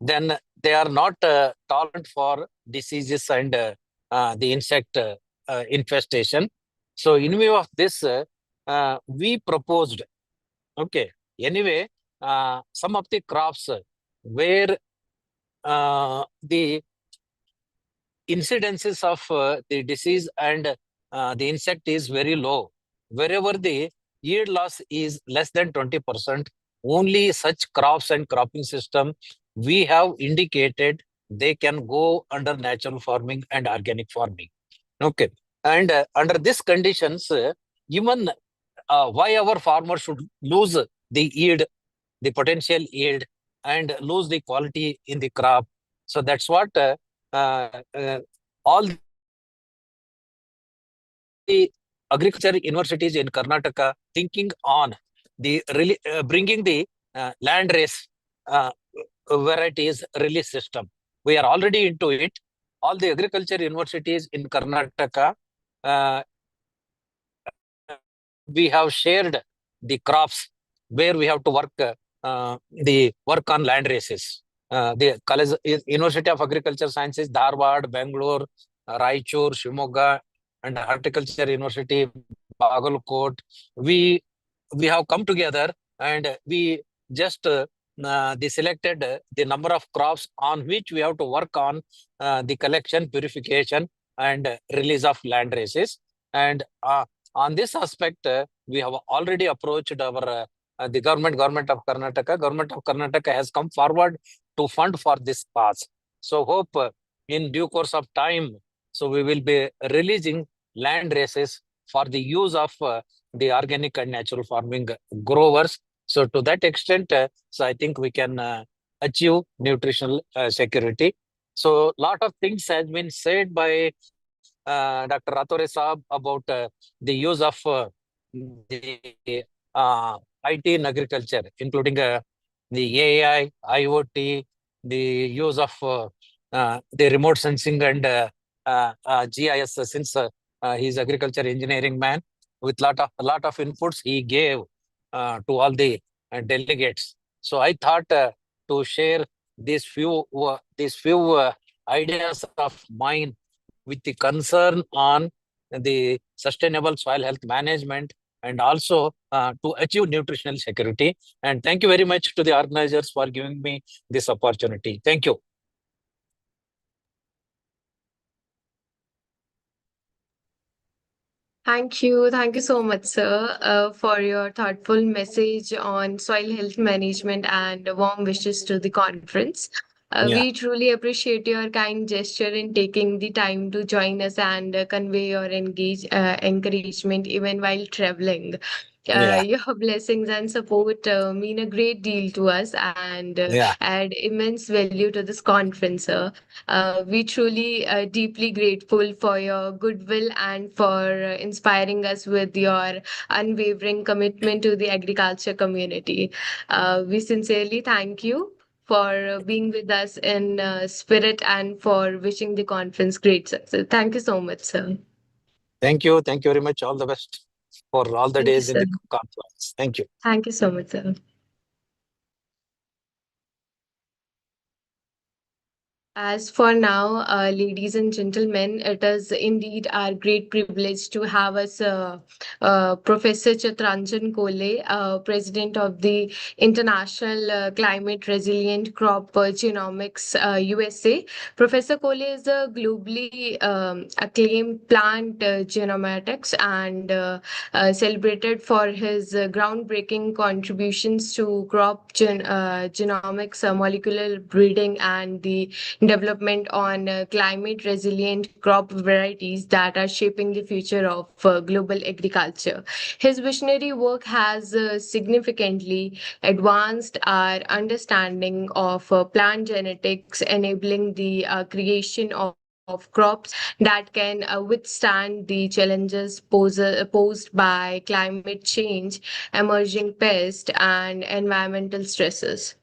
then they are not tolerant for diseases and the insect infestation. So in view of this, we proposed, okay, anyway, some of the crops where the incidences of the disease and the insect is very low. Wherever the yield loss is less than 20%, only such crops and cropping system we have indicated they can go under natural farming and organic farming. Okay. And under these conditions, even why our farmers should lose the yield, the potential yield, and lose the quality in the crop. So that's what all the agriculture universities in Karnataka thinking on the bringing the land race varieties release system. We are already into it. All the agriculture universities in Karnataka, we have shared the crops where we have to work the work on land races. The college, University of Agriculture Sciences, Dharwad, Bangalore, Raichur, Shimoga, and Horticulture University, Bagalkot. We have come together and we just they selected the number of crops on which we have to work on the collection, purification, and release of land races. And on this aspect, we have already approached our the government of Karnataka. Government of Karnataka has come forward to fund for this cause. So hope in due course of time, so we will be releasing land races for the use of the organic and natural farming growers. So to that extent, so I think we can achieve nutritional security. So lot of things has been said by Dr. Ratore Saab about the use of the IT in agriculture, including the AI, IoT, the use of the remote sensing and GIS, since he's agriculture engineering man, with lot of inputs he gave to all the delegates. So I thought to share these few ideas of mine with the concern on the sustainable soil health management and also to achieve nutritional security. And thank you very much to the organizers for giving me this opportunity. Thank you. Thank you. Thank you so much, sir, for your thoughtful message on soil health management and warm wishes to the conference. Yeah. We truly appreciate your kind gesture in taking the time to join us and convey your encouragement even while traveling. Yeah. Your blessings and support mean a great deal to us and Yeah. add immense value to this conference, sir. We truly deeply grateful for your goodwill and for inspiring us with your unwavering commitment to the agriculture community. We sincerely thank you for being with us in spirit and for wishing the conference great success. Thank you so much, sir. Thank you. Thank you very much. All the best for all the Thank you, days in sir. the conference. Thank you. Thank you so much, sir. As for now, ladies and gentlemen, it is indeed our great privilege to have us Professor Chatranjan Kole, President of the International Climate Resilient Crop Genomics USA. Professor Kole is a globally acclaimed plant genomatics and celebrated for his groundbreaking contributions to crop genomics, molecular breeding, and the development on climate resilient crop varieties that are shaping the future of global agriculture. His visionary work has significantly advanced our understanding of plant genetics, enabling the creation of crops that can withstand the challenges posed by climate change, emerging pests, and environmental stresses.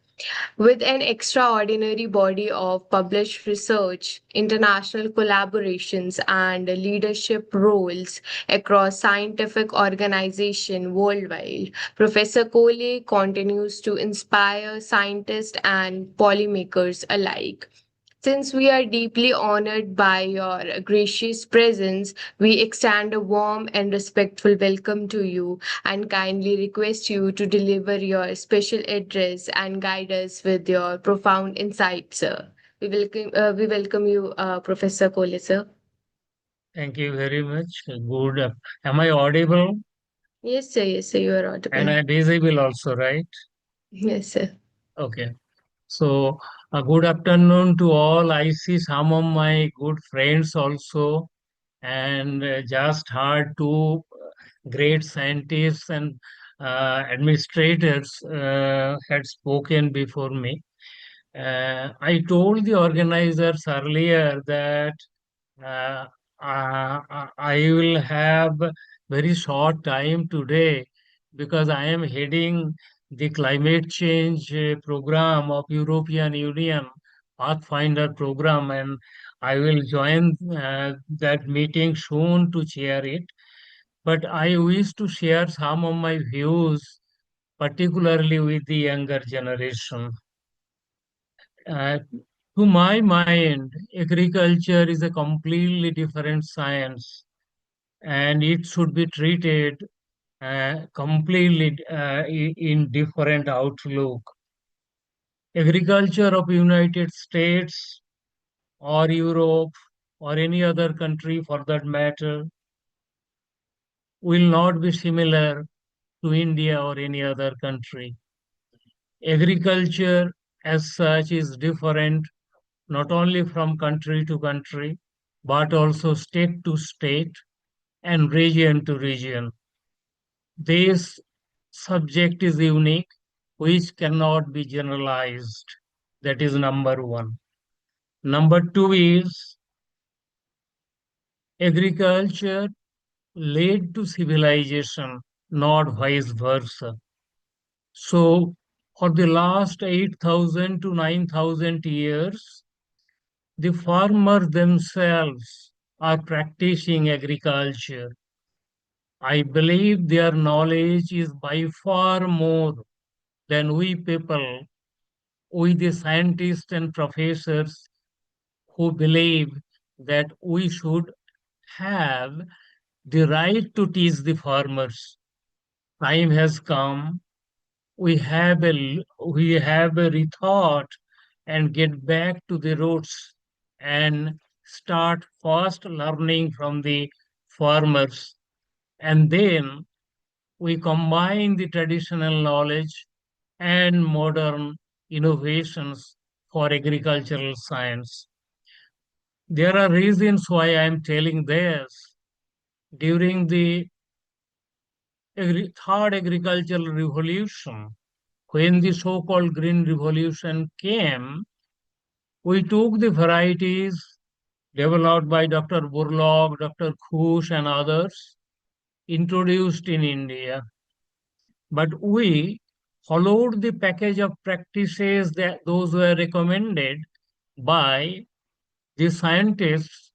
With an extraordinary body of published research, international collaborations, and leadership roles across scientific organizations worldwide, Professor Cole continues to inspire scientists and policymakers alike. Since we are deeply honored by your gracious presence, we extend a warm and respectful welcome to you and kindly request you to deliver your special address and guide us with your profound insight, sir. We welcome you, Professor Kohli, sir. Thank you very much. Good. Am I audible? Yes, sir, you are And audible. I'm visible also, right? Yes, sir. Okay. So, good afternoon to all. I see some of my good friends also, and just heard two great scientists and administrators had spoken before me. I told the organizers earlier that uh, I will have very short time today because I am heading the climate change program of European Union Pathfinder program, and I will join that meeting soon to chair it. But I wish to share some of my views, particularly with the younger generation. Uh, to my mind, agriculture is a completely different science and it should be treated completely in different outlook. Agriculture of United States or Europe or any other country for that matter will not be similar to India or any other country. Agriculture as such is different not only from country to country, but also state to state and region to region. This subject is unique, which cannot be generalized. That is number one. Number two is agriculture led to civilization, not vice versa. So, for the last 8,000 to 9,000 years, the farmers themselves are practicing agriculture. I believe their knowledge is by far more than we people, we the scientists and professors who believe that we should have the right to teach the farmers. Time has come. We have a rethought and get back to the roots and start first learning from the farmers, and then we combine the traditional knowledge and modern innovations for agricultural science. There are reasons why I am telling this. During the third agricultural revolution, when the so-called Green Revolution came, we took the varieties developed by Dr. Burlock, Dr. Khush, and others, introduced in India. But we followed the package of practices that those were recommended by the scientists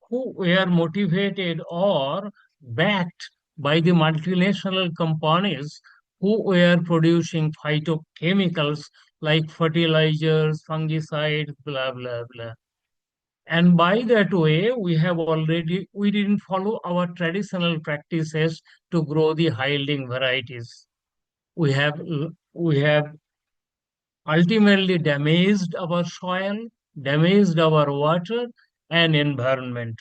who were motivated or backed by the multinational companies who were producing phytochemicals like fertilizers, fungicides, blah, blah, blah. And by that way, we didn't follow our traditional practices to grow the high-yielding varieties. We have ultimately damaged our soil, damaged our water and environment.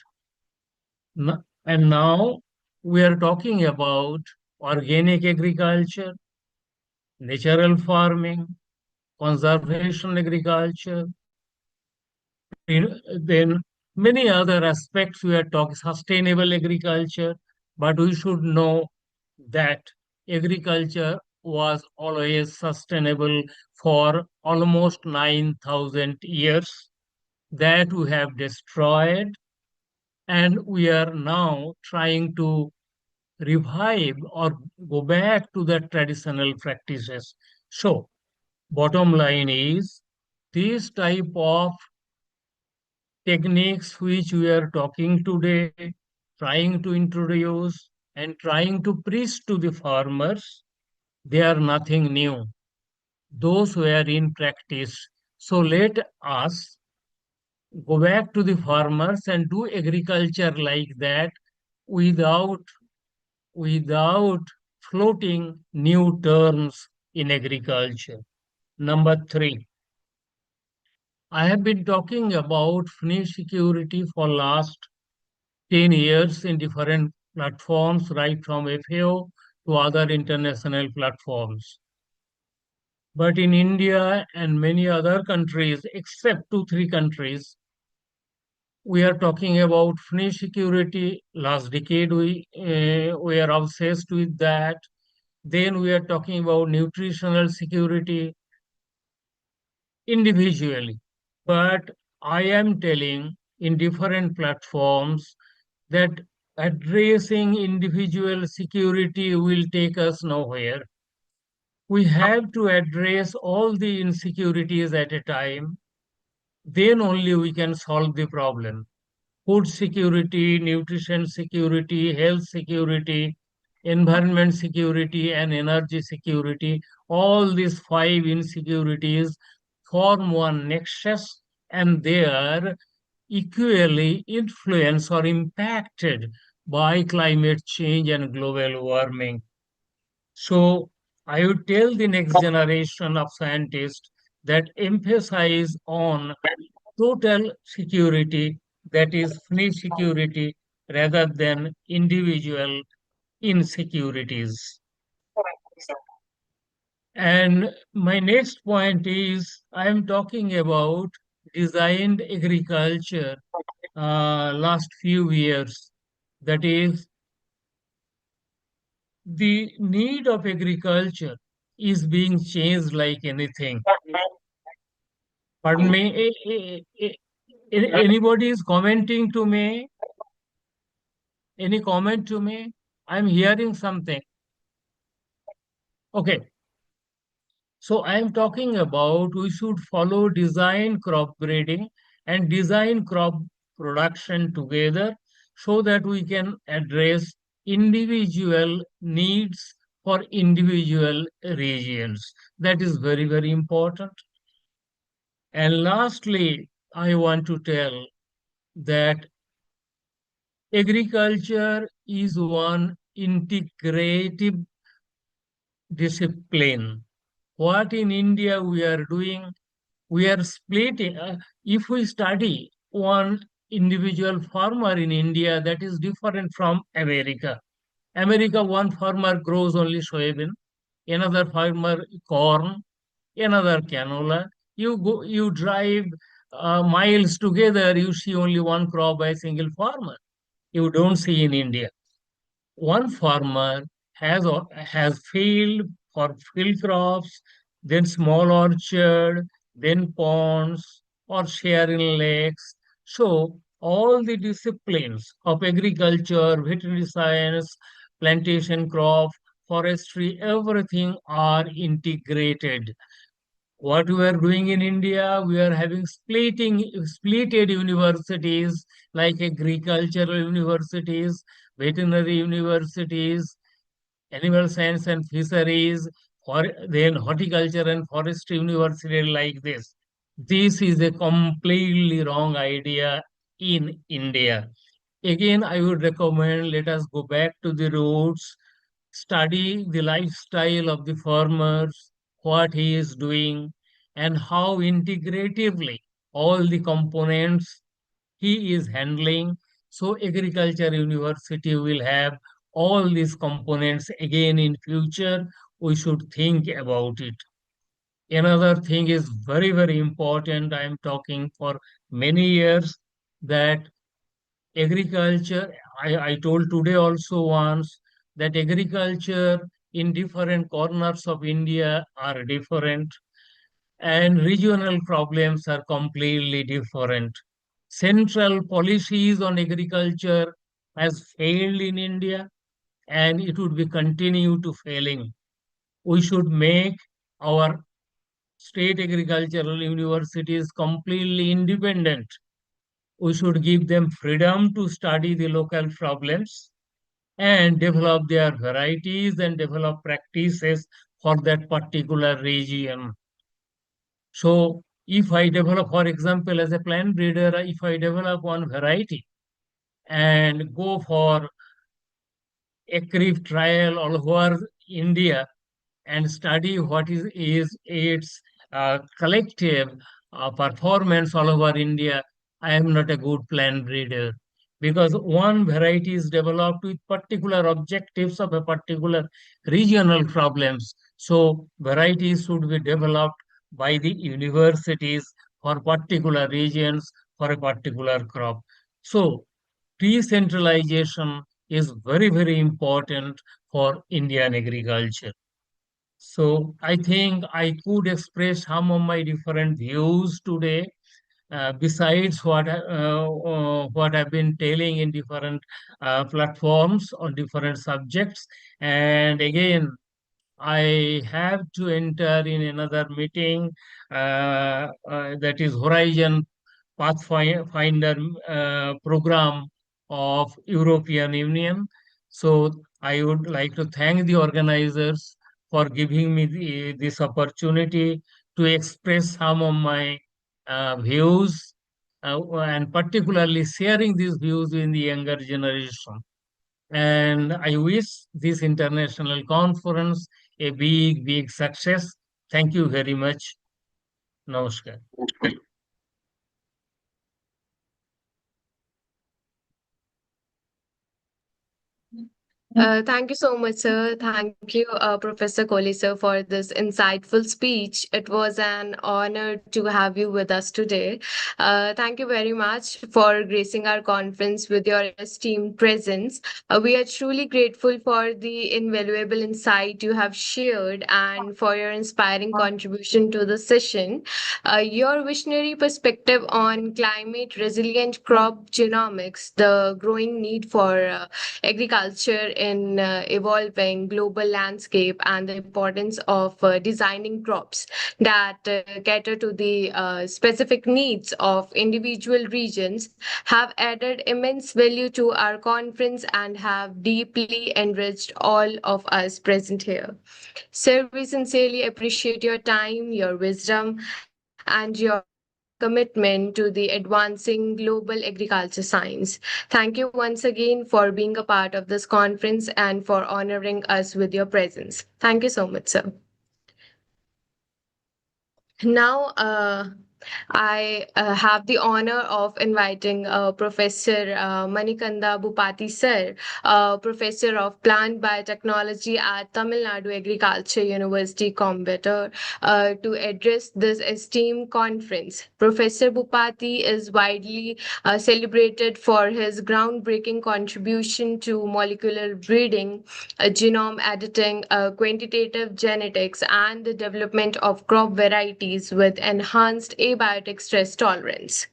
And now we are talking about organic agriculture, natural farming, conservation agriculture, then many other aspects we are talking sustainable agriculture, but we should know that agriculture was always sustainable for almost 9,000 years that we have destroyed, and we are now trying to revive or go back to the traditional practices. So bottom line is this type of techniques which we are talking today, trying to introduce and trying to preach to the farmers, they are nothing new. Those were in practice. So let us go back to the farmers and do agriculture like that without without floating new terms in agriculture. Number three, I have been talking about food security for last 10 years in different platforms, right from FAO to other international platforms. But in India and many other countries, except 2, 3 countries, we are talking about food security. Last decade, we are obsessed with that. Then we are talking about nutritional security individually. But I am telling in different platforms that addressing individual security will take us nowhere. We have to address all the insecurities at a time. Then only we can solve the problem. Food security, nutrition security, health security, environment security, and energy security. All these 5 insecurities form one nexus, and they are equally influenced or impacted by climate change and global warming. So I would tell the next generation of scientists that emphasize on total security, that is food security, rather than individual insecurities. And my next point is I am talking about designed agriculture last few years. That is, the need of agriculture is being changed like anything. Pardon me, anybody is commenting to me? Any comment to me? I'm hearing something. Okay. So I am talking about we should follow design crop breeding and design crop production together so that we can address individual needs for individual regions. That is very, very important. And lastly, I want to tell that agriculture is one integrative discipline. What in India we are doing, we are splitting. If we study one individual farmer in India, that is different from America. America, one farmer grows only soybean, another farmer corn, another canola. You drive miles together, you see only one crop by a single farmer. You don't see in India. One farmer has field for field crops, then small orchard, then ponds or sharing lakes. So all the disciplines of agriculture, veterinary science, plantation crop, forestry, everything are integrated. What we are doing in India, we are having splitted universities like agricultural universities, veterinary universities, animal science and fisheries, or then horticulture and forestry university like this. This is a completely wrong idea in India. Again, I would recommend let us go back to the roots, study the lifestyle of the farmers, what he is doing, and how integratively all the components he is handling. So agriculture university will have all these components again in future. We should think about it. Another thing is very, very important. I am talking for many years that agriculture, I told today also once that agriculture in different corners of India are different and regional problems are completely different. Central policies on agriculture has failed in India and it would be continue to failing. We should make our state agricultural universities completely independent. We should give them freedom to study the local problems and develop their varieties and develop practices for that particular region. So if I develop, for example, as a plant breeder, if I develop one variety and go for acre trial all over India and study what is its collective performance all over India, I am not a good plant breeder because one variety is developed with particular objectives of a particular regional problems. So varieties should be developed by the universities for particular regions for a particular crop. So decentralization is very, very important for Indian agriculture. So I think I could express some of my different views today, besides what I've been telling in different platforms on different subjects. And again, I have to enter in another meeting that is Horizon Pathfinder program of European Union. So I would like to thank the organizers for giving me this opportunity to express some of my views and particularly sharing these views with the younger generation. And I wish this international conference a big, big success. Thank you very much. Namaskar. Thank you so much, sir. Thank you, Professor Kohli, sir, for this insightful speech. It was an honor to have you with us today. Thank you very much for gracing our conference with your esteemed presence. We are truly grateful for the invaluable insight you have shared and for your inspiring contribution to the session. Your visionary perspective on climate resilient crop genomics, the growing need for agriculture in evolving global landscape, and the importance of designing crops that cater to the specific needs of individual regions have added immense value to our conference and have deeply enriched all of us present here. Sir, we sincerely appreciate your time, your wisdom, and your commitment to the advancing global agriculture science. Thank you once again for being a part of this conference and for honoring us with your presence. Thank you so much, sir. Now, I have the honor of inviting Professor Manikanda Bhupati sir, Professor of Plant Biotechnology at Tamil Nadu Agriculture University, Coimbatore, to address this esteemed conference. Professor Bhupati is widely celebrated for his groundbreaking contribution to molecular breeding, genome editing, quantitative genetics, and the development of crop varieties with enhanced abiotic stress tolerance.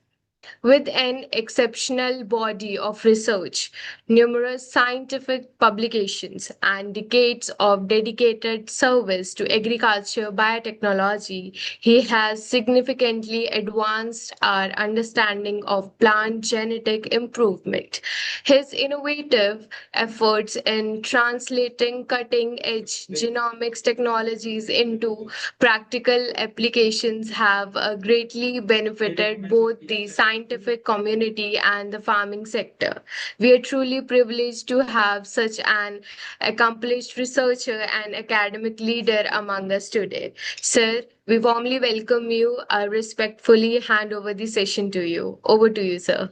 With an exceptional body of research, numerous scientific publications, and decades of dedicated service to agriculture biotechnology, he has significantly advanced our understanding of plant genetic improvement. His innovative efforts in translating cutting edge genomics technologies into practical applications have greatly benefited both the scientific scientific community and the farming sector. We are truly privileged to have such an accomplished researcher and academic leader among us today. Sir, we warmly welcome you. I respectfully hand over the session to you. Over to you, sir.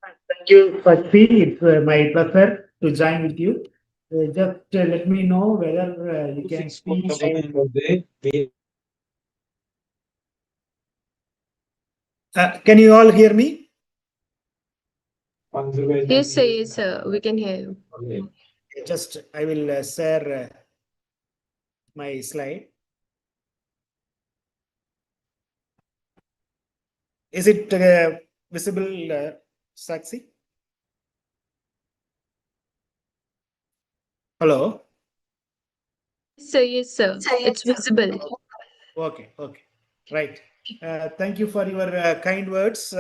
Thank you, Sakshi. It's my pleasure to join with you. Just let me know whether you can speak. Can you all hear me? Yes, sir. We can hear you. Just I will share my slide. Is it visible, Sakshi? Hello? Yes, sir. It's visible. Okay, right. Thank you for your kind words.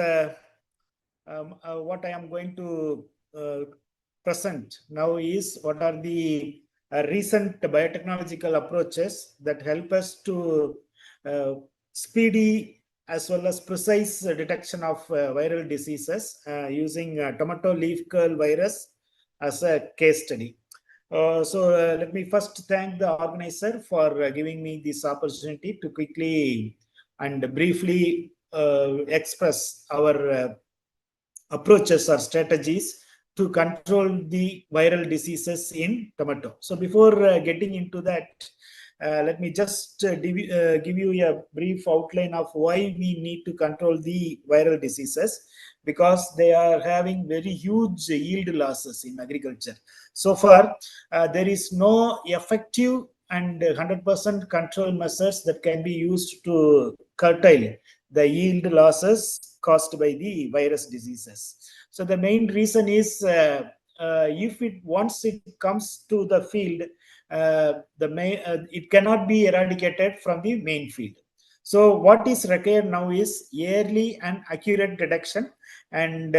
What I am going to present now is what are the recent biotechnological approaches that help us to speedy as well as precise detection of viral diseases using tomato leaf curl virus as a case study. Let me first thank the organizer for giving me this opportunity to quickly and briefly express our approaches or strategies to control the viral diseases in tomato. So before getting into that, let me just give you a brief outline of why we need to control the viral diseases, because they are having very huge yield losses in agriculture. So far, there is no effective and 100% control measures that can be used to curtail the yield losses caused by the virus diseases. So the main reason is if once it comes to the field, it cannot be eradicated from the main field. So what is required now is early and accurate detection, and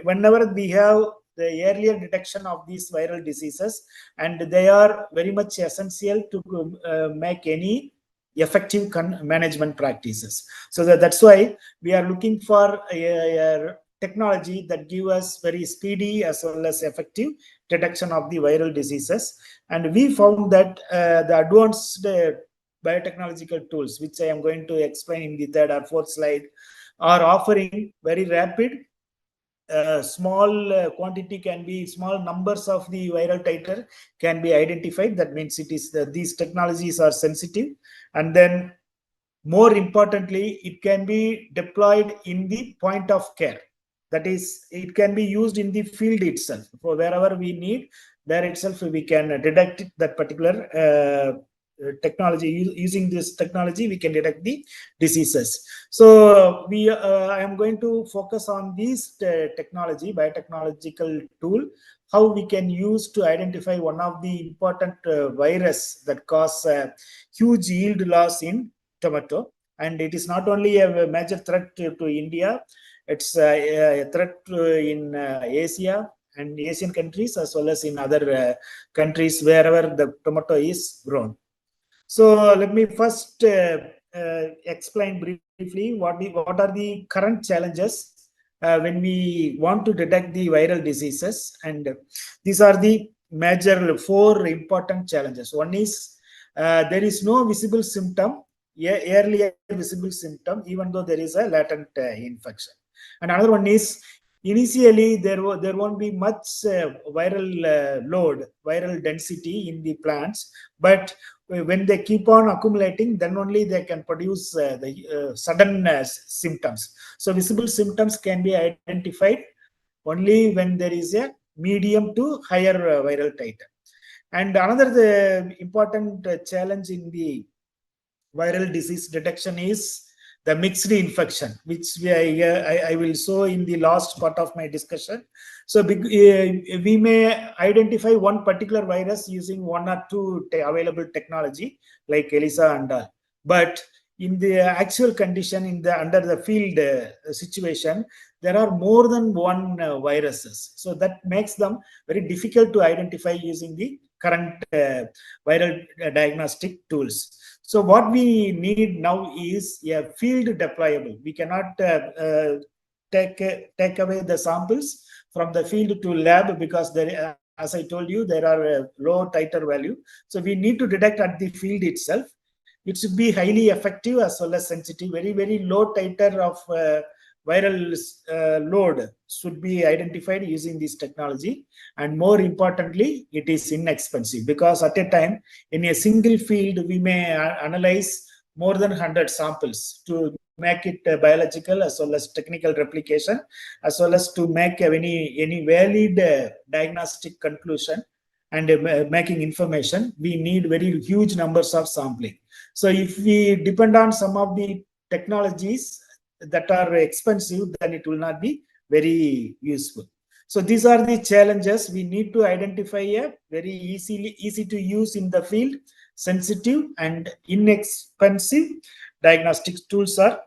whenever we have the earlier detection of these viral diseases, and they are very much essential to make any effective management practices. So that's why we are looking for a technology that give us very speedy as well as effective detection of the viral diseases. And we found that the advanced biotechnological tools, which I am going to explain in the third or fourth slide, are offering very rapid small quantity can be small numbers of the viral titer can be identified. That means it is these technologies are sensitive, and then more importantly, it can be deployed in the point of care. That is, it can be used in the field itself. For wherever we need, there itself we can detect that particular technology. Using this technology, we can detect the diseases. So I am going to focus on this biotechnological tool, how we can use to identify one of the important virus that cause huge yield loss in tomato. And it is not only a major threat to India, it's a threat in Asia and Asian countries, as well as in other countries wherever the tomato is grown. So let me first explain briefly what are the current challenges when we want to detect the viral diseases. And these are the major 4 important challenges. One is there is no visible symptom, earlier visible symptom, even though there is a latent infection. And another one is initially there won't be much viral density in the plants, but when they keep on accumulating, then only they can produce the sudden symptoms. So visible symptoms can be identified only when there is a medium to higher viral titer. And another important challenge in the viral disease detection is the mixed infection, which I will show in the last part of my discussion. So we may identify one particular virus using 1 or 2 available technology like ELISA and all. But in the actual condition, under the field situation, there are more than 1 viruses. So that makes them very difficult to identify using the current viral diagnostic tools. So what we need now is a field deployable. We cannot take away the samples from the field to lab because there, as I told you, there are low titer value. So we need to detect at the field itself. It should be highly effective as well as sensitive. Very, very low titer of viral load should be identified using this technology. And more importantly, it is inexpensive because at a time in a single field, we may analyze more than 100 samples to make it biological as well as technical replication, as well as to make any valid diagnostic conclusion and making information. We need very huge numbers of sampling. So if we depend on some of the technologies that are expensive, then it will not be very useful. So these are the challenges. We need to identify a very easy to use in the field, sensitive and inexpensive diagnostic tools are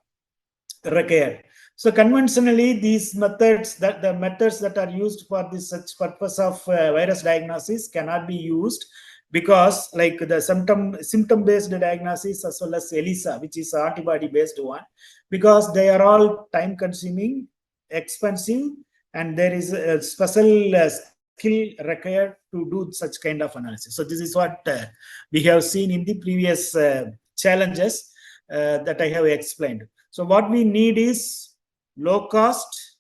required. So conventionally, these methods, the methods that are used for this such purpose of virus diagnosis cannot be used because like the symptom based diagnosis as well as ELISA, which is antibody based one, because they are all time consuming, expensive, and there is a special skill required to do such kind of analysis. So this is what we have seen in the previous challenges that I have explained. So what we need is low cost,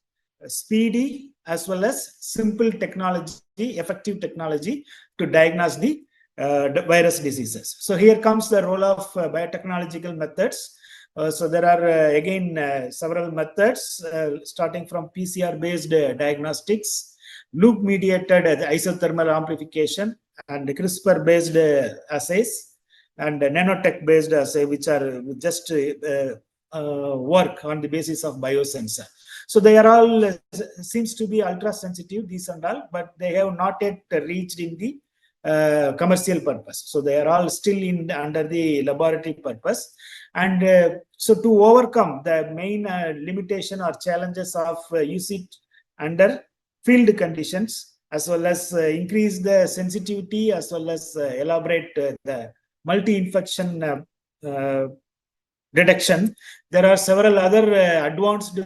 speedy, as well as simple technology, effective technology to diagnose the virus diseases. So here comes the role of biotechnological methods. So there are again several methods starting from PCR-based diagnostics, loop-mediated isothermal amplification, and CRISPR-based assays, and nanotech-based assay, which are just work on the basis of biosensor. So they are all seems to be ultra sensitive, these and all, but they have not yet reached in the commercial purpose. So they are all still under the laboratory purpose. And so to overcome the main limitation or challenges of use it under field conditions, as well as increase the sensitivity, as well as elaborate the multi-infection detection, there are several other advanced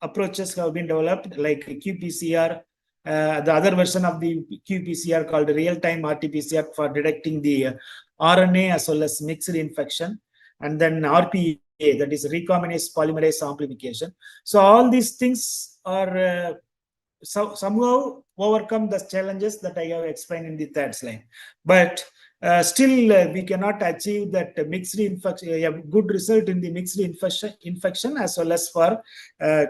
approaches have been developed, like qPCR, the other version of the qPCR called real-time RT-PCR for detecting the RNA as well as mixed infection, and then RPA, that is recombinase polymerase amplification. So all these things are somehow overcome the challenges that I have explained in the third slide. But still, we cannot achieve that mixed infection, a good result in the mixed infection as well as for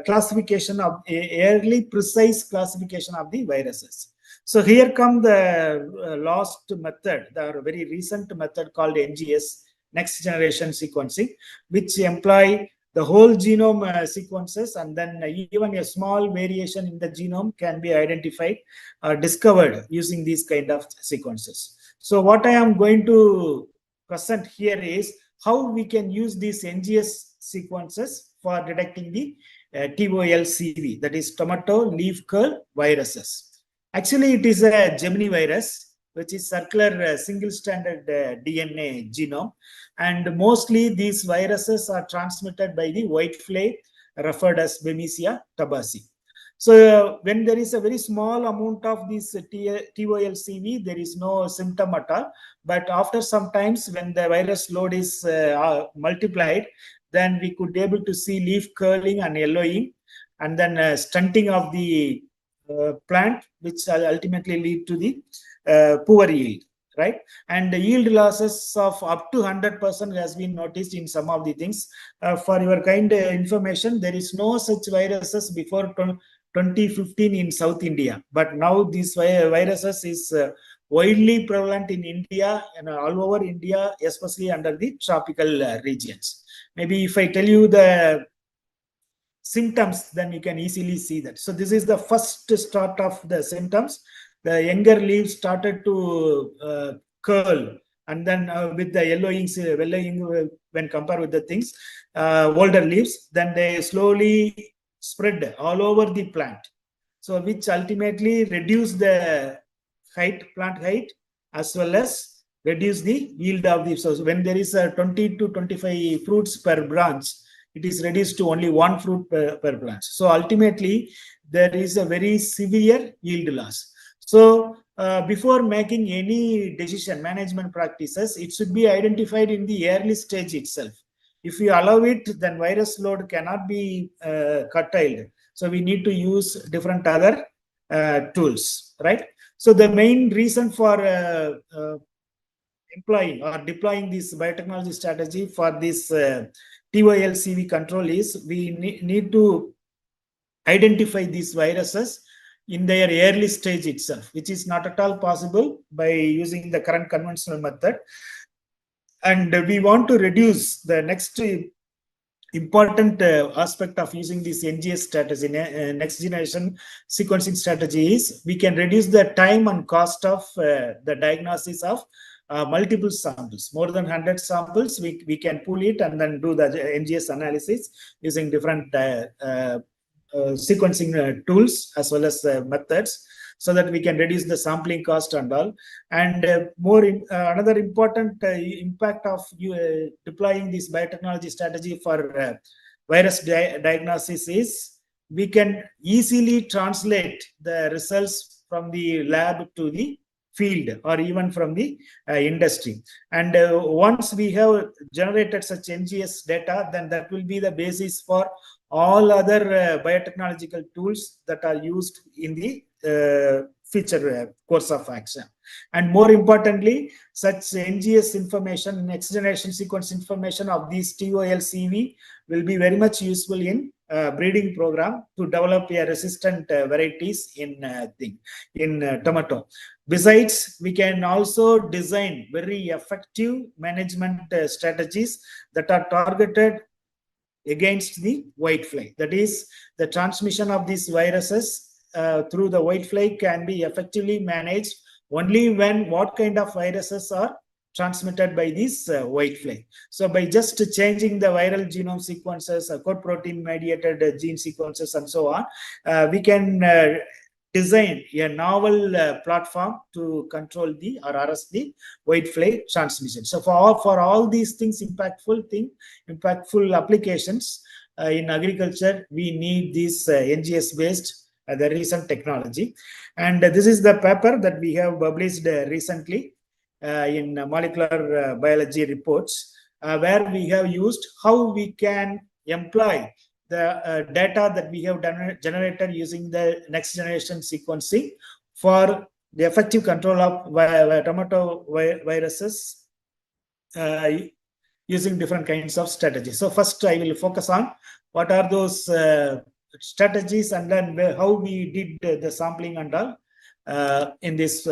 classification of early precise classification of the viruses. So here come the last method, the very recent method called NGS, next generation sequencing, which employ the whole genome sequences, and then even a small variation in the genome can be identified or discovered using these kind of sequences. So what I am going to present here is how we can use these NGS sequences for detecting the TOLCV, that is tomato leaf curl viruses. Actually, it is a Gemini virus, which is circular single-stranded DNA genome. And mostly these viruses are transmitted by the whitefly, referred as Bemisia tabaci. So when there is a very small amount of this TOLCV, there is no symptom at all. But after some times, when the virus load is multiplied, then we could be able to see leaf curling and yellowing, and then stunting of the plant, which ultimately lead to the poor yield, right? And the yield losses of up to 100% has been noticed in some of the things. For your kind information, there is no such viruses before 2015 in South India, but now these viruses is widely prevalent in India and all over India, especially under the tropical regions. Maybe if I tell you the symptoms, then you can easily see that. So this is the first start of the symptoms. The younger leaves started to curl, and then with the yellowing when compared with the things, older leaves, then they slowly spread all over the plant. So which ultimately reduce the height, plant height, as well as reduce the yield of the. So when there is a 20 to 25 fruits per branch, it is reduced to only 1 fruit per branch. So ultimately, there is a very severe yield loss. So before making any decision, management practices, it should be identified in the early stage itself. If you allow it, then virus load cannot be curtailed. So we need to use different other tools, right? So the main reason for employing or deploying this biotechnology strategy for this TOLCV control is we need to identify these viruses in their early stage itself, which is not at all possible by using the current conventional method. And we want to reduce the next important aspect of using this NGS strategy, next generation sequencing strategy, is we can reduce the time and cost of the diagnosis of multiple samples, more than 100 samples. We can pull it and then do the NGS analysis using different sequencing tools as well as methods, so that we can reduce the sampling cost and all. And another important impact of deploying this biotechnology strategy for virus diagnosis is we can easily translate the results from the lab to the field or even from the industry. And once we have generated such NGS data, then that will be the basis for all other biotechnological tools that are used in the future course of action. And more importantly, such NGS information, next generation sequence information of these TOLCV will be very much useful in breeding program to develop resistant varieties in tomato. Besides, we can also design very effective management strategies that are targeted against the whitefly. That is, the transmission of these viruses through the whitefly can be effectively managed only when what kind of viruses are transmitted by this whitefly. So by just changing the viral genome sequences, code protein mediated gene sequences, and so on, we can design a novel platform to control or arrest the whitefly transmission. So for all these things, impactful applications in agriculture, we need this NGS based the recent technology. And this is the paper that we have published recently in molecular biology reports, where we have used how we can employ the data that we have generated using the next generation sequencing for the effective control of tomato viruses using different kinds of strategies. So first I will focus on what are those strategies, and then how we did the sampling and all in this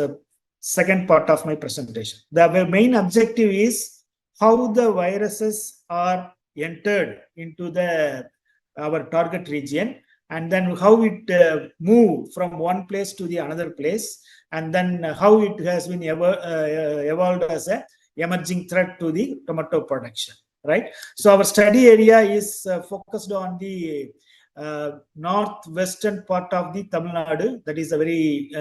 second part of my presentation. The main objective is how the viruses are entered into our target region, and then how it move from one place to the another place, and then how it has been evolved as a emerging threat to the tomato production, right? So our study area is focused on the northwestern part of the Tamil Nadu, that is a very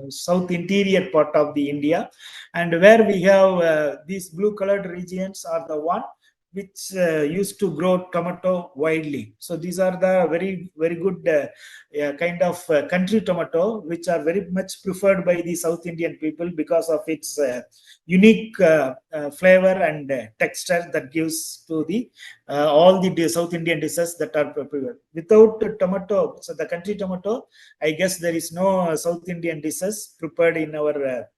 south interior part of the India, and where we have these blue colored regions are the one which used to grow tomato widely. So these are the very good kind of country tomato, which are very much preferred by the South Indian people because of its unique flavor and texture that gives to the all the South Indian dishes that are prepared. Without tomato, so the country tomato, I guess there is no South Indian dishes prepared in our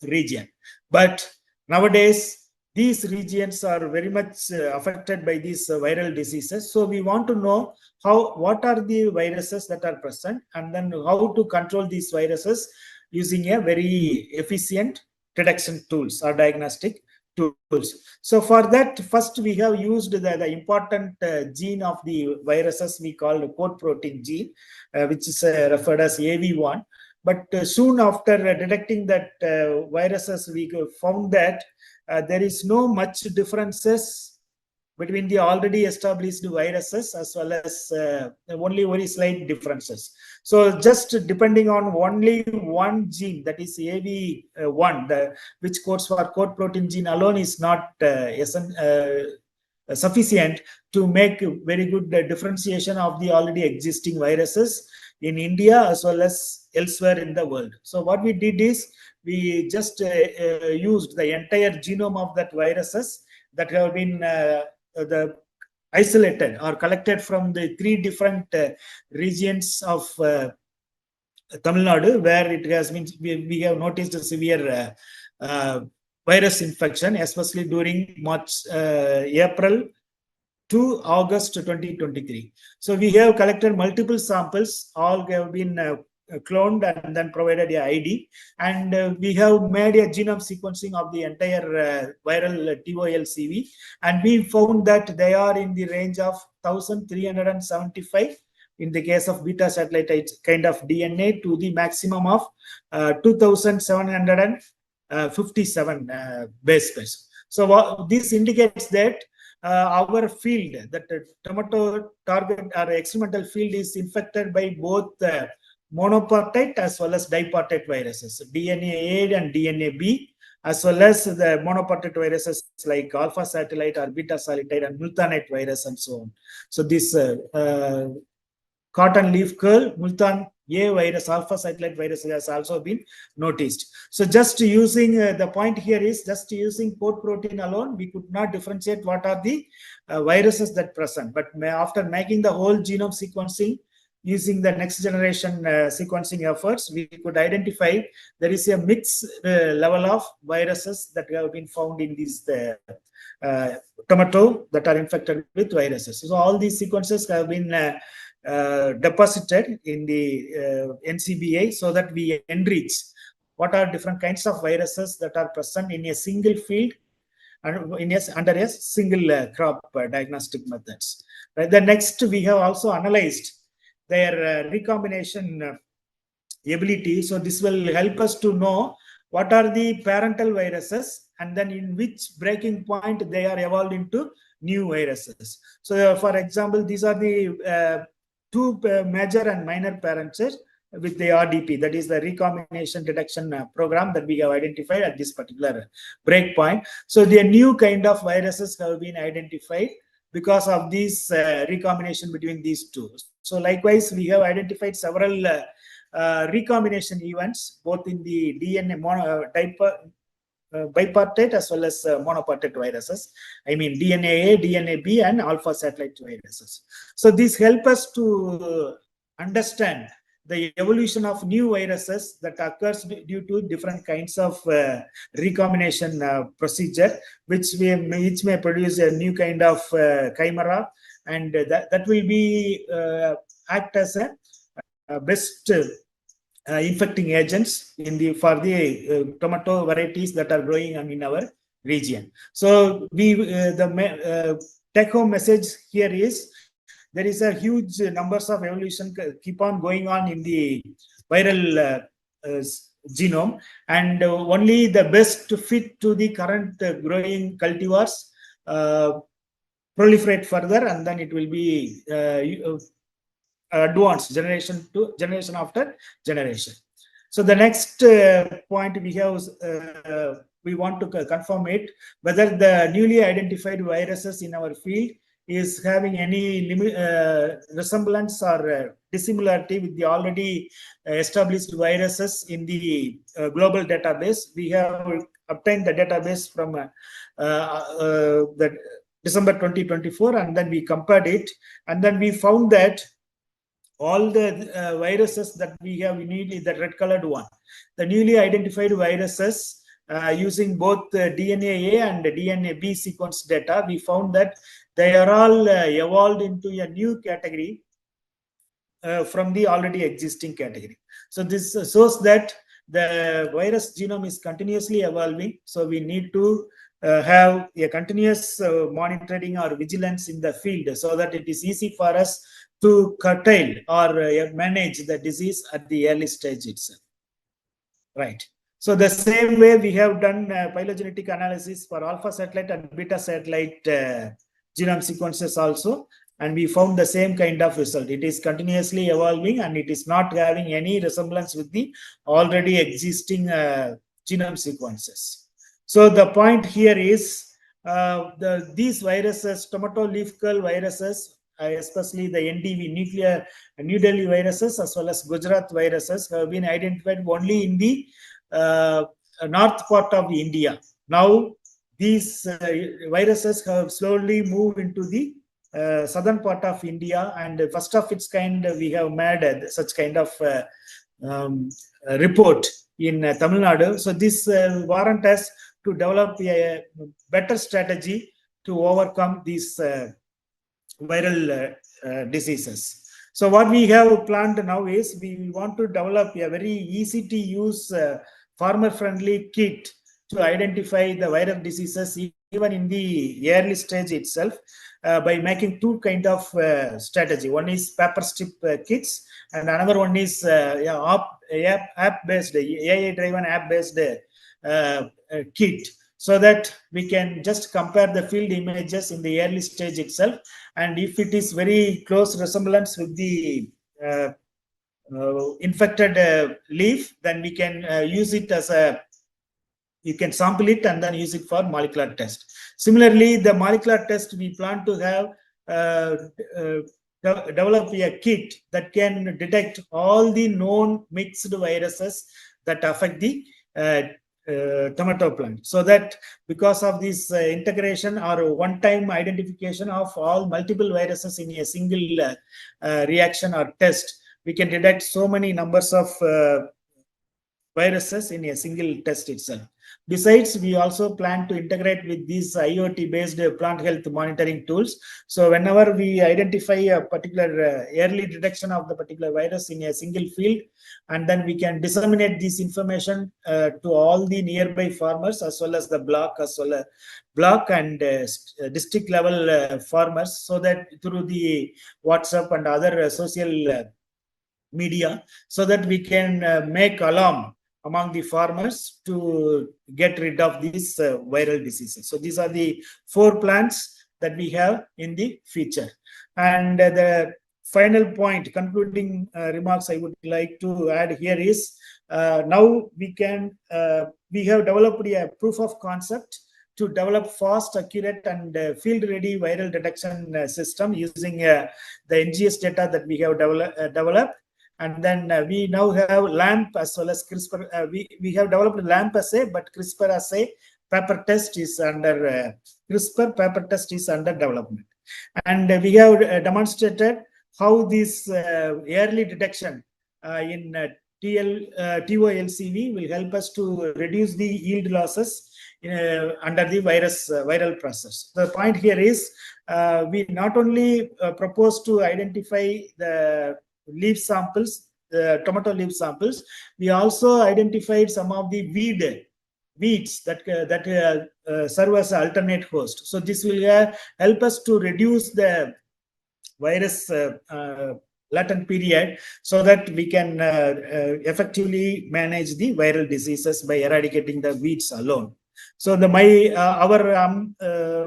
region. But nowadays, these regions are very much affected by these viral diseases. So we want to know what are the viruses that are present, and then how to control these viruses using a very efficient detection tools or diagnostic tools. So for that, first we have used the important gene of the viruses we call the code protein gene, which is referred as AV1. But soon after detecting that viruses, we found that there is no much differences between the already established viruses as well as only very slight differences. So just depending on only one gene, that is AV1, which codes for code protein gene alone, is not sufficient to make very good differentiation of the already existing viruses in India as well as elsewhere in the world. So what we did is we just used the entire genome of that viruses that have been isolated or collected from the 3 different regions of Tamil Nadu, where it has been, we have noticed a severe virus infection, especially during March, April to August 2023. So we have collected multiple samples, all have been cloned and then provided a ID, and we have made a genome sequencing of the entire viral TOLCV, and we found that they are in the range of 1,375 in the case of beta satellite kind of DNA to the maximum of 2,757 base pairs. So this indicates that our field, that tomato target or experimental field, is infected by both monopartite as well as dipartite viruses, DNA A and DNA B, as well as the monopartite viruses like alpha satellite or beta satellite and multanite virus and so on. So this cotton leaf curl, multan A virus, alpha satellite virus has also been noticed. So just using the point here is just using code protein alone, we could not differentiate what are the viruses that present. But after making the whole genome sequencing, using the next generation sequencing efforts, we could identify there is a mixed level of viruses that have been found in these tomato that are infected with viruses. So all these sequences have been deposited in the NCBI so that we enrich what are different kinds of viruses that are present in a single field and under a single crop diagnostic methods. Right. The next, we have also analyzed their recombination ability. So this will help us to know what are the parental viruses and then in which breaking point they are evolved into new viruses. So for example, these are the 2 major and minor parents with the RDP, that is the recombination detection program that we have identified at this particular breakpoint. So the new kind of viruses have been identified because of this recombination between these 2. So likewise, we have identified several recombination events, both in the DNA bipartite as well as monopartite viruses. I mean DNA A, DNA B, and alpha satellite viruses. So these help us to understand the evolution of new viruses that occurs due to different kinds of recombination procedure, which may produce a new kind of chimera, and that will be act as a best infecting agents for the tomato varieties that are growing in our region. So the take-home message here is there is a huge numbers of evolution keep on going on in the viral genome, and only the best fit to the current growing cultivars proliferate further, and then it will be advanced generation to generation after generation. So the next point we have, we want to confirm it, whether the newly identified viruses in our field is having any resemblance or dissimilarity with the already established viruses in the global database. We have obtained the database from the December 2024, and then we compared it, and then we found that all the viruses that we have, immediately the red colored one, the newly identified viruses using both DNA A and DNA B sequence data, we found that they are all evolved into a new category from the already existing category. So this shows that the virus genome is continuously evolving. So we need to have a continuous monitoring or vigilance in the field so that it is easy for us to curtail or manage the disease at the early stage itself. Right. So the same way we have done phylogenetic analysis for alpha satellite and beta satellite genome sequences also, and we found the same kind of result. It is continuously evolving and it is not having any resemblance with the already existing genome sequences. So the point here is these viruses, tomato leaf curl viruses, especially the NDV, New Delhi viruses, as well as Gujarat viruses, have been identified only in the north part of India. Now, these viruses have slowly moved into the southern part of India, and first of its kind, we have made such kind of report in Tamil Nadu. So this warrant us to develop a better strategy to overcome these viral diseases. So what we have planned now is we want to develop a very easy to use farmer-friendly kit to identify the viral diseases even in the early stage itself by making two kind of strategy. One is paper strip kits, and another one is app-based, AI-driven app-based kit, so that we can just compare the field images in the early stage itself, and if it is very close resemblance with the infected leaf, then we can use it as a, you can sample it and then use it for molecular test. Similarly, the molecular test, we plan to have develop a kit that can detect all the known mixed viruses that affect the tomato plant, so that because of this integration or one-time identification of all multiple viruses in a single reaction or test, we can detect so many numbers of viruses in a single test itself. Besides, we also plan to integrate with these IoT-based plant health monitoring tools. So whenever we identify a particular early detection of the particular virus in a single field, and then we can disseminate this information to all the nearby farmers, as well as the block, and district level farmers, so that through the WhatsApp and other social media, so that we can make alarm among the farmers to get rid of these viral diseases. So these are the 4 plans that we have in the future. And the final point, concluding remarks I would like to add here is, now we have developed a proof of concept to develop fast, accurate, and field-ready viral detection system using the NGS data that we have developed. And then we now have LAMP as well as CRISPR. We have developed LAMP assay, but CRISPR assay paper test is under CRISPR paper test is under development. And we have demonstrated how this early detection in TOLCV will help us to reduce the yield losses under the viral process. The point here is we not only propose to identify the leaf samples, tomato leaf samples, we also identified some of the weeds that serve as an alternate host. So this will help us to reduce the virus latent period, so that we can effectively manage the viral diseases by eradicating the weeds alone. So our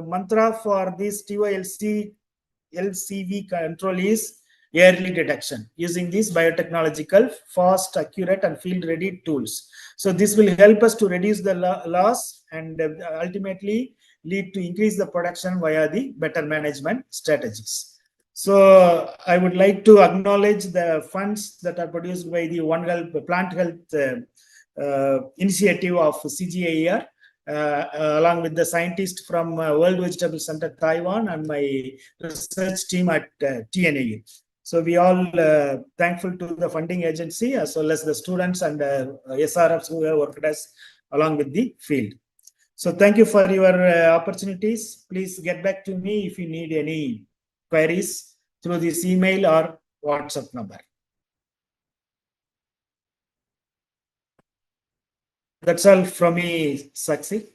mantra for this TOLCV control is early detection using these biotechnological, fast, accurate, and field-ready tools. So this will help us to reduce the loss and ultimately lead to increase the production via the better management strategies. So I would like to acknowledge the funds that are produced by the One Health Plant Health initiative of CGIAR, along with the scientists from World Vegetable Center, Taiwan, and my research team at TNAU. So we all thankful to the funding agency, as well as the students and SRFs who have worked us along with the field. So thank you for your opportunities. Please get back to me if you need any queries through this email or WhatsApp number. That's all from me, Sakshi.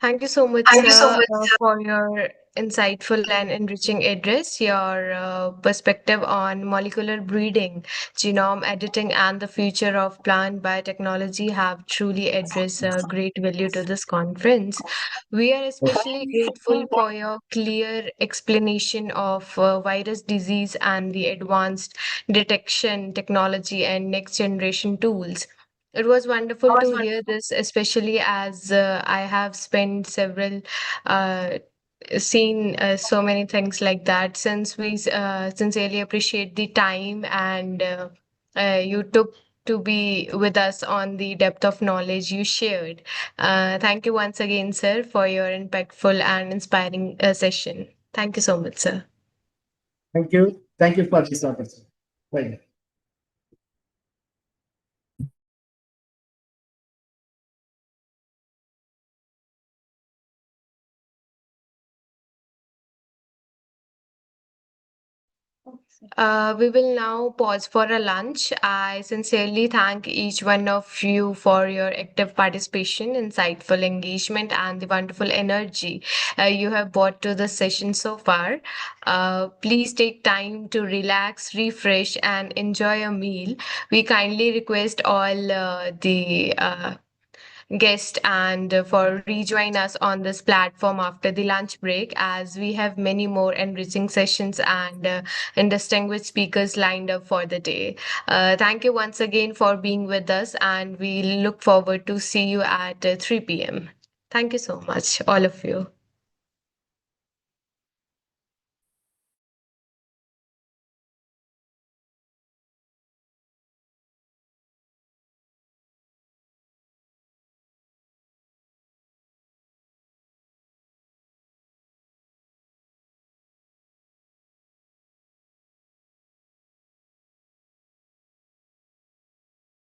Thank you so much, sir, for your insightful and enriching address. Your perspective on molecular breeding, genome editing, and the future of plant biotechnology have truly addressed great value to this conference. We are especially grateful for your clear explanation of virus disease and the advanced detection technology and next generation tools. It was wonderful to hear this, especially as I have spent several uh, seen so many things like that. Since we sincerely appreciate the time and you took to be with us on the depth of knowledge you shared. Thank you once again, sir, for your impactful and inspiring session. Thank you so much, sir. Thank you. Thank you for this opportunity. Bye. We will now pause for a lunch. I sincerely thank each one of you for your active participation, insightful engagement, and the wonderful energy you have brought to the session so far. Please take time to relax, refresh, and enjoy a meal. We kindly request all the guest and for rejoin us on this platform after the lunch break as we have many more enriching sessions and distinguished speakers lined up for the day. Thank you once again for being with us and we look forward to see you at 3 p.m. Thank you so much, all of you.